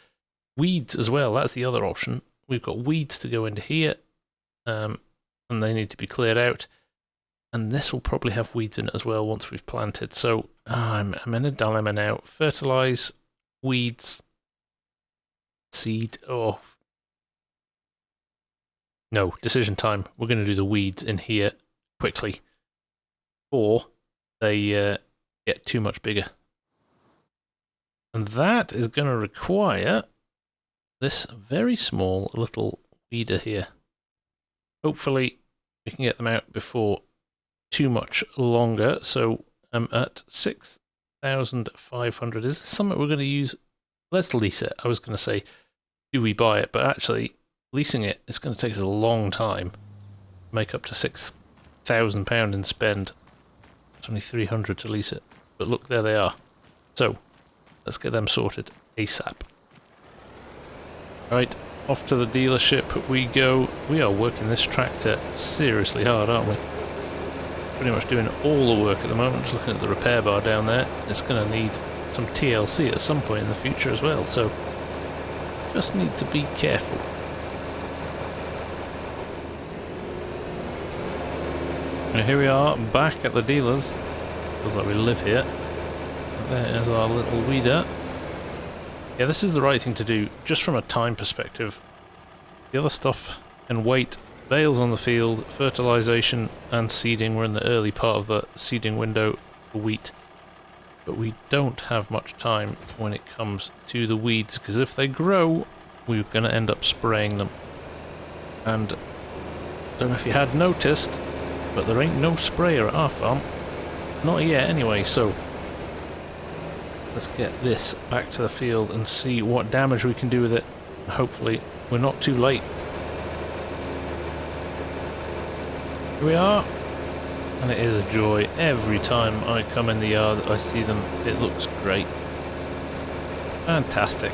weeds as well, that's the other option. We've got weeds to go into here, and they need to be cleared out. And this will probably have weeds in it as well once we've planted. So I'm in a dilemma now. Fertilize, weeds, seed. Oh, no, decision time. We're going to do the weeds in here quickly, or they get too much bigger. And that is going to require this very small little weeder here. Hopefully we can get them out before too much longer. So I'm at 6,500. Is this something we're going to use? Let's lease it. I was going to say do we buy it? But actually, leasing it is going to take us a long time. Make up to £6,000 in spend. It's only 300 to lease it. But look, there they are. So, let's get them sorted ASAP. Right, off to the dealership we go. We are working this tractor seriously hard, aren't we? Pretty much doing all the work at the moment. Just looking at the repair bar down there. It's going to need some TLC at some point in the future as well. So, just need to be careful. Now here we are, back at the dealers. Feels like we live here. There's our little weeder. Yeah, this is the right thing to do, just from a time perspective. The other stuff can wait. Bales on the field, fertilization and seeding. We're in the early part of the seeding window for wheat. But we don't have much time when it comes to the weeds, because if they grow, we're going to end up spraying them. And I don't know if you had noticed, but there ain't no sprayer at our farm. Not yet anyway, so let's get this back to the field and see what damage we can do with it. Hopefully we're not too late. Here we are, and it is a joy. Every time I come in the yard I see them, it looks great. Fantastic.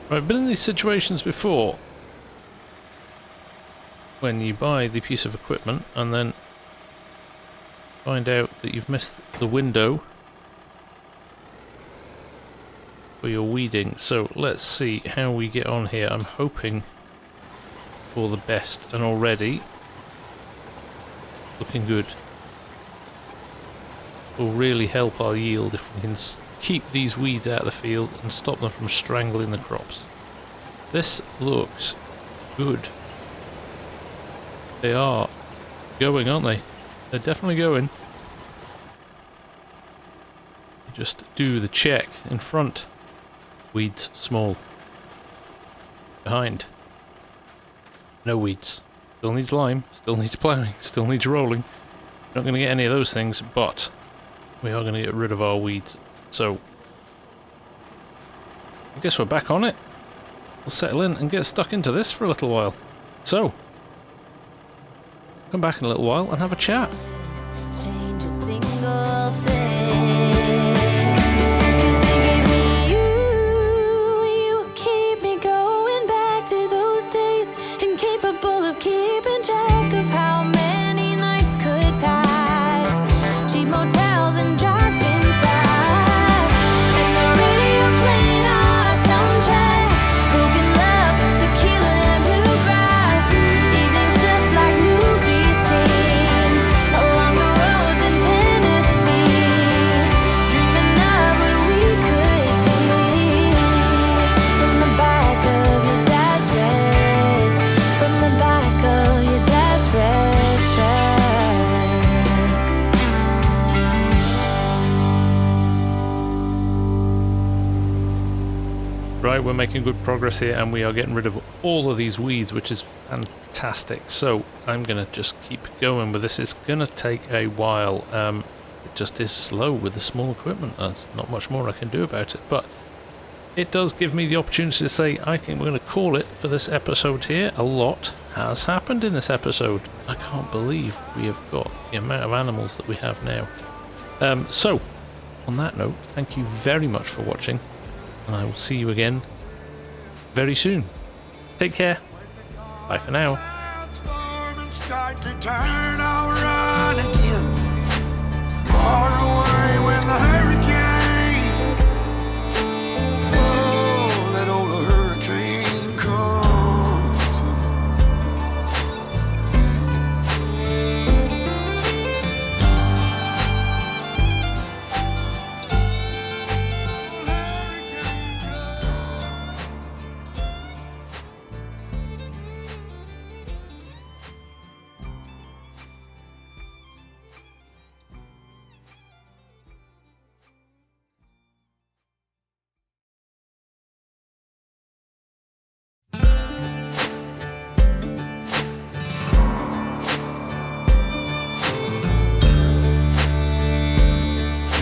Right, I've been in these situations before, when you buy the piece of equipment and then find out that you've missed the window for your weeding. So let's see how we get on here. I'm hoping for the best, and already looking good. Will really help our yield if we can keep these weeds out of the field and stop them from strangling the crops. This looks good. They are going, aren't they? They're definitely going. Just do the check in front. Weeds small. Behind. No weeds. Still needs lime, still needs ploughing, still needs rolling. Not going to get any of those things, but we are going to get rid of our weeds. So, I guess we're back on it. We'll settle in and get stuck into this for a little while. So, come back in a little while and have a chat. Change a single thing. 'Cause you gave me you keep me going back to those days, incapable of keeping track of how many nights could pass. Cheap motels and driving fast, and the radio playing our soundtrack. Broken love, tequila and bluegrass. Evenings just like movie scenes along the roads in Tennessee, dreaming of what we could be. From the back of your dad's red, from the back of your dad's red truck. Right, we're making good progress here and we are getting rid of all of these weeds, which is fantastic. So I'm going to just keep going with this. It's going to take a while. It just is slow with the small equipment. There's not much more I can do about it, but it does give me the opportunity to say I think we're going to call it for this episode here. A lot has happened in this episode. I can't believe we have got the amount of animals that we have now. So, on that note, thank you very much for watching, and I will see you again very soon. Take care. Bye for now. Clouds form and start to turn, I'll run again. Far away when the hurricane, oh, that old hurricane comes.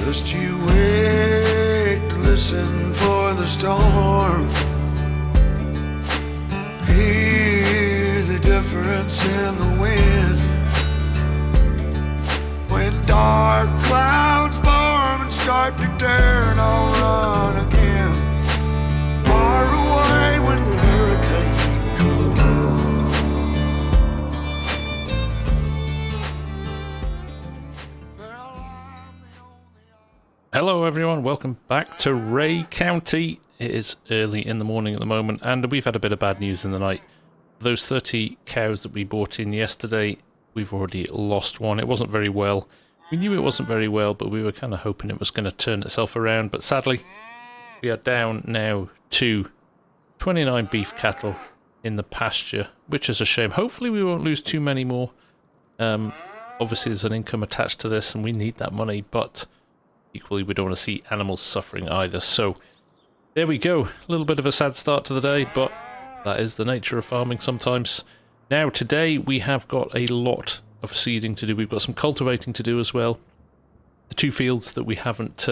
Just you wait to listen for the the storm. Hear the difference in the wind. When dark clouds form and start to turn, I'll run again. Far away when the hurricane comes in. Hello everyone, welcome back to Ray County. It is early in the morning at the moment, and we've had a bit of bad news in the night. Those 30 cows that we bought in yesterday, we've already lost one. It wasn't very well. We knew it wasn't very well, but we were kind of hoping it was going to turn itself around. But sadly, we are down now to 29 beef cattle in the pasture, which is a shame. Hopefully we won't lose too many more. Obviously there's an income attached to this, and we need that money, but equally we don't want to see animals suffering either. So there we go. A little bit of a sad start to the day, but that is the nature of farming sometimes. Now today we have got a lot of seeding to do. We've got some cultivating to do as well. The two fields that we haven't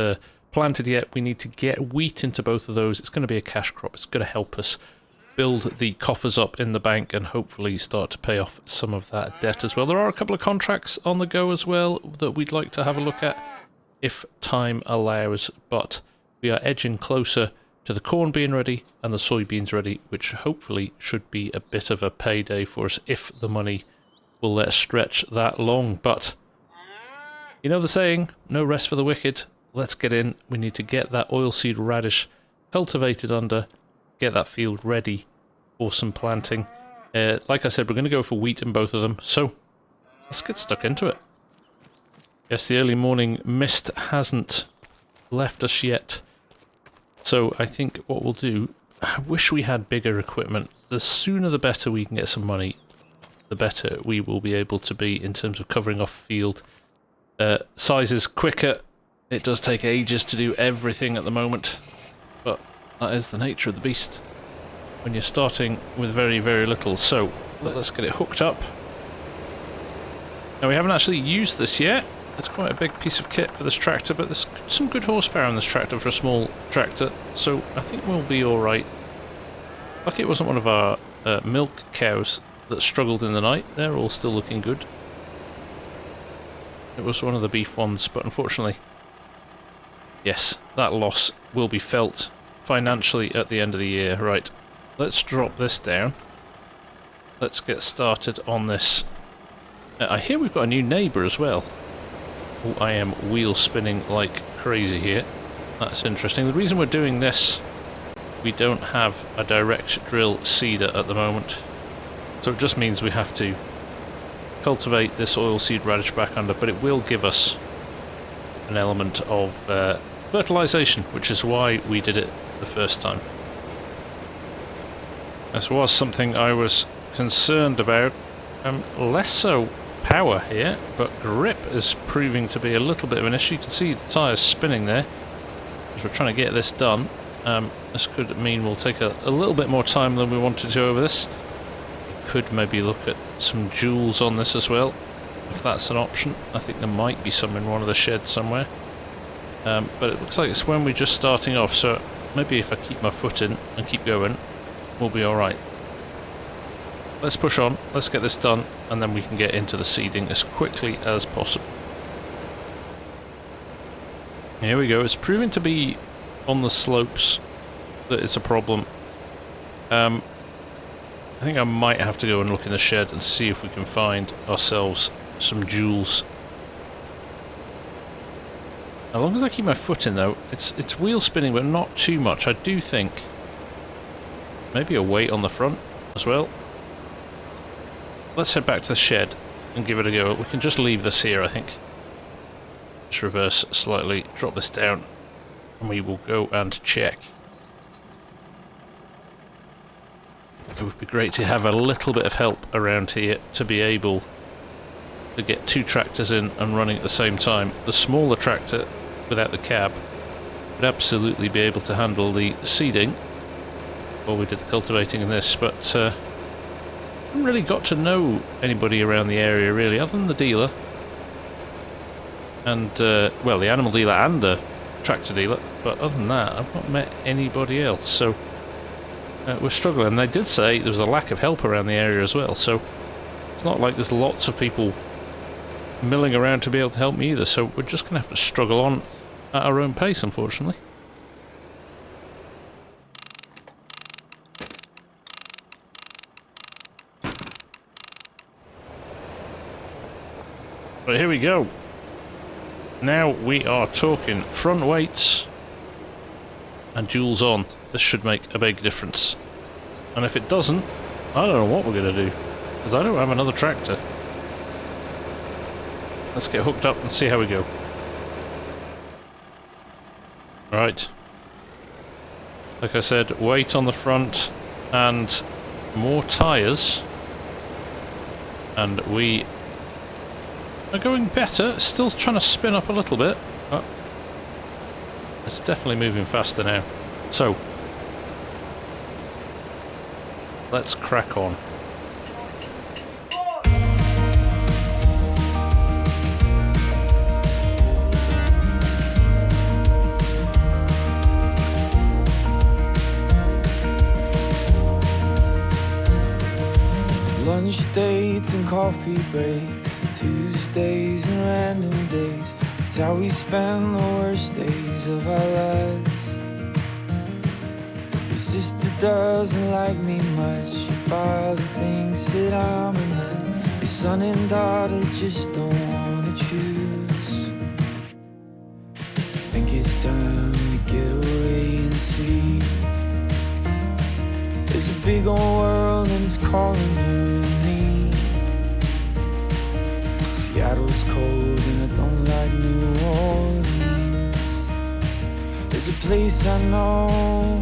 planted yet, we need to get wheat into both of those. It's going to be a cash crop. It's going to help us build the coffers up in the bank and hopefully start to pay off some of that debt as well. There are a couple of contracts on the go as well that we'd like to have a look at if time allows, but we are edging closer to the corn being ready and the soybeans ready, which hopefully should be a bit of a payday for us if the money will let us stretch that long. But you know the saying, no rest for the wicked. Let's get in. We need to get that oilseed radish cultivated under, get that field ready for some planting. Like I said, we're going to go for wheat in both of them, so let's get stuck into it. Yes, the early morning mist hasn't left us yet. So I think what we'll do, I wish we had bigger equipment. The sooner the better we can get some money, the better we will be able to be in terms of covering off field. Size is quicker. It does take ages to do everything at the moment, but that is the nature of the beast when you're starting with very, very little. So let's get it hooked up. Now we haven't actually used this yet. It's quite a big piece of kit for this tractor, but there's some good horsepower in this tractor for a small tractor, so I think we'll be alright. Lucky it wasn't one of our milk cows that struggled in the night. They're all still looking good. It was one of the beef ones, but unfortunately, yes, that loss will be felt financially at the end of the year. Right, let's drop this down. Let's get started on this. I hear we've got a new neighbour as well. Oh, I am wheel spinning like crazy here. That's interesting. The reason we're doing this, we don't have a direct drill seeder at the moment. So it just means we have to cultivate this oilseed radish back under, but it will give us an element of fertilization, which is why we did it the first time. This was something I was concerned about. Less so power here, but grip is proving to be a little bit of an issue. You can see the tyres spinning there as we're trying to get this done. This could mean we'll take a little bit more time than we wanted to over this. We could maybe look at some joules on this as well, if that's an option. I think there might be some in one of the sheds somewhere. But it looks like it's when we're just starting off, so maybe if I keep my foot in and keep going, we'll be alright. Let's push on, let's get this done, and then we can get into the seeding as quickly as possible. Here we go. It's proving to be on the slopes that it's a problem. I think I might have to go and look in the shed and see if we can find ourselves some joules. As long as I keep my foot in though, it's wheel spinning but not too much. I do think maybe a weight on the front as well. Let's head back to the shed and give it a go. We can just leave this here, I think. Just reverse slightly, drop this down, and we will go and check. It would be great to have a little bit of help around here to be able to get two tractors in and running at the same time. The smaller tractor, without the cab, would absolutely be able to handle the seeding while we did the cultivating in this, but haven't really got to know anybody around the area really, other than the dealer and well, the animal dealer and the tractor dealer, but other than that, I've not met anybody else, so we're struggling. And they did say there was a lack of help around the area as well, so it's not like there's lots of people milling around to be able to help me either, so we're just going to have to struggle on at our own pace, unfortunately. But here we go. Now we are talking front weights and duals on. This should make a big difference. And if it doesn't, I don't know what we're going to do, because I don't have another tractor. Let's get hooked up and see how we go. Right. Like I said, weight on the front and more tyres. And we are going better. Still trying to spin up a little bit, but it's definitely moving faster now. So, let's crack on. Lunch dates and coffee breaks, Tuesdays and random days. It's how we spend the worst days of our lives. Your sister doesn't like me much. Your father thinks that I'm a nut. Your son and daughter just don't wanna choose. Think it's time to get away and see. There's a big old world and it's calling you and me. Seattle's cold and I don't like New Orleans. There's a place I know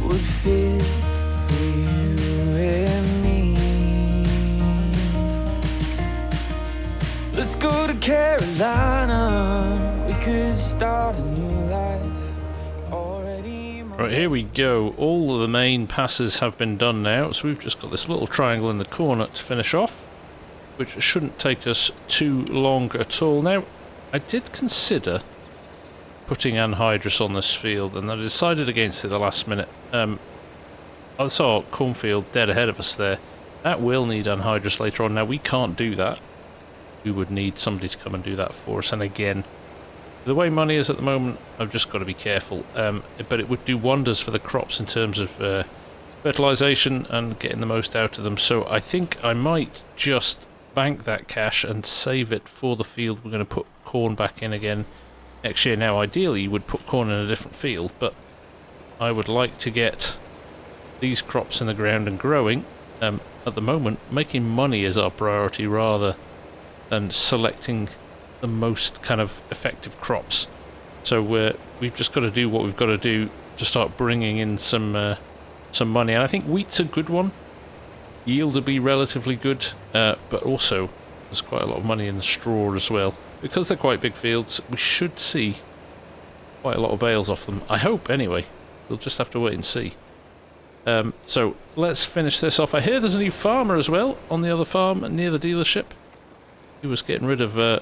would fit for you and me. Let's go to Carolina. We could start a new life. Right, here we go. All of the main passes have been done now, so we've just got this little triangle in the corner to finish off, which shouldn't take us too long at all. Now, I did consider putting anhydrous on this field, and I decided against it at the last minute. I saw cornfield dead ahead of us there. That will need anhydrous later on. Now, we can't do that. We would need somebody to come and do that for us, and again, the way money is at the moment, I've just got to be careful. But it would do wonders for the crops in terms of fertilization and getting the most out of them. So I think I might just bank that cash and save it for the field we're going to put corn back in again next year. Now, ideally, you would put corn in a different field, but I would like to get these crops in the ground and growing. At the moment, making money is our priority rather than selecting the most kind of effective crops. So we've just got to do what we've got to do to start bringing in some money. And I think wheat's a good one. Yield will be relatively good, but also there's quite a lot of money in the straw as well. Because they're quite big fields, we should see quite a lot of bales off them. I hope, anyway. We'll just have to wait and see. So let's finish this off. I hear there's a new farmer as well on the other farm near the dealership. He was getting rid of a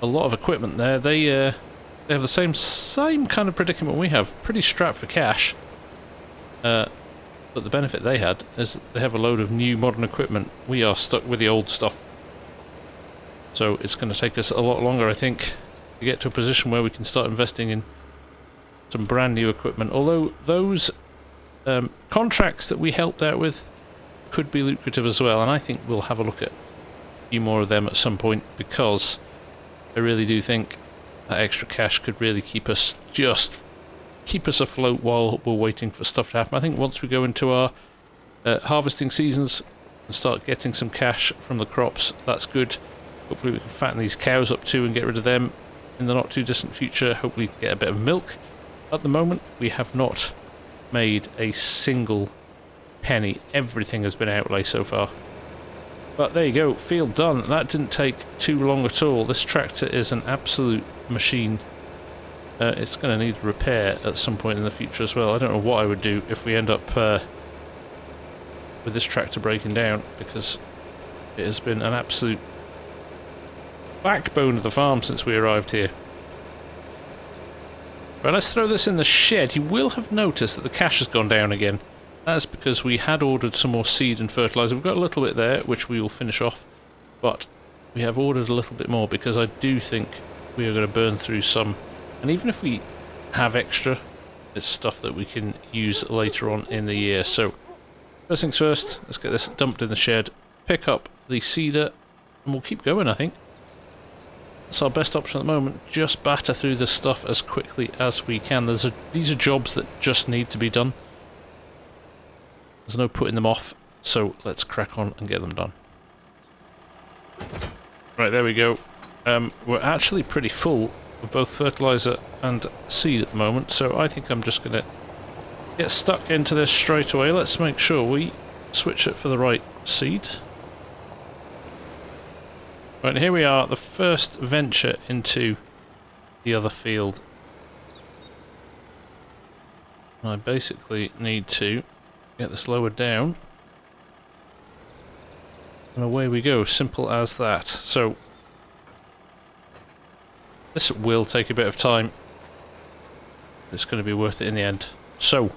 lot of equipment there. They have the same kind of predicament we have. Pretty strapped for cash. But the benefit they had is they have a load of new modern equipment. We are stuck with the old stuff. So it's going to take us a lot longer, I think, to get to a position where we can start investing in some brand new equipment. Although those contracts that we helped out with could be lucrative as well. And I think we'll have a look at a few more of them at some point, because I really do think that extra cash could really keep us afloat while we're waiting for stuff to happen. I think once we go into our harvesting seasons and start getting some cash from the crops, that's good. Hopefully we can fatten these cows up too and get rid of them in the not too distant future. Hopefully get a bit of milk. At the moment, we have not made a single penny. Everything has been outlay so far. But there you go, field done. That didn't take too long at all. This tractor is an absolute machine. It's going to need repair at some point in the future as well. I don't know what I would do if we end up with this tractor breaking down, because it has been an absolute backbone of the farm since we arrived here. Right, let's throw this in the shed. You will have noticed that the cash has gone down again. That's because we had ordered some more seed and fertilizer. We've got a little bit there, which we will finish off. But we have ordered a little bit more because I do think we are going to burn through some. And even if we have extra, it's stuff that we can use later on in the year. So, first things first, let's get this dumped in the shed, pick up the seeder, and we'll keep going, I think. That's our best option at the moment. Just batter through this stuff as quickly as we can. These are jobs that just need to be done. There's no putting them off, so let's crack on and get them done. Right, there we go. We're actually pretty full of both fertilizer and seed at the moment, so I think I'm just going to get stuck into this straight away. Let's make sure we switch it for the right seed. Right, here we are, the first venture into the other field. I basically need to get this lowered down. And away we go, simple as that. So, this will take a bit of time. It's going to be worth it in the end. So,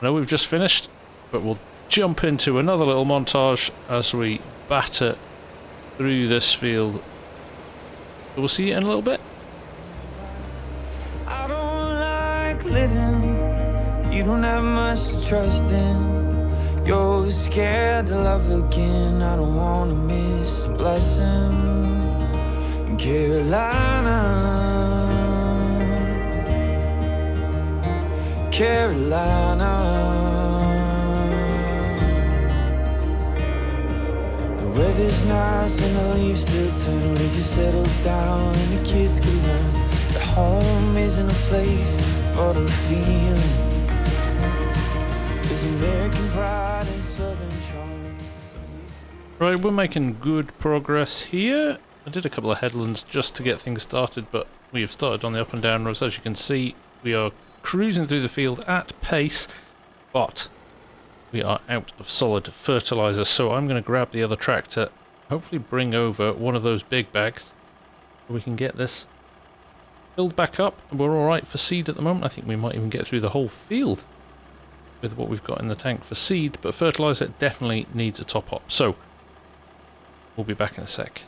I know we've just finished, but we'll jump into another little montage as we batter through this field. We'll see you in a little bit. I don't like living. You don't have much to trust in. You're scared to love again. I don't wanna miss a blessing. Carolina, Carolina. The weather's nice and the leaves still turn. We can settle down and the kids can learn that home isn't a place but a feeling. There's American pride and southern charm. Right, we're making good progress here. I did a couple of headlands just to get things started, but we have started on the up and down roads. As you can see, we are cruising through the field at pace, but we are out of solid fertilizer, so I'm going to grab the other tractor, hopefully bring over one of those big bags, so we can get this filled back up. We're alright for seed at the moment. I think we might even get through the whole field with what we've got in the tank for seed, but fertilizer definitely needs a top up, so we'll be back in a sec.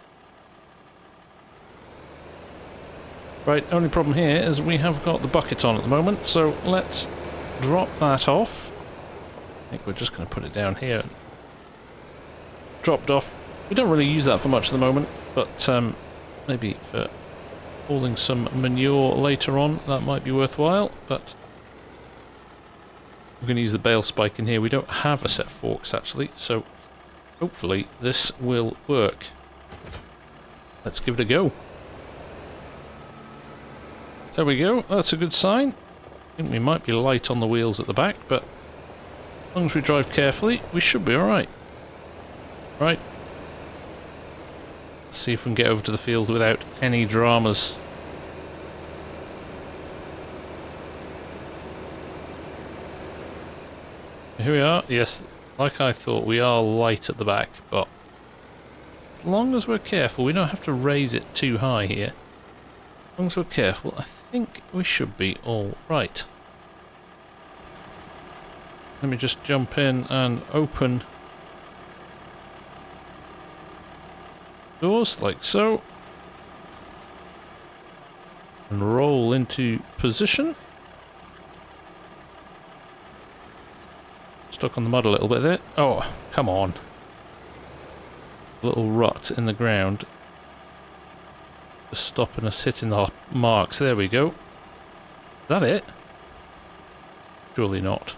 Right, only problem here is we have got the bucket on at the moment, so let's drop that off. I think we're just going to put it down here. Dropped off. We don't really use that for much at the moment, but maybe for hauling some manure later on, that might be worthwhile, but we're going to use the bale spike in here. We don't have a set of forks actually, so hopefully this will work. Let's give it a go. There we go, that's a good sign. I think we might be light on the wheels at the back, but as long as we drive carefully, we should be alright. Right. Let's see if we can get over to the field without any dramas. Here we are. Yes, like I thought, we are light at the back, but as long as we're careful, we don't have to raise it too high here. As long as we're careful, I think we should be alright. Let me just jump in and open doors like so. And roll into position. Stuck on the mud a little bit there. Oh, come on. A little rut in the ground. Just stopping us hitting our marks. There we go. Is that it? Surely not.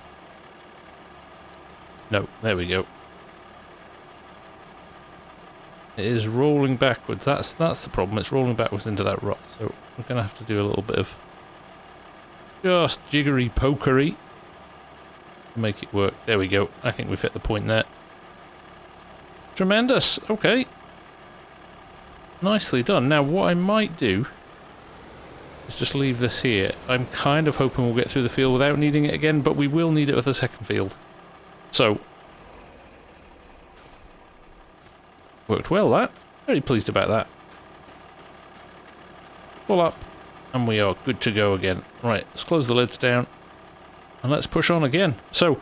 No, there we go. It is rolling backwards. That's the problem. It's rolling backwards into that rut. So we're going to have to do a little bit of just jiggery pokery to make it work. There we go. I think we've hit the point there. Tremendous. Okay. Nicely done. Now what I might do is just leave this here. I'm kind of hoping we'll get through the field without needing it again, but we will need it with the second field. So, worked well that. Very pleased about that. Pull up. And we are good to go again. Right, let's close the lids down. And let's push on again. So,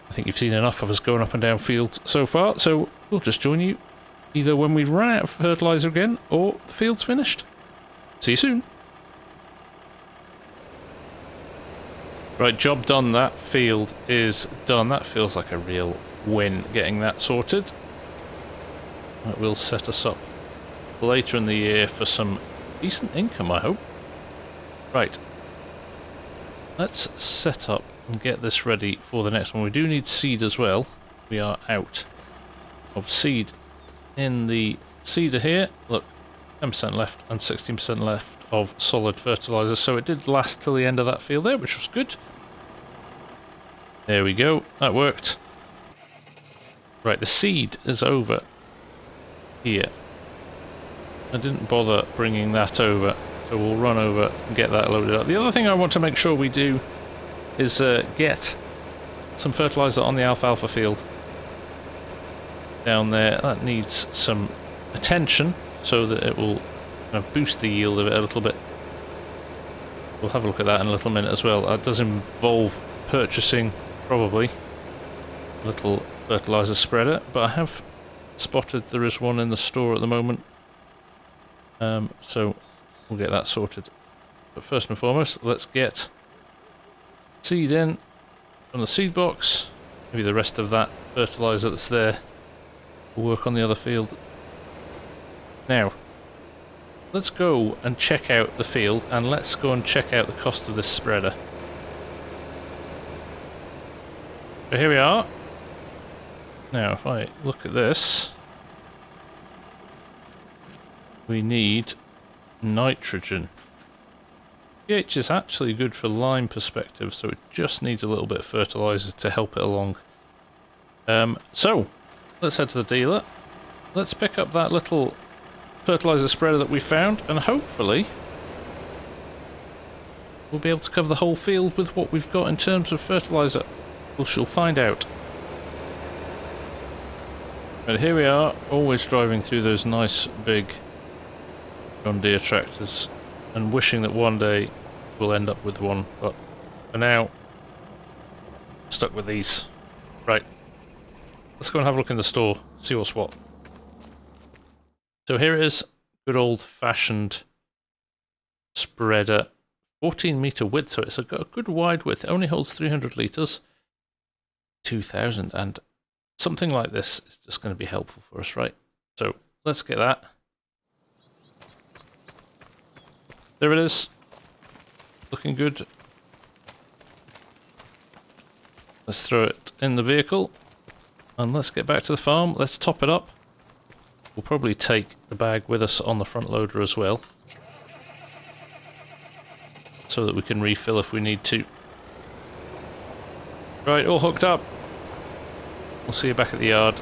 I think you've seen enough of us going up and down fields so far. So, we'll just join you either when we run out of fertilizer again, or the field's finished. See you soon. Right, job done. That field is done. That feels like a real win, getting that sorted. That will set us up later in the year for some decent income, I hope. Right. Let's set up and get this ready for the next one. We do need seed as well. We are out of seed in the seeder here. Look, 10% left and 16% left of solid fertilizer. So it did last till the end of that field there, which was good. There we go. That worked. Right, the seed is over here. I didn't bother bringing that over, so we'll run over and get that loaded up. The other thing I want to make sure we do is get some fertilizer on the alfalfa field down there. That needs some attention so that it will kind of boost the yield of it a little bit. We'll have a look at that in a little minute as well. That does involve purchasing probably a little fertilizer spreader, but I have spotted there is one in the store at the moment, so we'll get that sorted. But first and foremost, let's get seed in from the seed box. Maybe the rest of that fertilizer that's there will work on the other field. Now, let's go and check out the field, and let's go and check out the cost of this spreader. So here we are. Now, if I look at this, we need nitrogen. pH is actually good for lime perspective, so it just needs a little bit of fertilizer to help it along. So, let's head to the dealer. Let's pick up that little fertilizer spreader that we found, and hopefully we'll be able to cover the whole field with what we've got in terms of fertilizer. We shall find out. But here we are, always driving through those nice big John Deere tractors and wishing that one day we'll end up with one, but for now, stuck with these. Right, let's go and have a look in the store, see what's what. So here it is, good old-fashioned spreader, 14-meter width, so it's got a good wide width. It only holds 300 litres, 2,000, and something like this is just going to be helpful for us, right? So let's get that. There it is, looking good. Let's throw it in the vehicle, and let's get back to the farm. Let's top it up. We'll probably take the bag with us on the front loader as well, so that we can refill if we need to. Right, all hooked up. We'll see you back at the yard,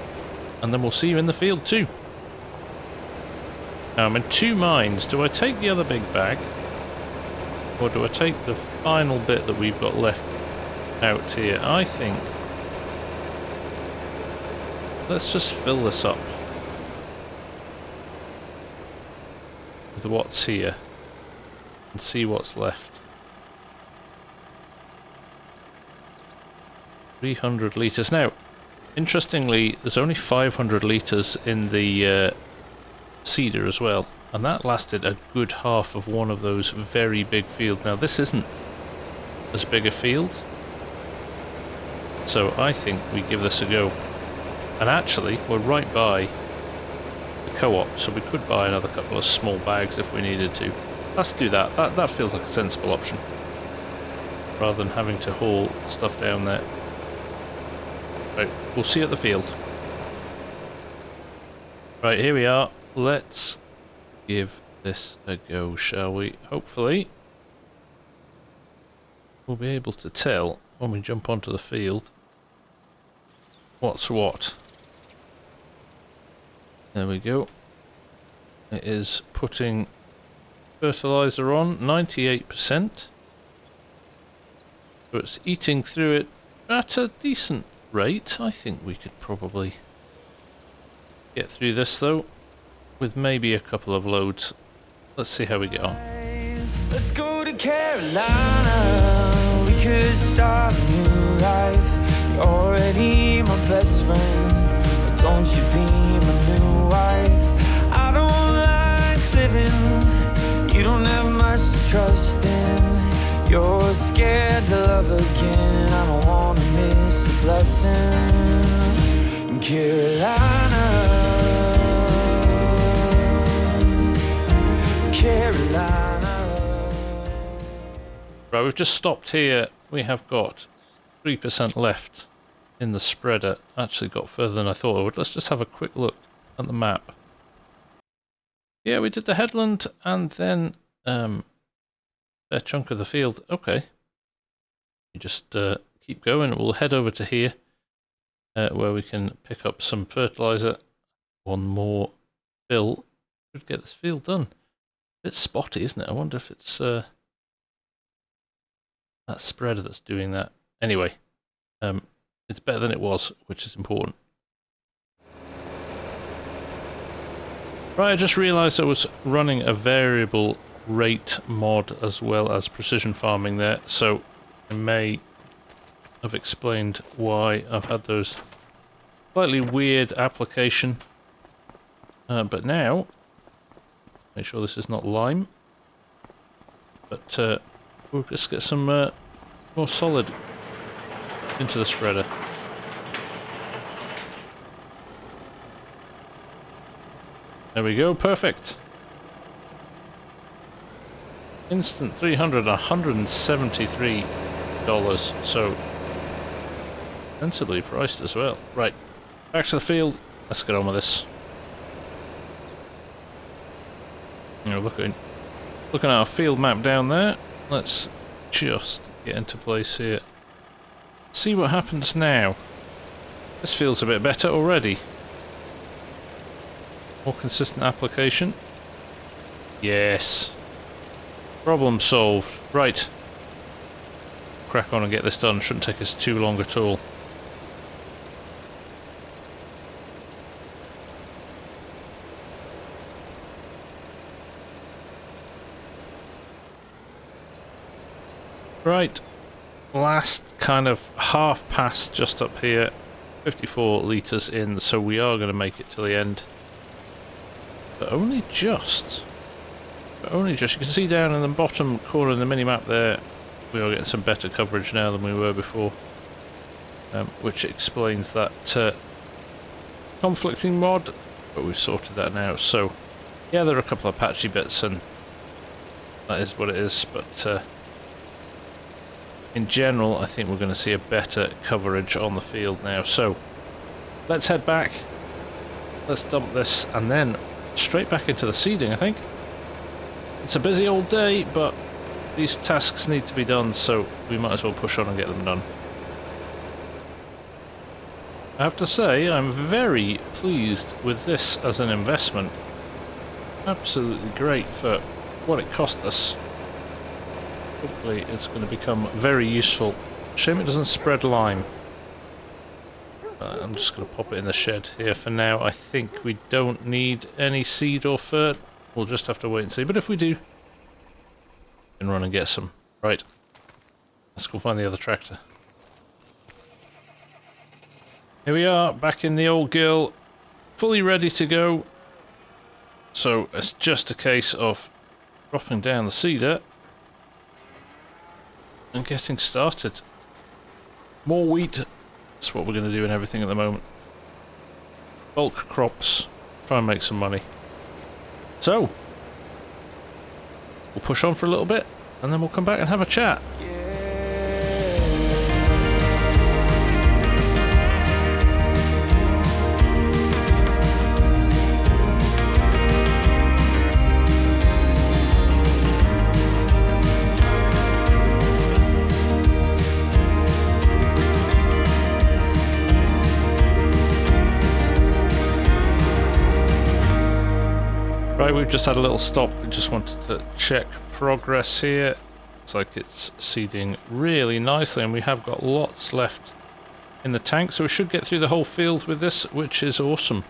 and then we'll see you in the field too. Now I'm in two minds. Do I take the other big bag, or do I take the final bit that we've got left out here? I think let's just fill this up with what's here and see what's left. 300 litres. Now, interestingly, there's only 500 litres in the seeder as well, and that lasted a good half of one of those very big fields. Now, this isn't as big a field, so I think we give this a go. And actually, we're right by the co-op, so we could buy another couple of small bags if we needed to. Let's do that. That feels like a sensible option, rather than having to haul stuff down there. Right, we'll see you at the field. Right, here we are. Let's give this a go, shall we? Hopefully we'll be able to tell when we jump onto the field what's what. There we go. It is putting fertilizer on, 98%. So it's eating through it at a decent rate. I think we could probably get through this though, with maybe a couple of loads. Let's see how we get on. Let's go to Carolina. We could start a new life. You're already my best friend, but don't you be my new wife. I don't like living. You don't have much to trust in. You're scared to love again. I don't wanna miss a blessing. In Carolina, Carolina. Right, we've just stopped here. We have got 3% left in the spreader. Actually got further than I thought I would. Let's just have a quick look at the map. Yeah, we did the headland and then a chunk of the field. Okay. You just keep going. We'll head over to here where we can pick up some fertilizer. One more fill. Should get this field done. It's spotty, isn't it? I wonder if it's that spreader that's doing that. Anyway, it's better than it was, which is important. Right, I just realised I was running a variable rate mod as well as precision farming there, so I may have explained why I've had those slightly weird application. But now, make sure this is not lime, but we'll just get some more solid into the spreader. There we go, perfect. Instant 300, $173, so sensibly priced as well. Right, back to the field. Let's get on with this. You know, looking at our field map down there. Let's just get into place here. See what happens now. This feels a bit better already. More consistent application. Yes. Problem solved. Right. Crack on and get this done. Shouldn't take us too long at all. Right. Last kind of half pass just up here. 54 litres in, so we are going to make it to the end. But only just. You can see down in the bottom corner of the mini-map there, we are getting some better coverage now than we were before. Which explains that conflicting mod, but we've sorted that now. So, yeah, there are a couple of patchy bits, and that is what it is, but in general, I think we're going to see a better coverage on the field now. So, let's head back, let's dump this, and then straight back into the seeding, I think. It's a busy old day, but these tasks need to be done, so we might as well push on and get them done. I have to say, I'm very pleased with this as an investment. Absolutely great for what it cost us. Hopefully it's going to become very useful. Shame it doesn't spread lime. I'm just going to pop it in the shed here for now. I think we don't need any seed or fert. We'll just have to wait and see. But if we do, we can run and get some. Right. Let's go find the other tractor. Here we are, back in the old girl. Fully ready to go. So it's just a case of dropping down the seeder and getting started. More wheat. That's what we're going to do in everything at the moment. Bulk crops. Try and make some money. So, we'll push on for a little bit, and then we'll come back and have a chat. Right, we've just had a little stop. We just wanted to check progress here. Looks like it's seeding really nicely, and we have got lots left in the tank, so we should get through the whole field with this, which is awesome.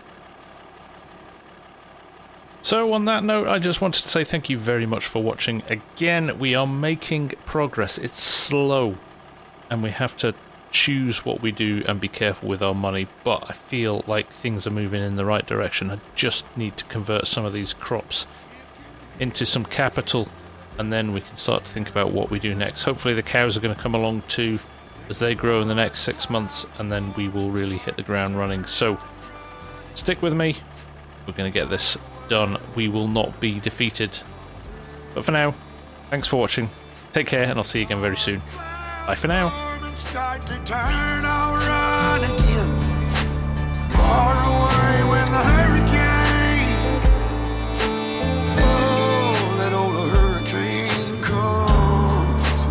So on that note, I just wanted to say thank you very much for watching. Again, we are making progress. It's slow, and we have to choose what we do and be careful with our money, but I feel like things are moving in the right direction. I just need to convert some of these crops into some capital, and then we can start to think about what we do next. Hopefully the cows are going to come along too as they grow in the next 6 months, and then we will really hit the ground running. So stick with me. We're going to get this done. We will not be defeated. But for now, thanks for watching. Take care, and I'll see you again very soon. Bye for now. Start to turn around again. Far away when the hurricane, oh, that old hurricane comes.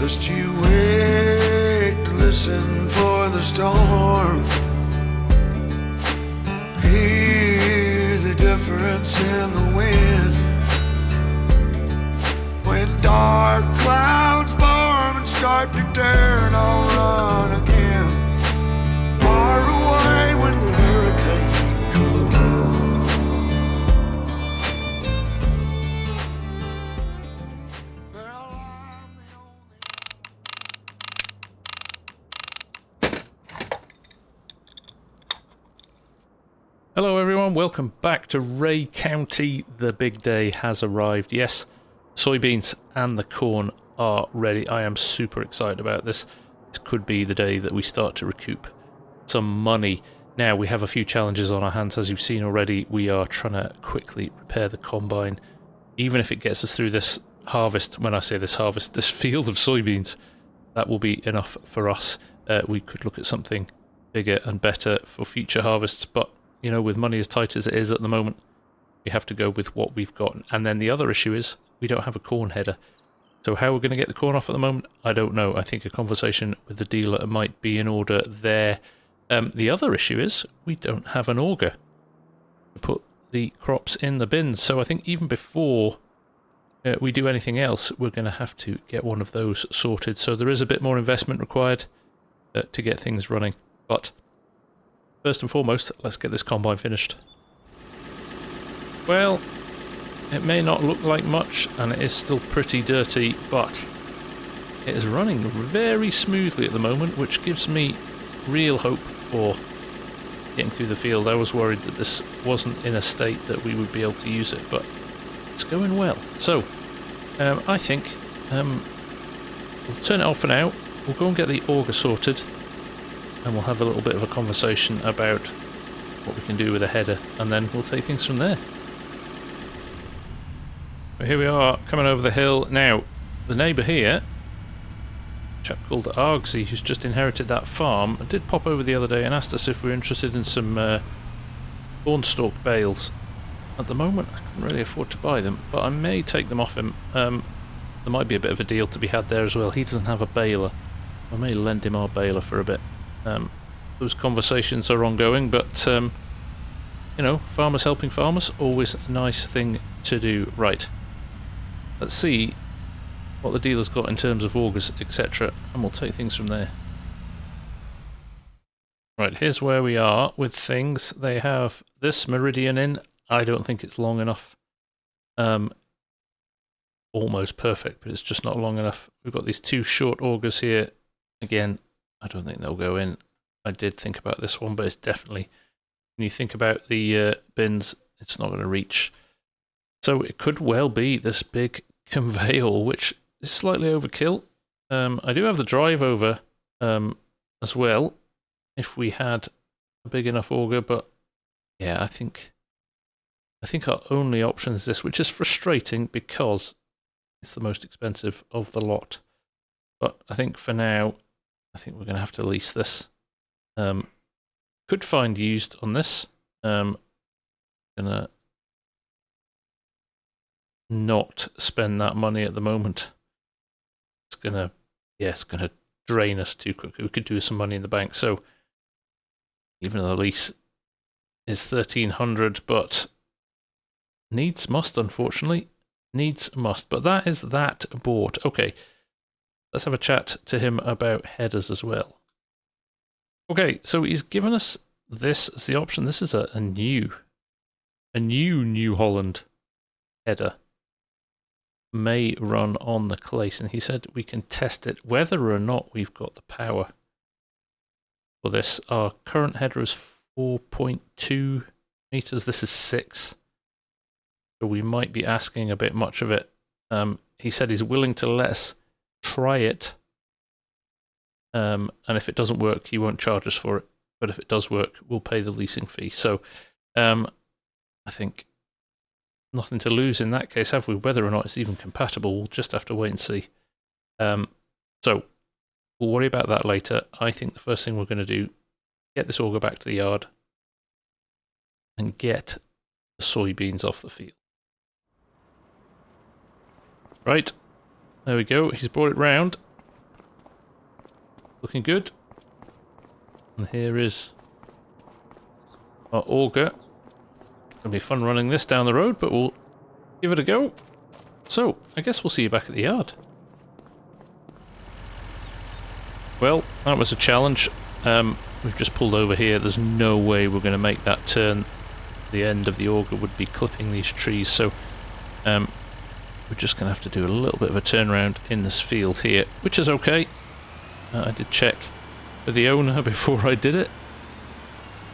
Just you wait to listen for the storm. Hear the difference in the wind. When dark clouds form and start to turn, I'll run again. Far away when the hurricane comes in. Well, I'm the only Hello everyone, welcome back to Ray County. The big day has arrived. Yes, soybeans and the corn are ready. I am super excited about this. This could be the day that we start to recoup some money. Now, we have a few challenges on our hands, as you've seen already. We are trying to quickly repair the combine. Even if it gets us through this harvest, when I say this harvest, this field of soybeans, that will be enough for us. We could look at something bigger and better for future harvests, but you know, with money as tight as it is at the moment, we have to go with what we've got. And then the other issue is we don't have a corn header. So how we're going to get the corn off at the moment, I don't know. I think a conversation with the dealer might be in order there. The other issue is we don't have an auger to put the crops in the bins. So I think even before we do anything else, we're going to have to get one of those sorted. So there is a bit more investment required to get things running. But first and foremost, let's get this combine finished. Well, it may not look like much, and it is still pretty dirty, but it is running very smoothly at the moment, which gives me real hope for getting through the field. I was worried that this wasn't in a state that we would be able to use it, but it's going well. So, I think we'll turn it off for now. We'll go and get the auger sorted, and we'll have a little bit of a conversation about what we can do with a header, and then we'll take things from there. But here we are, coming over the hill. Now, the neighbour here, a chap called Argsy, who's just inherited that farm, did pop over the other day and asked us if we were interested in some cornstalk bales. At the moment, I can't really afford to buy them, but I may take them off him. There might be a bit of a deal to be had there as well. He doesn't have a baler. I may lend him our baler for a bit. Those conversations are ongoing, but you know, farmers helping farmers, always a nice thing to do. Right, let's see what the dealer's got in terms of augers, etc., and we'll take things from there. Right, here's where we are with things. They have this meridian in. I don't think it's long enough. Almost perfect, but it's just not long enough. We've got these two short augers here. Again, I don't think they'll go in. I did think about this one, but it's definitely, when you think about the bins, it's not going to reach. So it could well be this big conveyor, which is slightly overkill. I do have the drive over as well, if we had a big enough auger, but yeah, I think our only option is this, which is frustrating because it's the most expensive of the lot. But I think for now, I think we're going to have to lease this. Could find used on this. Gonna not spend that money at the moment. It's gonna drain us too quickly. We could do some money in the bank. So even though the lease is 1,300, but needs must, unfortunately. Needs must. But that is that bought. Okay, let's have a chat to him about headers as well. Okay, so he's given us this as the option. This is a new New Holland header. May run on the Clace, and he said we can test it whether or not we've got the power for this. Our current header is 4.2 meters. This is 6. So we might be asking a bit much of it. He said he's willing to let us try it. And if it doesn't work, he won't charge us for it. But if it does work, we'll pay the leasing fee. So I think nothing to lose in that case, have we? Whether or not it's even compatible, we'll just have to wait and see. So we'll worry about that later. I think the first thing we're going to do, get this auger back to the yard and get the soybeans off the field. Right, there we go. He's brought it round. Looking good. And here is our auger. It's going to be fun running this down the road, but we'll give it a go. So, I guess we'll see you back at the yard. Well, that was a challenge. We've just pulled over here. There's no way we're going to make that turn. The end of the auger would be clipping these trees, so we're just going to have to do a little bit of a turnaround in this field here, which is okay. I did check with the owner before I did it,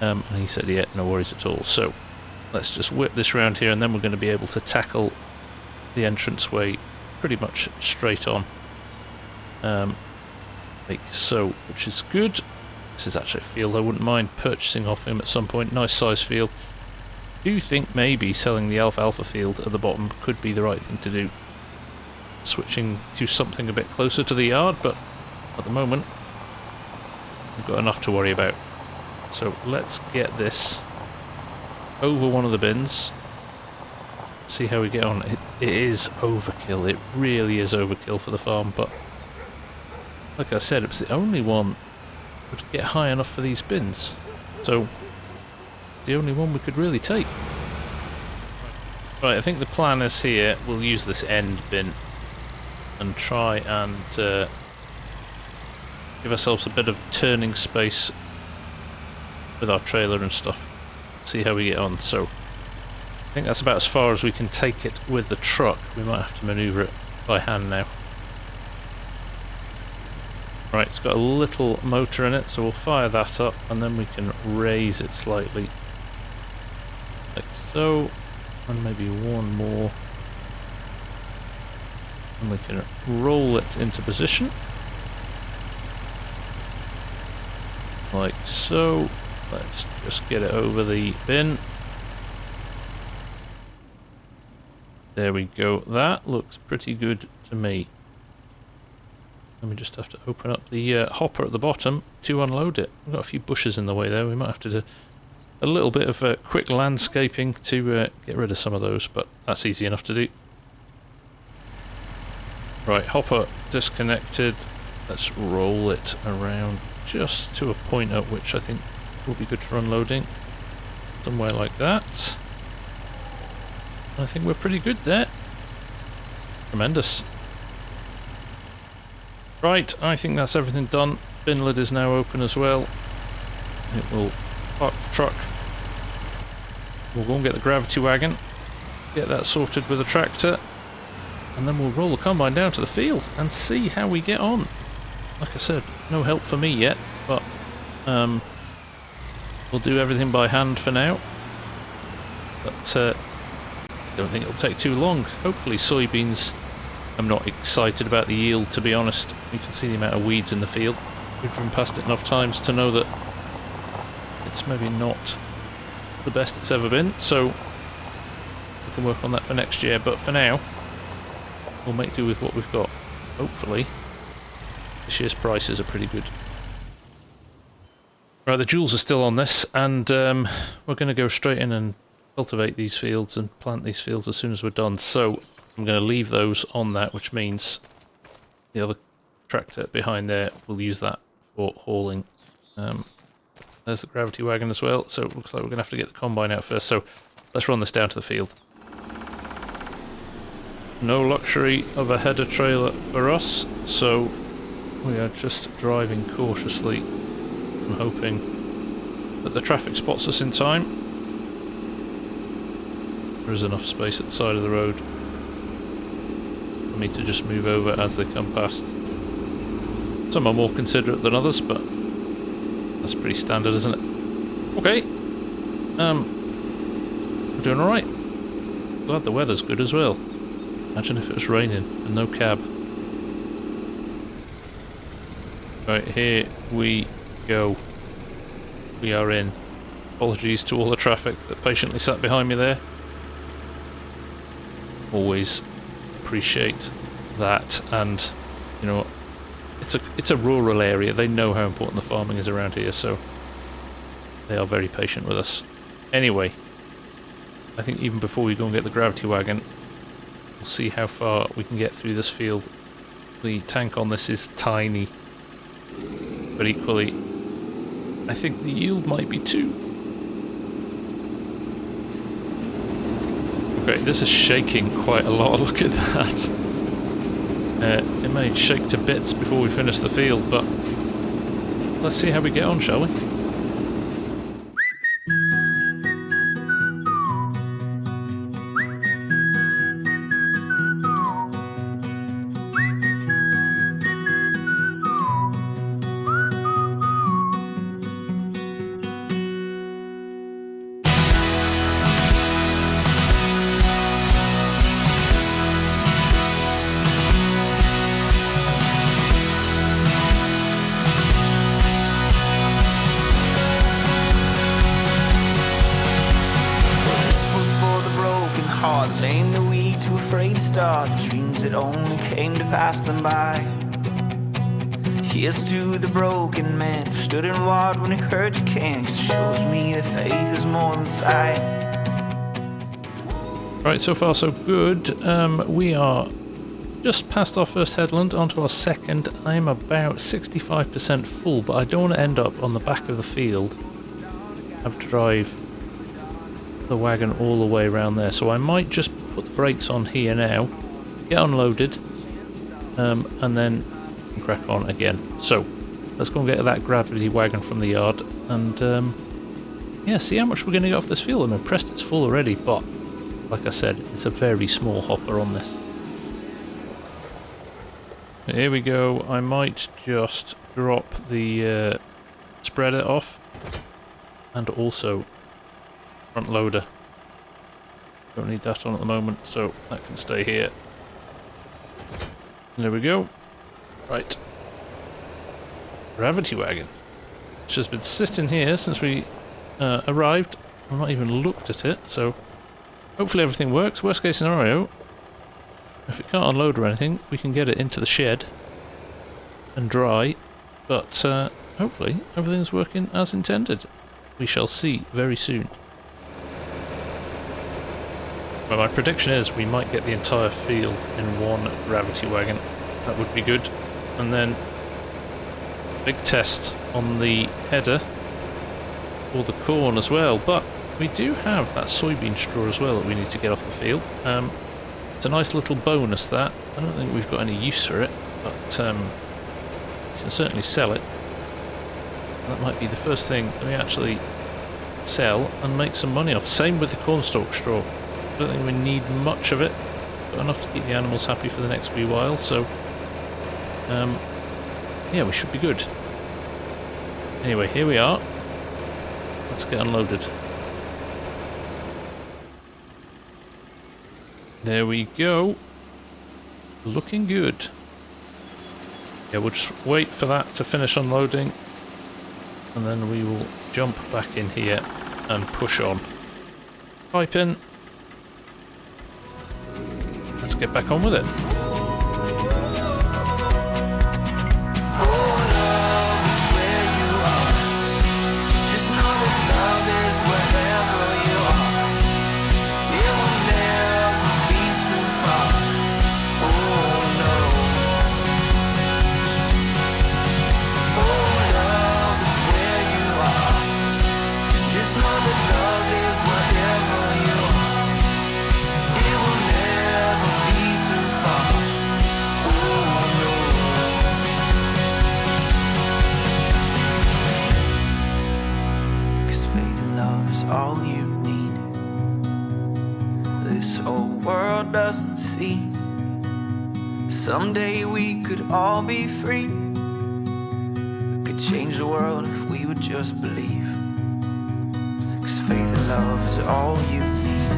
and he said, yeah, no worries at all. So let's just whip this round here, and then we're going to be able to tackle the entranceway pretty much straight on. Like so, which is good. This is actually a field I wouldn't mind purchasing off him at some point. Nice size field. I do think maybe selling the alfalfa field at the bottom could be the right thing to do. Switching to something a bit closer to the yard, but at the moment we've got enough to worry about. So let's get this over one of the bins. See how we get on. It is overkill. It really is overkill for the farm, but like I said, it was the only one that would get high enough for these bins. So the only one we could really take. Right, I think the plan is here. We'll use this end bin and try and give ourselves a bit of turning space with our trailer and stuff. See how we get on. So I think that's about as far as we can take it with the truck. We might have to maneuver it by hand now. Right, it's got a little motor in it, so we'll fire that up and then we can raise it slightly. Like so, and maybe one more. And we can roll it into position. Like so. Let's just get it over the bin. There we go. That looks pretty good to me. And we just have to open up the hopper at the bottom to unload it. We've got a few bushes in the way there. We might have to do a little bit of quick landscaping to get rid of some of those, but that's easy enough to do. Right, hopper disconnected. Let's roll it around just to a point at which I think will be good for unloading. Somewhere like that. I think we're pretty good there. Tremendous. Right, I think that's everything done. Bin lid is now open as well. It will park the truck. We'll go and get the gravity wagon, get that sorted with a tractor, and then we'll roll the combine down to the field and see how we get on. Like I said, no help for me yet, but we'll do everything by hand for now. But I don't think it'll take too long. Hopefully soybeans. I'm not excited about the yield, to be honest. You can see the amount of weeds in the field. We've driven past it enough times to know that it's maybe not the best it's ever been, so we can work on that for next year. But for now, we'll make do with what we've got. Hopefully, this year's prices are pretty good. Right, the jewels are still on this, and we're going to go straight in and cultivate these fields and plant these fields as soon as we're done. So I'm going to leave those on that, which means the other tractor behind there will use that for hauling. There's the gravity wagon as well, so it looks like we're going to have to get the combine out first. So let's run this down to the field. No luxury of a header trailer for us, so we are just driving cautiously and hoping that the traffic spots us in time. There is enough space at the side of the road for me to just move over as they come past. Some are more considerate than others, but that's pretty standard, isn't it? Okay. We're doing alright. Glad the weather's good as well. Imagine if it was raining and no cab. Right, here we go. We are in. Apologies to all the traffic that patiently sat behind me there. Always appreciate that, and you know, it's a rural area. They know how important the farming is around here, so they are very patient with us. Anyway, I think even before we go and get the gravity wagon, we'll see how far we can get through this field. The tank on this is tiny, but equally, I think the yield might be too. Okay, this is shaking quite a lot. Look at that. It may shake to bits before we finish the field, but let's see how we get on, shall we? Lame, the weak, too afraid to start the dreams that only came to pass them by. Here's to the broken man who stood and watched when he heard you can, 'cause it shows me that faith is more than sight. Right, so far so good. We are just past our first headland, onto our second. I'm about 65% full, but I don't want to end up on the back of the field. Have to drive the wagon all the way around there, so I might just put the brakes on here now, get unloaded, and then crack on again. So let's go and get that gravity wagon from the yard, and yeah, see how much we're going to get off this field. I'm impressed it's full already, but like I said, it's a very small hopper on this. Here we go. I might just drop the spreader off, and also front loader. Don't need that on at the moment, so that can stay here. There we go. Right. Gravity wagon. Which has been sitting here since we arrived. I've not even looked at it, so hopefully everything works. Worst case scenario, if it can't unload or anything, we can get it into the shed and dry, but hopefully everything's working as intended. We shall see very soon. Well, my prediction is we might get the entire field in one gravity wagon. That would be good. And then big test on the header for the corn as well. But we do have that soybean straw as well that we need to get off the field. It's a nice little bonus, that. I don't think we've got any use for it, but we can certainly sell it. That might be the first thing that we actually sell and make some money off. Same with the cornstalk straw. I don't think we need much of it, but enough to keep the animals happy for the next wee while, so yeah, we should be good. Anyway, here we are. Let's get unloaded. There we go. Looking good. Yeah, we'll just wait for that to finish unloading, and then we will jump back in here and push on. Pipe in. Let's get back on with it. world doesn't see. Someday we could all be free. We could change the world if we would just believe. 'Cause faith and love is all you need.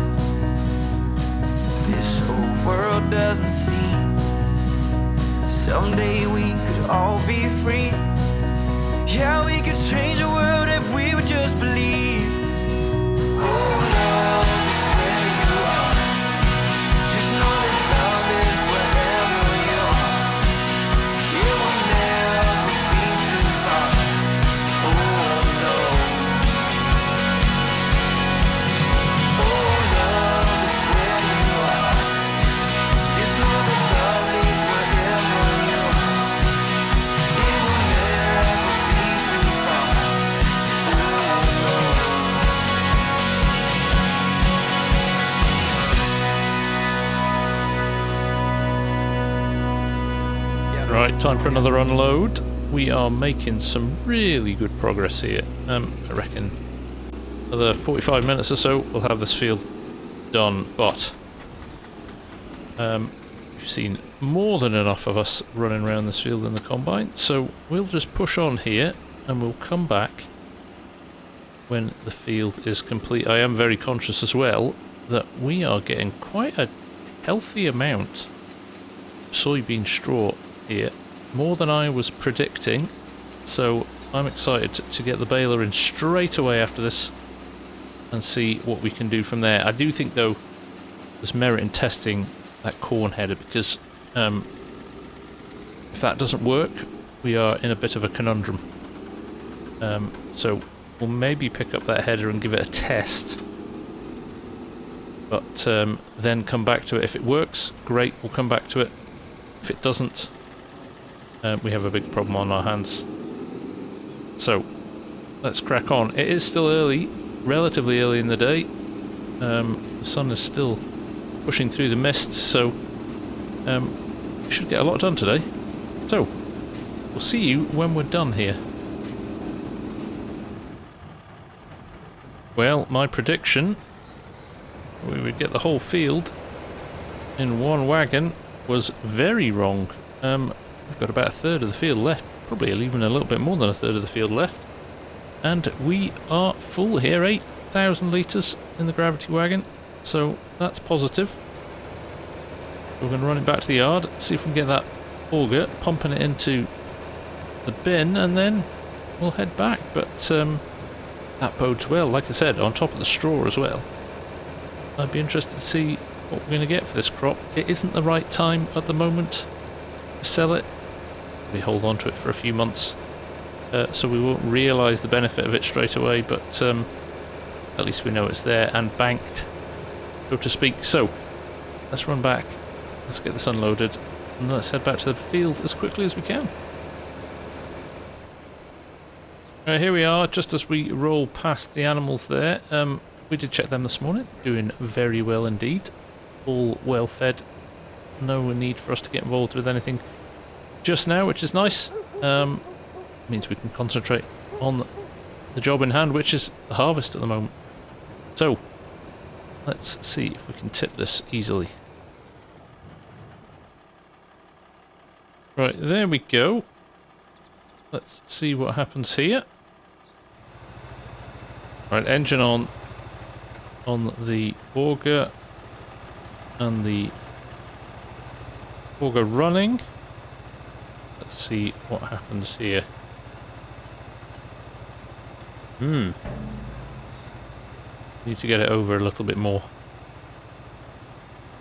This whole world doesn't see. Someday we could all be free. Yeah, we could change the world if we would just believe. Oh, love is where you are. Just know that love is wherever you are. It will never be too far. Oh, no. Oh, love is where you are. Just know that love is wherever you are. It will never be too far. Oh, no. Right, time for another unload. We are making some really good progress here. I reckon another 45 minutes or so we'll have this field done, but we've seen more than enough of us running around this field in the combine, so we'll just push on here and we'll come back when the field is complete. I am very conscious as well that we are getting quite a healthy amount of soybean straw here, more than I was predicting, so I'm excited to get the baler in straight away after this and see what we can do from there. I do think though there's merit in testing that corn header, because if that doesn't work we are in a bit of a conundrum. So we'll maybe pick up that header and give it a test, but then come back to it. If it works, great, we'll come back to it. If it doesn't, we have a big problem on our hands. So let's crack on. It is still early, relatively early in the day. The sun is still pushing through the mist, so we should get a lot done today. So we'll see you when we're done here. Well, my prediction we would get the whole field in one wagon was very wrong. We've got about a third of the field left, probably even a little bit more than a third of the field left, and we are full here, 8,000 litres in the gravity wagon, so that's positive. We're going to run it back to the yard, see if we can get that auger, pumping it into the bin, and then we'll head back. But that bodes well, like I said, on top of the straw as well. I'd be interested to see what we're going to get for this crop. It isn't the right time at the moment to sell it. We hold on to it for a few months, so we won't realise the benefit of it straight away, but at least we know it's there and banked, so to speak. So let's run back, let's get this unloaded, and let's head back to the field as quickly as we can. Right, here we are, just as we roll past the animals there. We did check them this morning, doing very well indeed, all well fed, no need for us to get involved with anything just now, which is nice. Means we can concentrate on the job in hand, which is the harvest at the moment. So let's see if we can tip this easily. Right, there we go. Let's see what happens here. Right, engine on the auger, and the auger running. Let's see what happens here. Need to get it over a little bit more.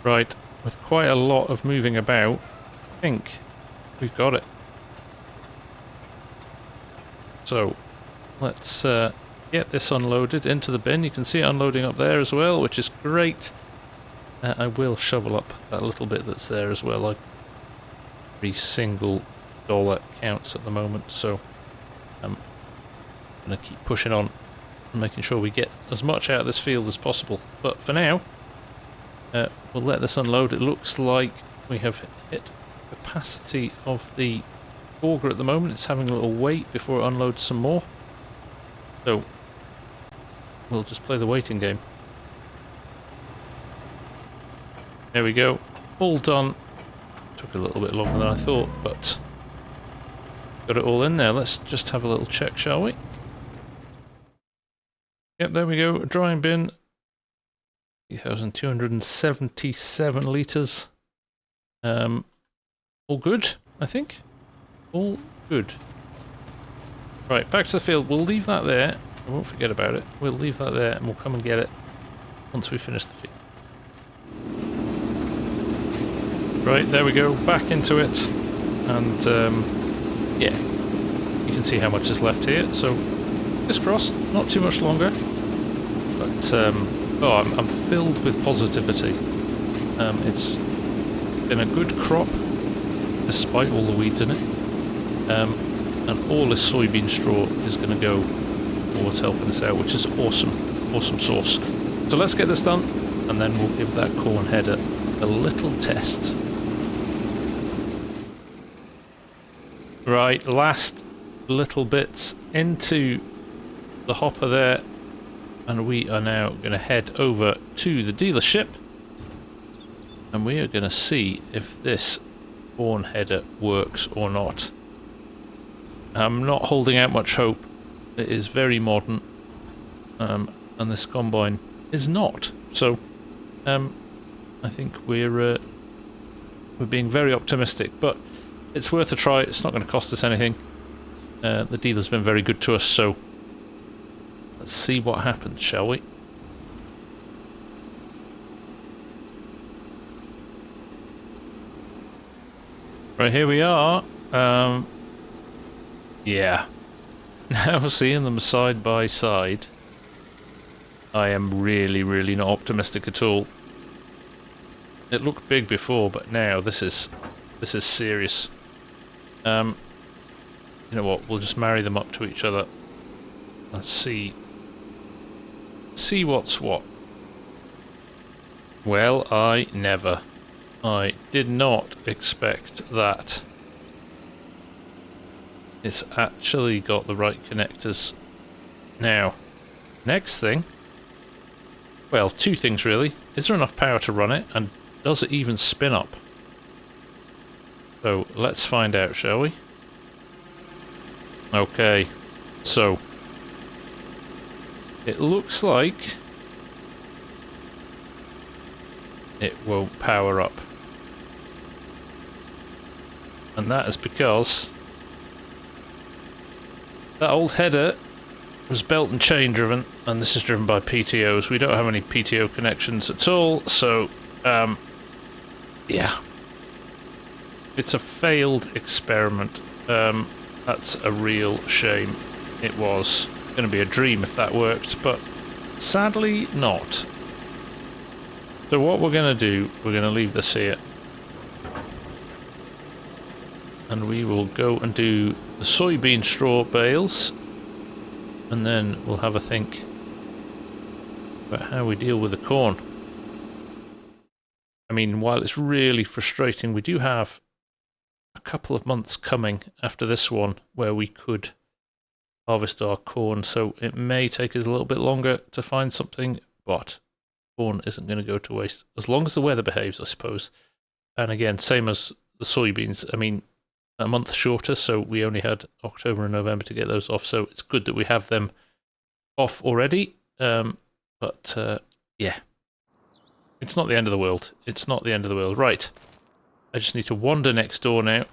Right, with quite a lot of moving about, I think we've got it. So let's get this unloaded into the bin. You can see it unloading up there as well, which is great. I will shovel up that little bit that's there as well. Every single dollar counts at the moment, so I'm going to keep pushing on and making sure we get as much out of this field as possible. But for now, we'll let this unload. It looks like we have hit capacity of the auger at the moment. It's having a little wait before it unloads some more, so we'll just play the waiting game. There we go. All done. Took a little bit longer than I thought, but got it all in there. Let's just have a little check, shall we? Yep, there we go. Drying bin. 3,277 litres. All good, I think. All good. Right, back to the field. We'll leave that there. I won't forget about it. We'll leave that there and we'll come and get it once we finish the field. Right, there we go. Back into it. And, yeah. You can see how much is left here. So, fingers crossed. Not too much longer. But, oh, I'm filled with positivity. It's been a good crop, despite all the weeds in it. And all this soybean straw is going to go towards helping us out, which is awesome. Awesome sauce. So let's get this done, and then we'll give that corn header a little test. Right, last little bits into the hopper there, and we are now going to head over to the dealership, and we are going to see if this corn header works or not. I'm not holding out much hope. It is very modern, and this combine is not. So, I think we're being very optimistic, but it's worth a try. It's not going to cost us anything. The dealer's been very good to us, so let's see what happens, shall we? Right, here we are. Yeah. Now seeing them side by side, I am really not optimistic at all. It looked big before, but now this is serious. You know what? We'll just marry them up to each other. Let's see what's what. Well, I did not expect that. It's actually got the right connectors. Now, next thing, well, two things really. Is there enough power to run it, and does it even spin up? So, let's find out, shall we? Okay, so it looks like it won't power up. And that is because that old header was belt and chain driven, and this is driven by PTOs. We don't have any PTO connections at all, so, yeah. It's a failed experiment. That's a real shame. It was going to be a dream if that worked, but sadly not. So what we're going to do, we're going to leave this here. And we will go and do the soybean straw bales, and then we'll have a think about how we deal with the corn. I mean, while it's really frustrating, we do have a couple of months coming after this one where we could harvest our corn, so it may take us a little bit longer to find something, but corn isn't going to go to waste as long as the weather behaves, I suppose. And again, same as the soybeans, I mean, a month shorter, so we only had October and November to get those off, so it's good that we have them off already. But yeah, it's not the end of the world. It's not the end of the world. Right, I just need to wander next door now,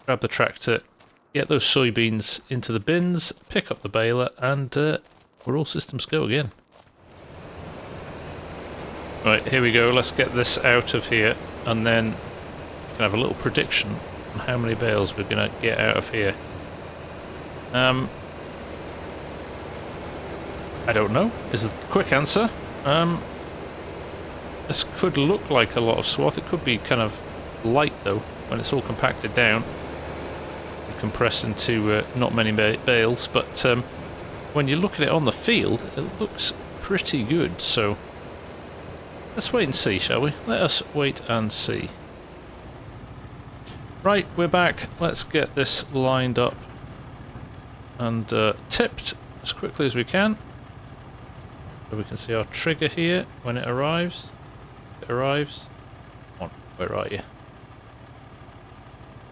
grab the tractor, get those soybeans into the bins, pick up the baler, and we're all systems go again. Right, here we go. Let's get this out of here, and then we can have a little prediction on how many bales we're going to get out of here. I don't know, is the quick answer. This could look like a lot of swath. It could be kind of light, though, when it's all compacted down. Compressed into not many bales, but when you look at it on the field, it looks pretty good, so let's wait and see, shall we? Let us wait and see. Right, we're back. Let's get this lined up and tipped as quickly as we can. So we can see our trigger here when it arrives. It arrives. Where are you?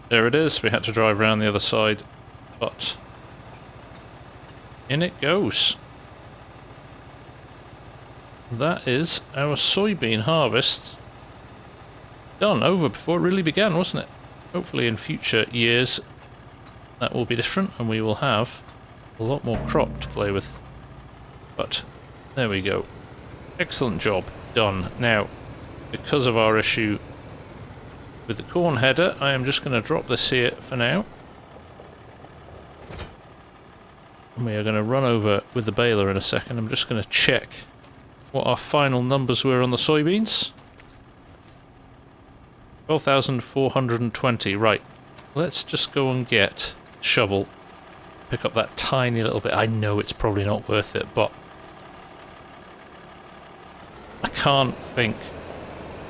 There it is. We had to drive around the other side, but in it goes. That is our soybean harvest done, over before it really began, wasn't it? Hopefully in future years that will be different and we will have a lot more crop to play with. But there we go. Excellent job done. Now, because of our issue with the corn header, I am just going to drop this here for now. And we are going to run over with the baler in a second. I'm just going to check what our final numbers were on the soybeans. 12,420. Right. Let's just go and get a shovel. Pick up that tiny little bit. I know it's probably not worth it, but I can't think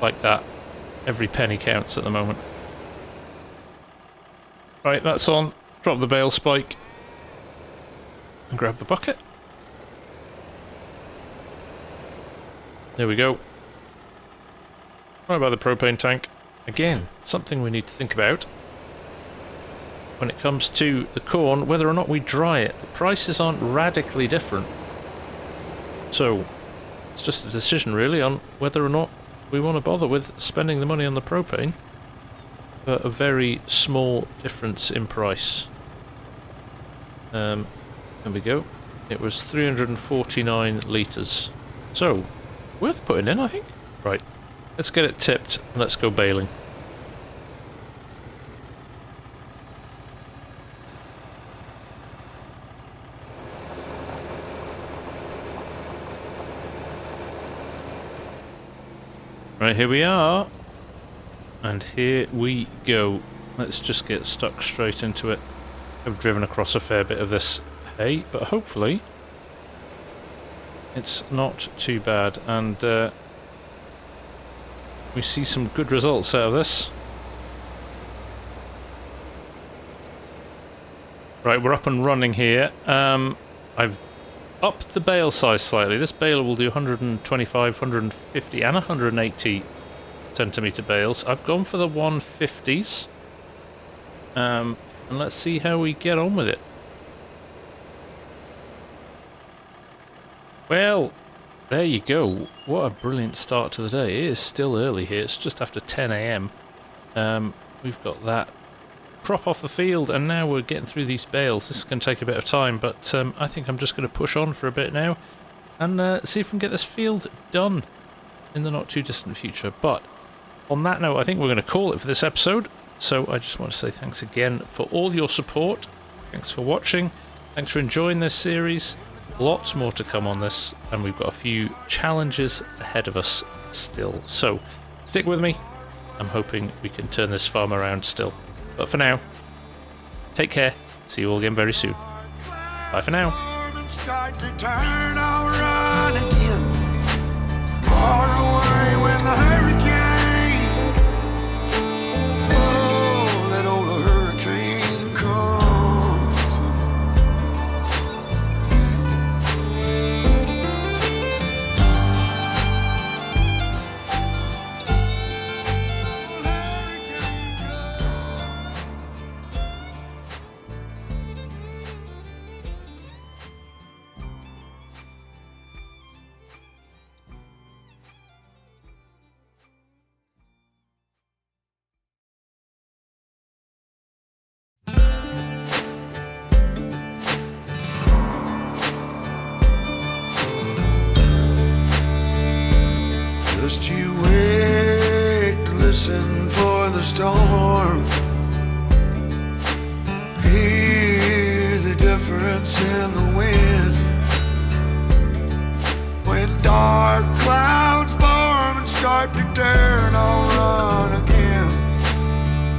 like that. Every penny counts at the moment. Right, that's on. Drop the bale spike. And grab the bucket. There we go. What about the propane tank? Again, something we need to think about. When it comes to the corn, whether or not we dry it. The prices aren't radically different. So, it's just a decision really on whether or not we want to bother with spending the money on the propane for a very small difference in price. There we go. It was 349 litres. So, worth putting in, I think. Right, let's get it tipped and let's go baling. Right, here we are, and here we go. Let's just get stuck straight into it. I've driven across a fair bit of this hay, but hopefully it's not too bad, and we see some good results out of this. Right, we're up and running here. I've upped the bale size slightly. This baler will do 125, 150 and 180 centimetre bales. I've gone for the 150s. And let's see how we get on with it. Well, there you go. What a brilliant start to the day. It is still early here. It's just after 10 AM. We've got that crop off the field, and now we're getting through these bales. This is going to take a bit of time, but I think I'm just going to push on for a bit now and see if we can get this field done in the not too distant future. But on that note, I think we're going to call it for this episode. So I just want to say thanks again for all your support. Thanks for watching. Thanks for enjoying this series. Lots more to come on this, and we've got a few challenges ahead of us still. So stick with me. I'm hoping we can turn this farm around still. But for now, take care. See you all again very soon. Bye for now. Start to turn around again. Far away when the hurricane, oh, that old hurricane comes. Just you wait to listen for the storm. Hear the difference in the wind. When dark clouds form and start to turn, I'll run again.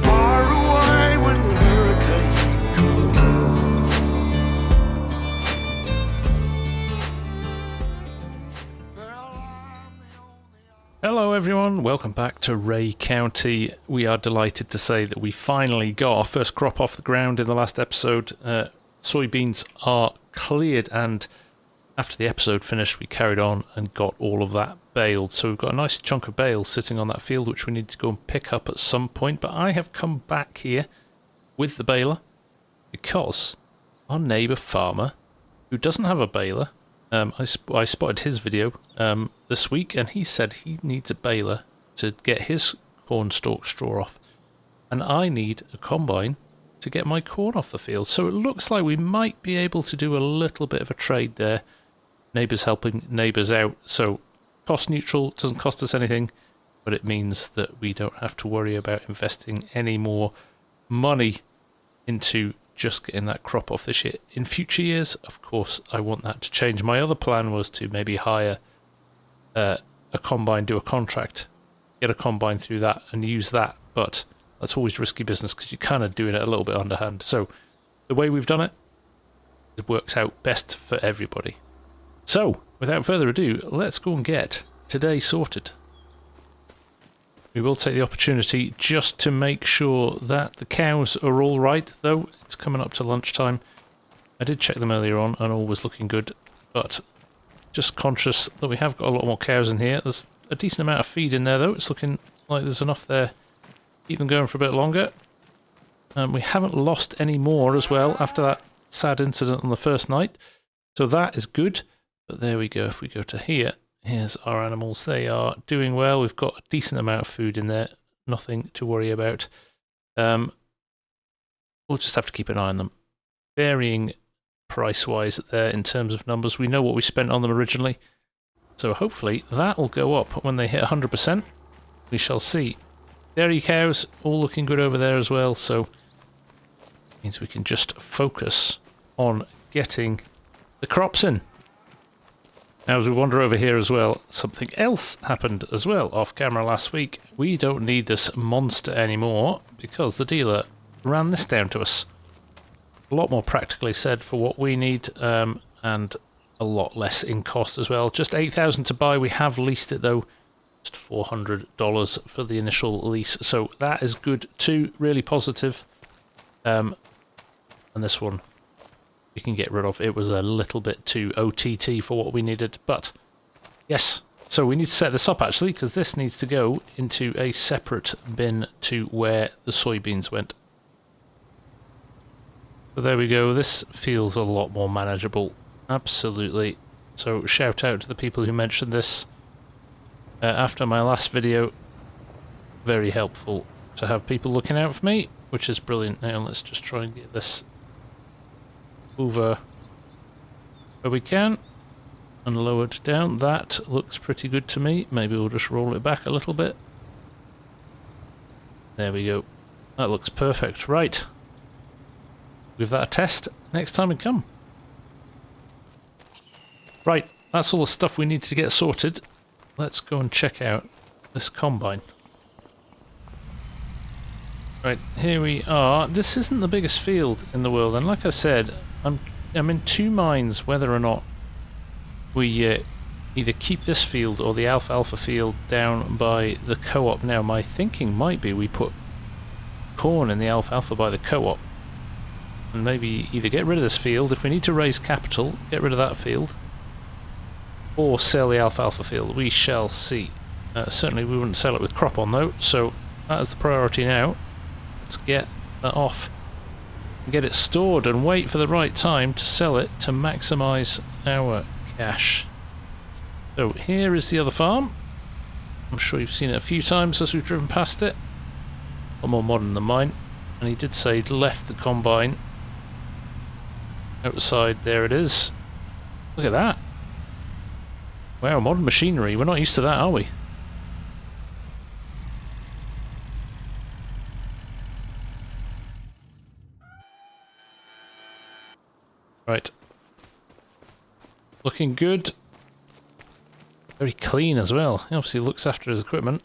Far away when the hurricane comes in. Hello everyone, welcome back to Ray County. We are delighted to say that we finally got our first crop off the ground in the last episode. Soybeans are cleared, and after the episode finished we carried on and got all of that baled. So we've got a nice chunk of bale sitting on that field, which we need to go and pick up at some point. But I have come back here with the baler because our neighbour farmer, who doesn't have a baler, I spotted his video this week, and he said he needs a baler to get his corn stalk straw off. And I need a combine to get my corn off the field. So it looks like we might be able to do a little bit of a trade there. Neighbours helping neighbours out. So cost neutral, doesn't cost us anything, but it means that we don't have to worry about investing any more money into just getting that crop off this year. In future years, of course, I want that to change. My other plan was to maybe hire a combine, do a contract, get a combine through that and use that, but that's always risky business because you're kind of doing it a little bit underhand. So the way we've done it, it works out best for everybody. So without further ado, let's go and get today sorted. We will take the opportunity just to make sure that the cows are all right, though it's coming up to lunchtime. I did check them earlier on and all was looking good, but just conscious that we have got a lot more cows in here. There's a decent amount of feed in there, though. It's looking like there's enough there to keep them going for a bit longer. We haven't lost any more as well after that sad incident on the first night, so that is good. But there we go. If we go to here, here's our animals. They are doing well. We've got a decent amount of food in there. Nothing to worry about. We'll just have to keep an eye on them. Varying price-wise there in terms of numbers. We know what we spent on them originally. So hopefully that will go up when they hit 100%. We shall see. Dairy cows all looking good over there as well. So it means we can just focus on getting the crops in. Now, as we wander over here as well, something else happened as well off camera last week. We don't need this monster anymore because the dealer ran this down to us. A lot more practically said for what we need, and a lot less in cost as well. Just $8,000 to buy. We have leased it though. Just $400 for the initial lease. So that is good too. Really positive. And this one we can get rid of. It was a little bit too OTT for what we needed, but yes. So we need to set this up actually, because this needs to go into a separate bin to where the soybeans went. So there we go. This feels a lot more manageable. Absolutely. So shout out to the people who mentioned this after my last video. Very helpful to have people looking out for me, which is brilliant. Now let's just try and get this over where we can and lowered down. That looks pretty good to me. Maybe we'll just roll it back a little bit. There we go. That looks perfect. Right. Give that a test next time we come. Right, that's all the stuff we need to get sorted. Let's go and check out this combine. Right, here we are. This isn't the biggest field in the world, and like I said, I'm in two minds whether or not we either keep this field or the alfalfa field down by the co-op. Now, my thinking might be we put corn in the alfalfa by the co-op, and maybe either get rid of this field if we need to raise capital, get rid of that field, or sell the alfalfa field. We shall see. Certainly we wouldn't sell it with crop on though, so that is the priority now. Let's get that off and get it stored and wait for the right time to sell it to maximise our cash. So here is the other farm. I'm sure you've seen it a few times as we've driven past it. A lot more modern than mine. And he did say he'd left the combine outside. There it is. Look at that. Wow, modern machinery. We're not used to that, are we? Right. Looking good. Very clean as well. He obviously looks after his equipment.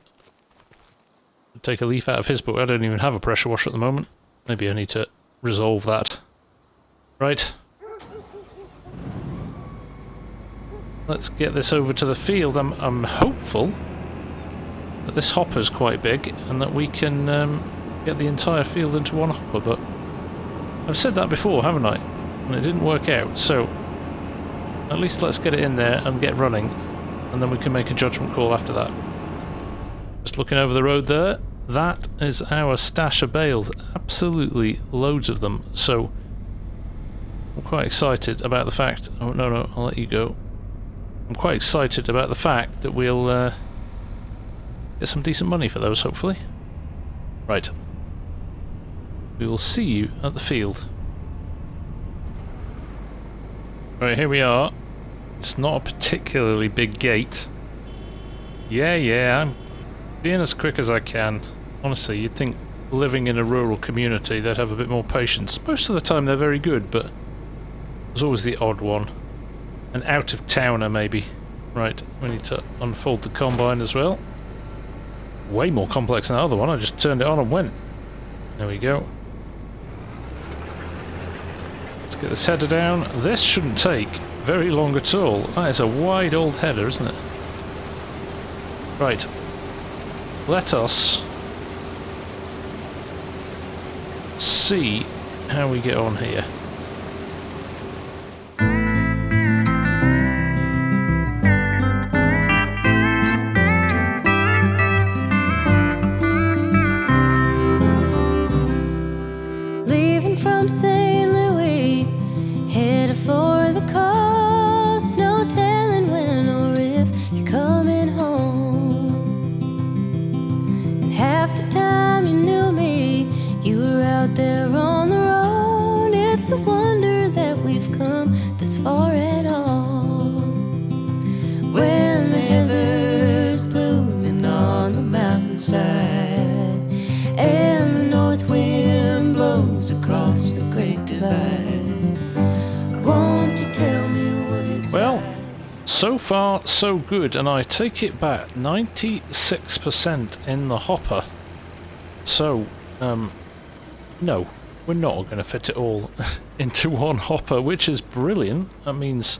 Take a leaf out of his book. I don't even have a pressure washer at the moment. Maybe I need to resolve that. Right. Let's get this over to the field. I'm hopeful that this hopper's quite big and that we can get the entire field into one hopper, but I've said that before, haven't I? And it didn't work out, so at least let's get it in there and get running. and then we can make a judgment call after that. Just looking over the road there, that is our stash of bales. Absolutely loads of them. So I'm quite excited about the fact... Oh, no, I'll let you go. I'm quite excited about the fact that we'll get some decent money for those, hopefully. Right. We will see you at the field. Right, here we are. It's not a particularly big gate. Yeah, I'm being as quick as I can. Honestly, you'd think living in a rural community they'd have a bit more patience. Most of the time they're very good, but there's always the odd one. An out-of-towner, maybe. Right, we need to unfold the combine as well. Way more complex than the other one. I just turned it on and went. There we go. Let's get this header down. This shouldn't take very long at all. That is a wide old header, isn't it? Right. Let us see how we get on here. Leaving from St. Louis, headed for the coast. No telling when or if you're coming home. And half the time you knew me, you were out there on the road. It's a wonder that we've come this far at all. When the heather's blooming on the mountainside, and the north wind blows across the great divide, won't you tell me what it's Well, like? so far so good, and I take it back, 96% in the hopper. So, no, we're not going to fit it all into one hopper, which is brilliant. That means,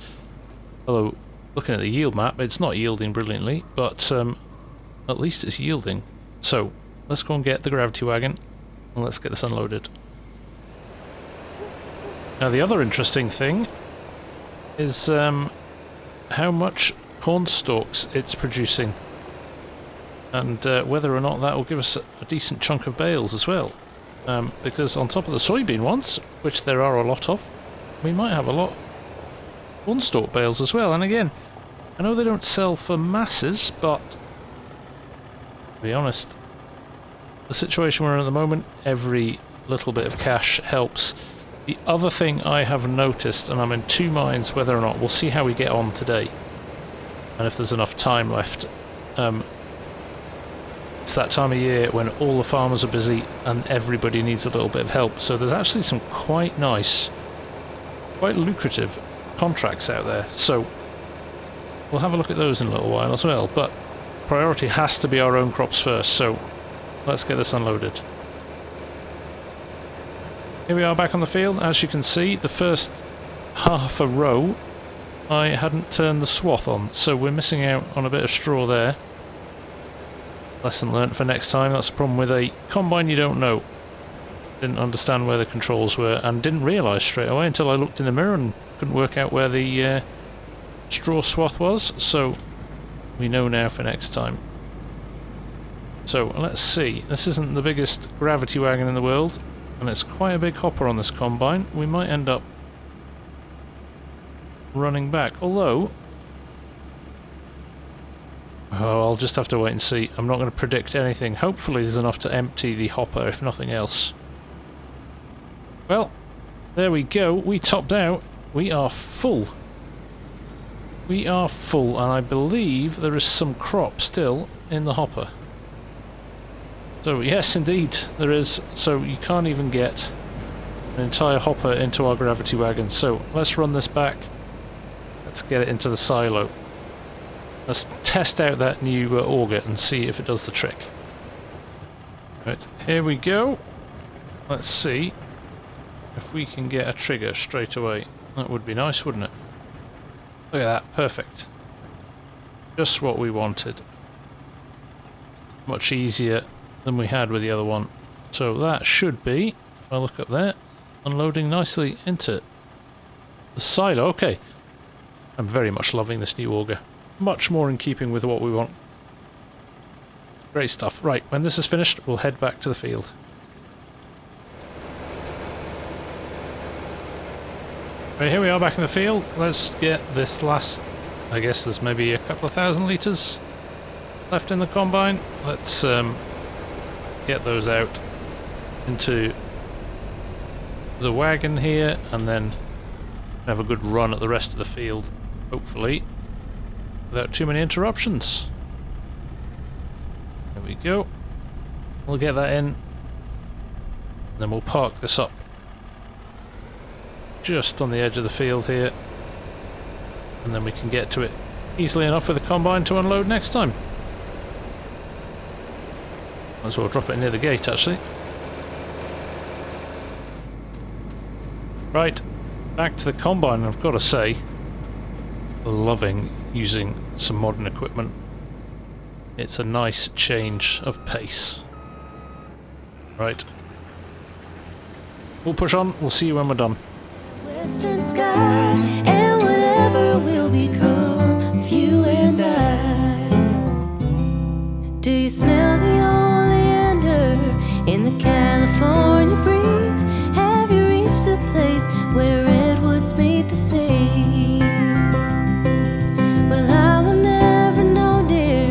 although looking at the yield map, it's not yielding brilliantly, but at least it's yielding. So, let's go and get the gravity wagon, and let's get this unloaded. Now, the other interesting thing is how much corn stalks it's producing, and whether or not that will give us a decent chunk of bales as well. Because on top of the soybean ones, which there are a lot of, we might have a lot of corn stalk bales as well. And again, I know they don't sell for masses, but to be honest, the situation we're in at the moment, every little bit of cash helps. The other thing I have noticed, and I'm in two minds whether or not, we'll see how we get on today, and if there's enough time left. It's that time of year when all the farmers are busy and everybody needs a little bit of help, so there's actually some quite nice, quite lucrative contracts out there, so we'll have a look at those in a little while as well, but priority has to be our own crops first, so let's get this unloaded. Here we are back on the field. As you can see, the first half a row I hadn't turned the swath on, so we're missing out on a bit of straw there. Lesson learnt for next time. That's a problem with a combine you don't know. Didn't understand where the controls were and didn't realise straight away until I looked in the mirror and couldn't work out where the straw swath was, so we know now for next time. So let's see, this isn't the biggest gravity wagon in the world, and it's quite a big hopper on this combine. We might end up running back, although... oh, I'll just have to wait and see. I'm not going to predict anything. Hopefully there's enough to empty the hopper, if nothing else. Well, there we go. We topped out. We are full. We are full, and I believe there is some crop still in the hopper. So yes, indeed, there is. So you can't even get an entire hopper into our gravity wagon. So let's run this back. Let's get it into the silo. Let's test out that new auger and see if it does the trick. Right, here we go. Let's see if we can get a trigger straight away. That would be nice, wouldn't it? Look at that, perfect. Just what we wanted. Much easier than we had with the other one. So that should be, if I look up there, unloading nicely into the silo. Okay. I'm very much loving this new auger. much more in keeping with what we want. Great stuff. Right, when this is finished, we'll head back to the field. Right, here we are back in the field. Let's get this last, I guess there's maybe a couple of 1,000 litres left in the combine. Let's get those out into the wagon here and then have a good run at the rest of the field, hopefully, without too many interruptions. There we go. We'll get that in, and then we'll park this up just on the edge of the field here, and then we can get to it easily enough with the combine to unload next time. Might as well drop it near the gate, actually. Right, back to the combine. I've got to say, loving using some modern equipment. It's a nice change of pace. Right, we'll push on. We'll see you when we're done. Western sky and whatever will become of you and I. Do you smell the oleander in the California breeze? Have you reached a place where redwoods meet the sea? Well, I will never know, dear.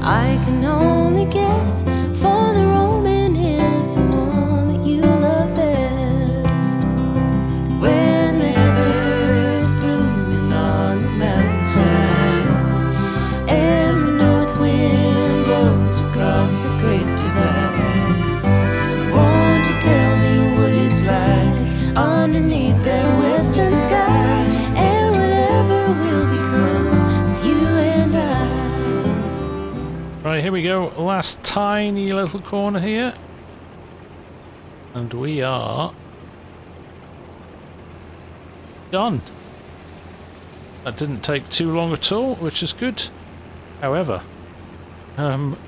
I can only guess, for the Roman is the one that you love best. When the heather's blooming on the mountainside and the north wind blows across the great divide, won't you tell me what it's like underneath that western sky and whatever will become of you and I? Right, here we go. Last tiny little corner here. And we are done. That didn't take too long at all, which is good. However,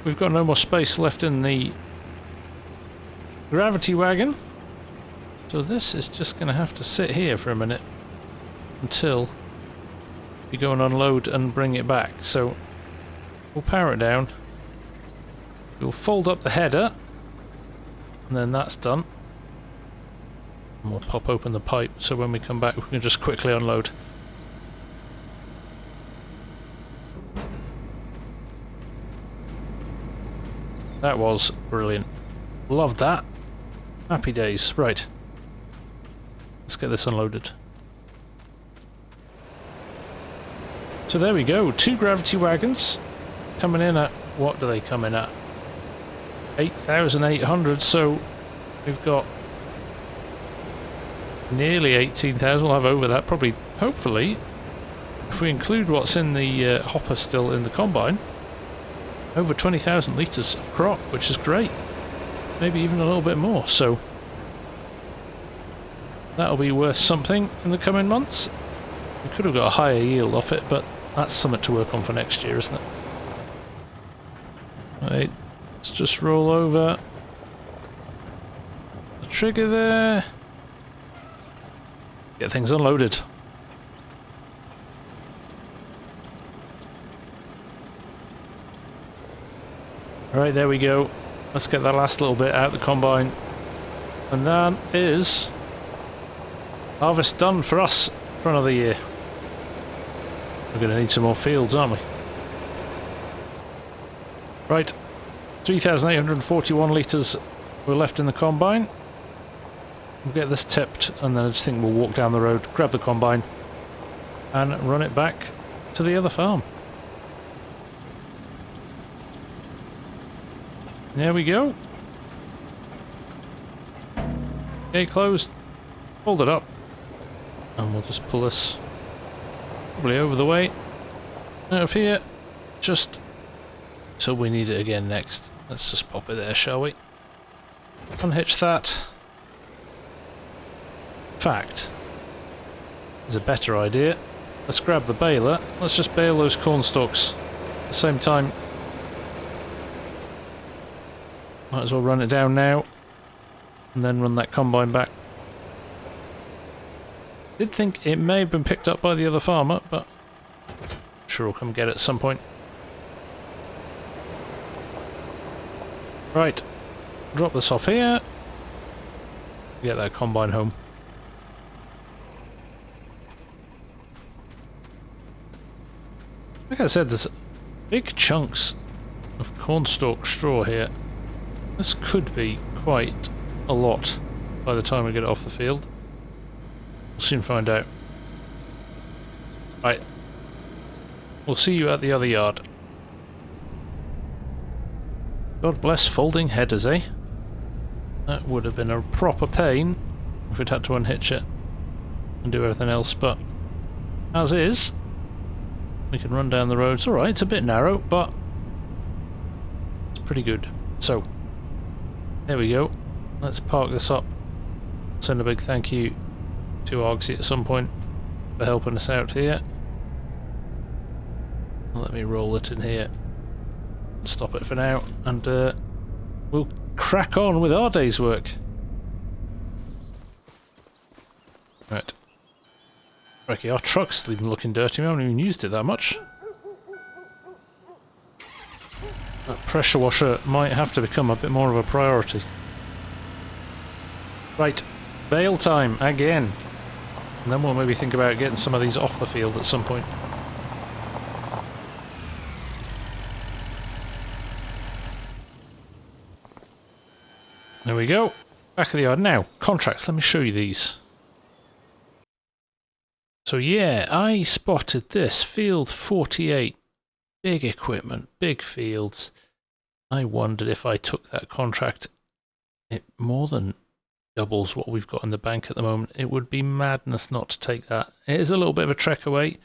we've got no more space left in the gravity wagon. So this is just going to have to sit here for a minute until we go and unload and bring it back. So we'll power it down. We'll fold up the header, and then that's done. And we'll pop open the pipe so when we come back we can just quickly unload. That was brilliant. Loved that. Happy days. Right. Let's get this unloaded. So there we go. 2 gravity wagons coming in at, what do they come in at? 8,800, so we've got nearly 18,000. We'll have over that, probably, hopefully, if we include what's in the hopper still in the combine, over 20,000 litres of crop, which is great. Maybe even a little bit more, so that'll be worth something in the coming months. We could have got a higher yield off it, but that's something to work on for next year, isn't it? Right, let's just roll over the trigger there. Get things unloaded. Right, there we go. Let's get that last little bit out of the combine. And that is harvest done for us for another year. We're going to need some more fields, aren't we? Right, 3,841 litres were left in the combine. We'll get this tipped, and then I just think we'll walk down the road, grab the combine, and run it back to the other farm. There we go. Okay, closed. Hold it up. And we'll just pull this probably over the way out of here, just till we need it again next. Let's just pop it there, shall we? Unhitch that. In fact, there's a better idea. Let's grab the baler. Let's just bale those corn stalks at the same time. Might as well run it down now and then run that combine back. Did think it may have been picked up by the other farmer, but Sure we'll come get it at some point. Right, drop this off here. Get that combine home. Like I said, there's big chunks of cornstalk straw here. This could be quite a lot by the time we get it off the field. We'll soon find out. Right. We'll see you at the other yard. God bless folding headers, eh? That would have been a proper pain if we'd had to unhitch it and do everything else, but as is, we can run down the road. It's alright, it's a bit narrow, but it's pretty good. So, there we go. Let's park this up. Send a big thank you to Argsy at some point for helping us out here. Let me roll it in here. Stop it for now, and we'll crack on with our day's work. Right. Okay, our truck's even looking dirty. We haven't even used it that much. That pressure washer might have to become a bit more of a priority. Right, bale time again. And then we'll maybe think about getting some of these off the field at some point. There we go. Back of the yard. Now, contracts. Let me show you these. So yeah, I spotted this. Field 48. Big equipment, big fields. I wondered if I took that contract, it more than doubles what we've got in the bank at the moment. It would be madness not to take that. It is a little bit of a trek away.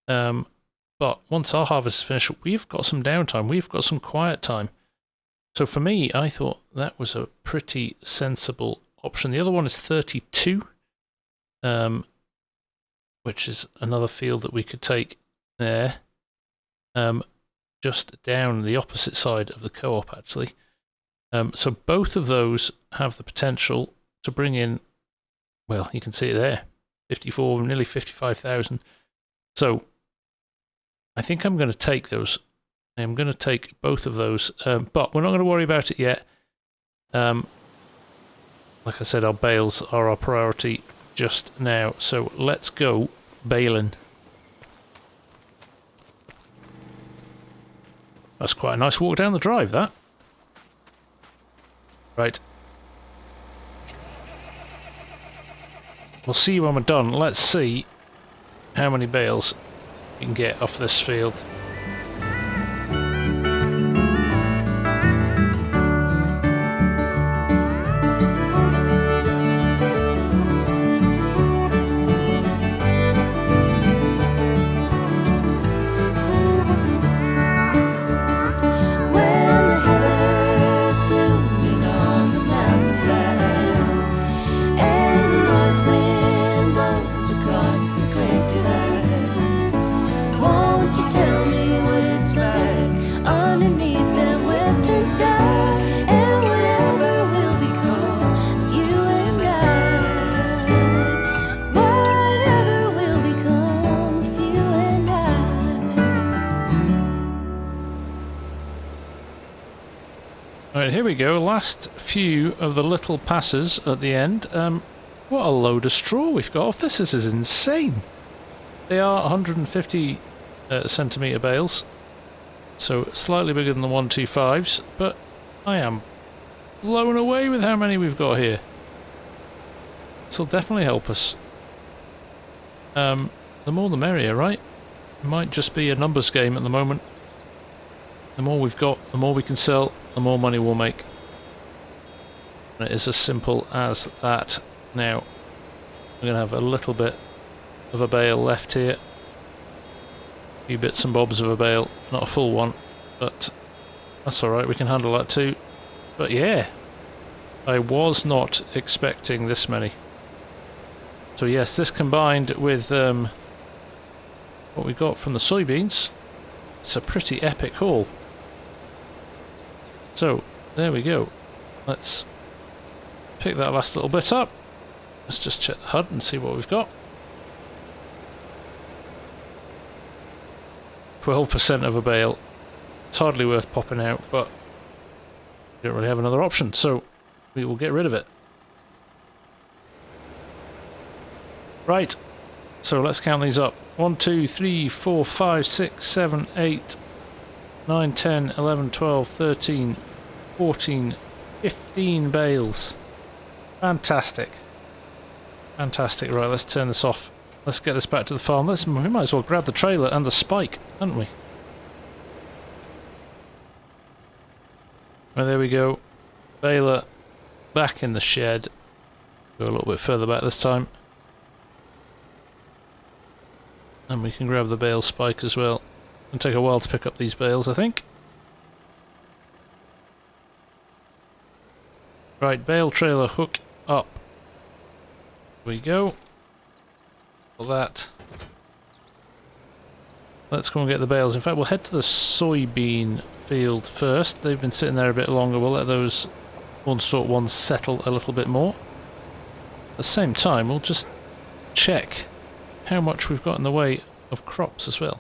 But once our harvest is finished, we've got some downtime. We've got some quiet time. So for me, I thought that was a pretty sensible option. The other one is 32, which is another field that we could take there, just down the opposite side of the co-op, actually. So both of those have the potential to bring in, well, you can see it there, 54, nearly 55,000. So I think I'm going to take those. I'm going to take both of those, but we're not going to worry about it yet. Like I said, our bales are our priority just now, so let's go baling. That's quite a nice walk down the drive, that. Right. We'll see when we're done. Let's see how many bales we can get off this field. Right, here we go, last few of the little passes at the end. What a load of straw we've got off this. This is insane. They are 150 centimetre bales, so slightly bigger than the 125s, but I am blown away with how many we've got here. This will definitely help us. The more the merrier, right? It might just be a numbers game at the moment. The more we've got, the more we can sell, the more money we'll make. And it is as simple as that. Now, we're going to have a little bit of a bale left here. A few bits and bobs of a bale, not a full one, but that's alright, we can handle that too. But yeah, I was not expecting this many. So yes, this combined with what we got from the soybeans, it's a pretty epic haul. So, there we go. Let's pick that last little bit up. Let's just check the HUD and see what we've got. 12% of a bale. It's hardly worth popping out, but we don't really have another option, so we will get rid of it. Right, so let's count these up. 1, 2, 3, 4, 5, 6, 7, 8, 9, 10, 11, 12, 13, 14, 15 bales. Fantastic. Fantastic. Right, let's turn this off. Let's get this back to the farm. We might as well grab the trailer and the spike, hadn't we? Well, there we go. Baler back in the shed. Go a little bit further back this time. And we can grab the bale spike as well. It'll take a while to pick up these bales, I think. Right, bale trailer hook up. Here we go. For that. Let's go and get the bales. In fact, we'll head to the soybean field first. They've been sitting there a bit longer. We'll let those one-stalk ones settle a little bit more. At the same time, we'll just check how much we've got in the way of crops as well.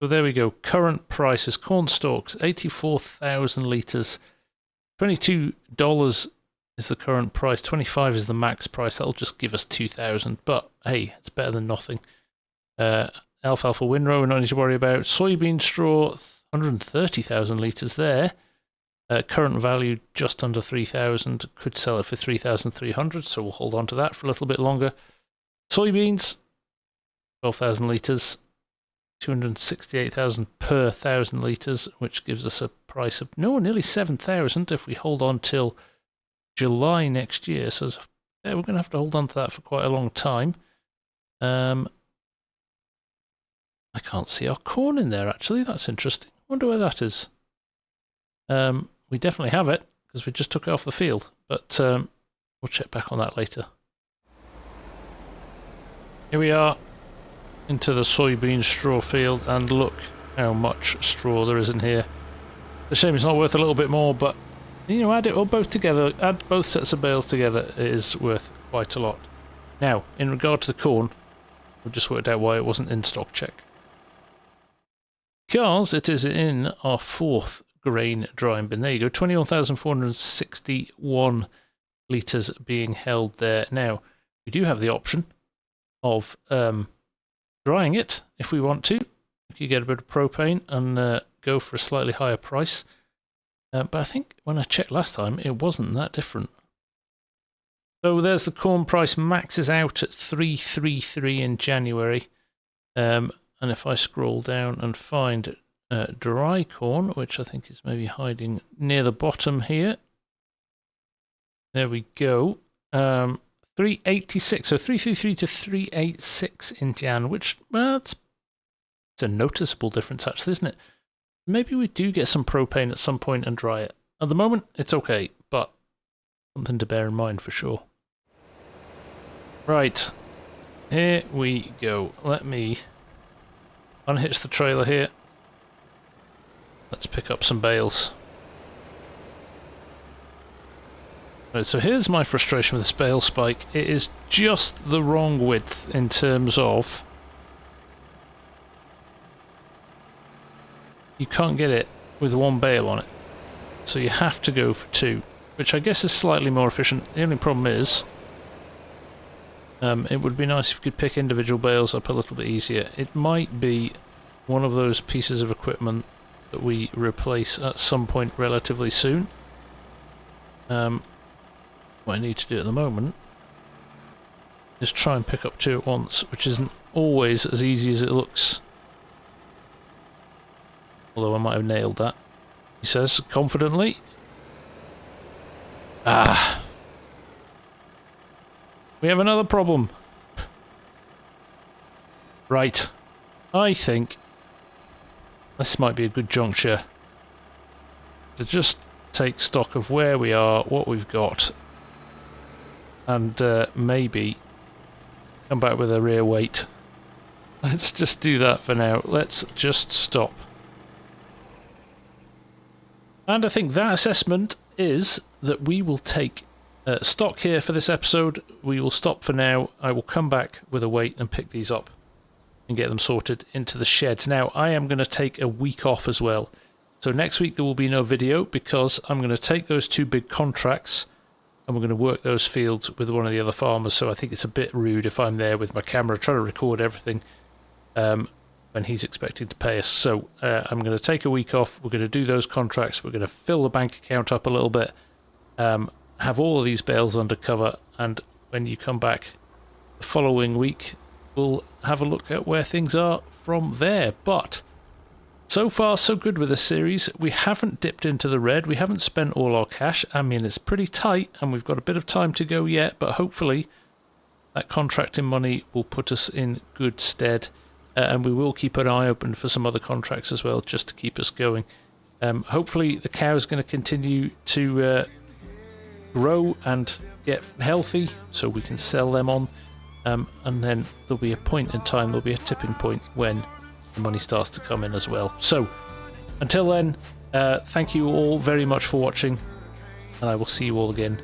So there we go. Current prices. Corn stalks, 84,000 litres. $22 is the current price. 25 is the max price. That'll just give us 2,000. But hey, it's better than nothing. Alfalfa windrow, we don't need to worry about. Soybean straw, 130,000 litres there. Current value just under 3,000. Could sell it for 3,300, so we'll hold on to that for a little bit longer. Soybeans, 12,000 litres. 268,000 per 1,000 litres, which gives us a price of nearly 7,000 if we hold on till July next year. So yeah, we're going to have to hold on to that for quite a long time. I can't see our corn in there, actually. That's interesting. Wonder where that is. We definitely have it, because we just took it off the field. But we'll check back on that later. Here we are, into the soybean straw field, and look how much straw there is in here. It's a shame it's not worth a little bit more, but, you know, add it all both together, add both sets of bales together, it is worth quite a lot. Now, in regard to the corn, we've just worked out why it wasn't in stock check. Because it is in our 4th grain drying bin. There you go, 21,461 litres being held there. Now, we do have the option of drying it if we want to. We could get a bit of propane and go for a slightly higher price. But I think when I checked last time, it wasn't that different. So there's the corn price, maxes out at 333 in January. And if I scroll down and find dry corn, which I think is maybe hiding near the bottom here. There we go. 386, so 333 to 386 in Jan, which, well, it's a noticeable difference actually, isn't it? Maybe we do get some propane at some point and dry it. At the moment, it's okay, but something to bear in mind for sure. Right, here we go. Let me unhitch the trailer here. Let's pick up some bales. Right, so here's my frustration with this bale spike. It is just the wrong width in terms of you can't get it with one bale on it. So you have to go for 2, which I guess is slightly more efficient. The only problem is it would be nice if you could pick individual bales up a little bit easier. It might be one of those pieces of equipment that we replace at some point relatively soon. What I need to do at the moment is try and pick up 2 at once, which isn't always as easy as it looks. Although I might have nailed that, he says confidently. Ah! We have another problem. Right. I think this might be a good juncture to just take stock of where we are, what we've got, and maybe come back with a rear weight. Let's just do that for now. Let's just stop. And I think that assessment is that we will take stock here for this episode. We will stop for now. I will come back with a weight and pick these up. and get them sorted into the sheds. Now, I am going to take a week off as well. So next week there will be no video because I'm going to take those 2 big contracts and we're going to work those fields with one of the other farmers. So I think it's a bit rude if I'm there with my camera trying to record everything when he's expecting to pay us. So I'm going to take a week off. We're going to do those contracts. We're going to fill the bank account up a little bit, have all of these bales under cover, and when you come back the following week, we'll have a look at where things are from there. But so far, so good with this series. We haven't dipped into the red. We haven't spent all our cash. I mean, it's pretty tight, and we've got a bit of time to go yet, but hopefully that contracting money will put us in good stead, and we will keep an eye open for some other contracts as well, just to keep us going. Hopefully the cow is going to continue to grow and get healthy, so we can sell them on, and then there'll be a point in time, there'll be a tipping point when the money starts to come in as well. So until then, thank you all very much for watching, and I will see you all again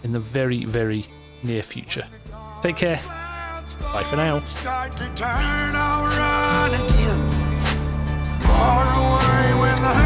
in the very, very near future. Take care. Bye for now. Start to turn, I'll run again. Far away when the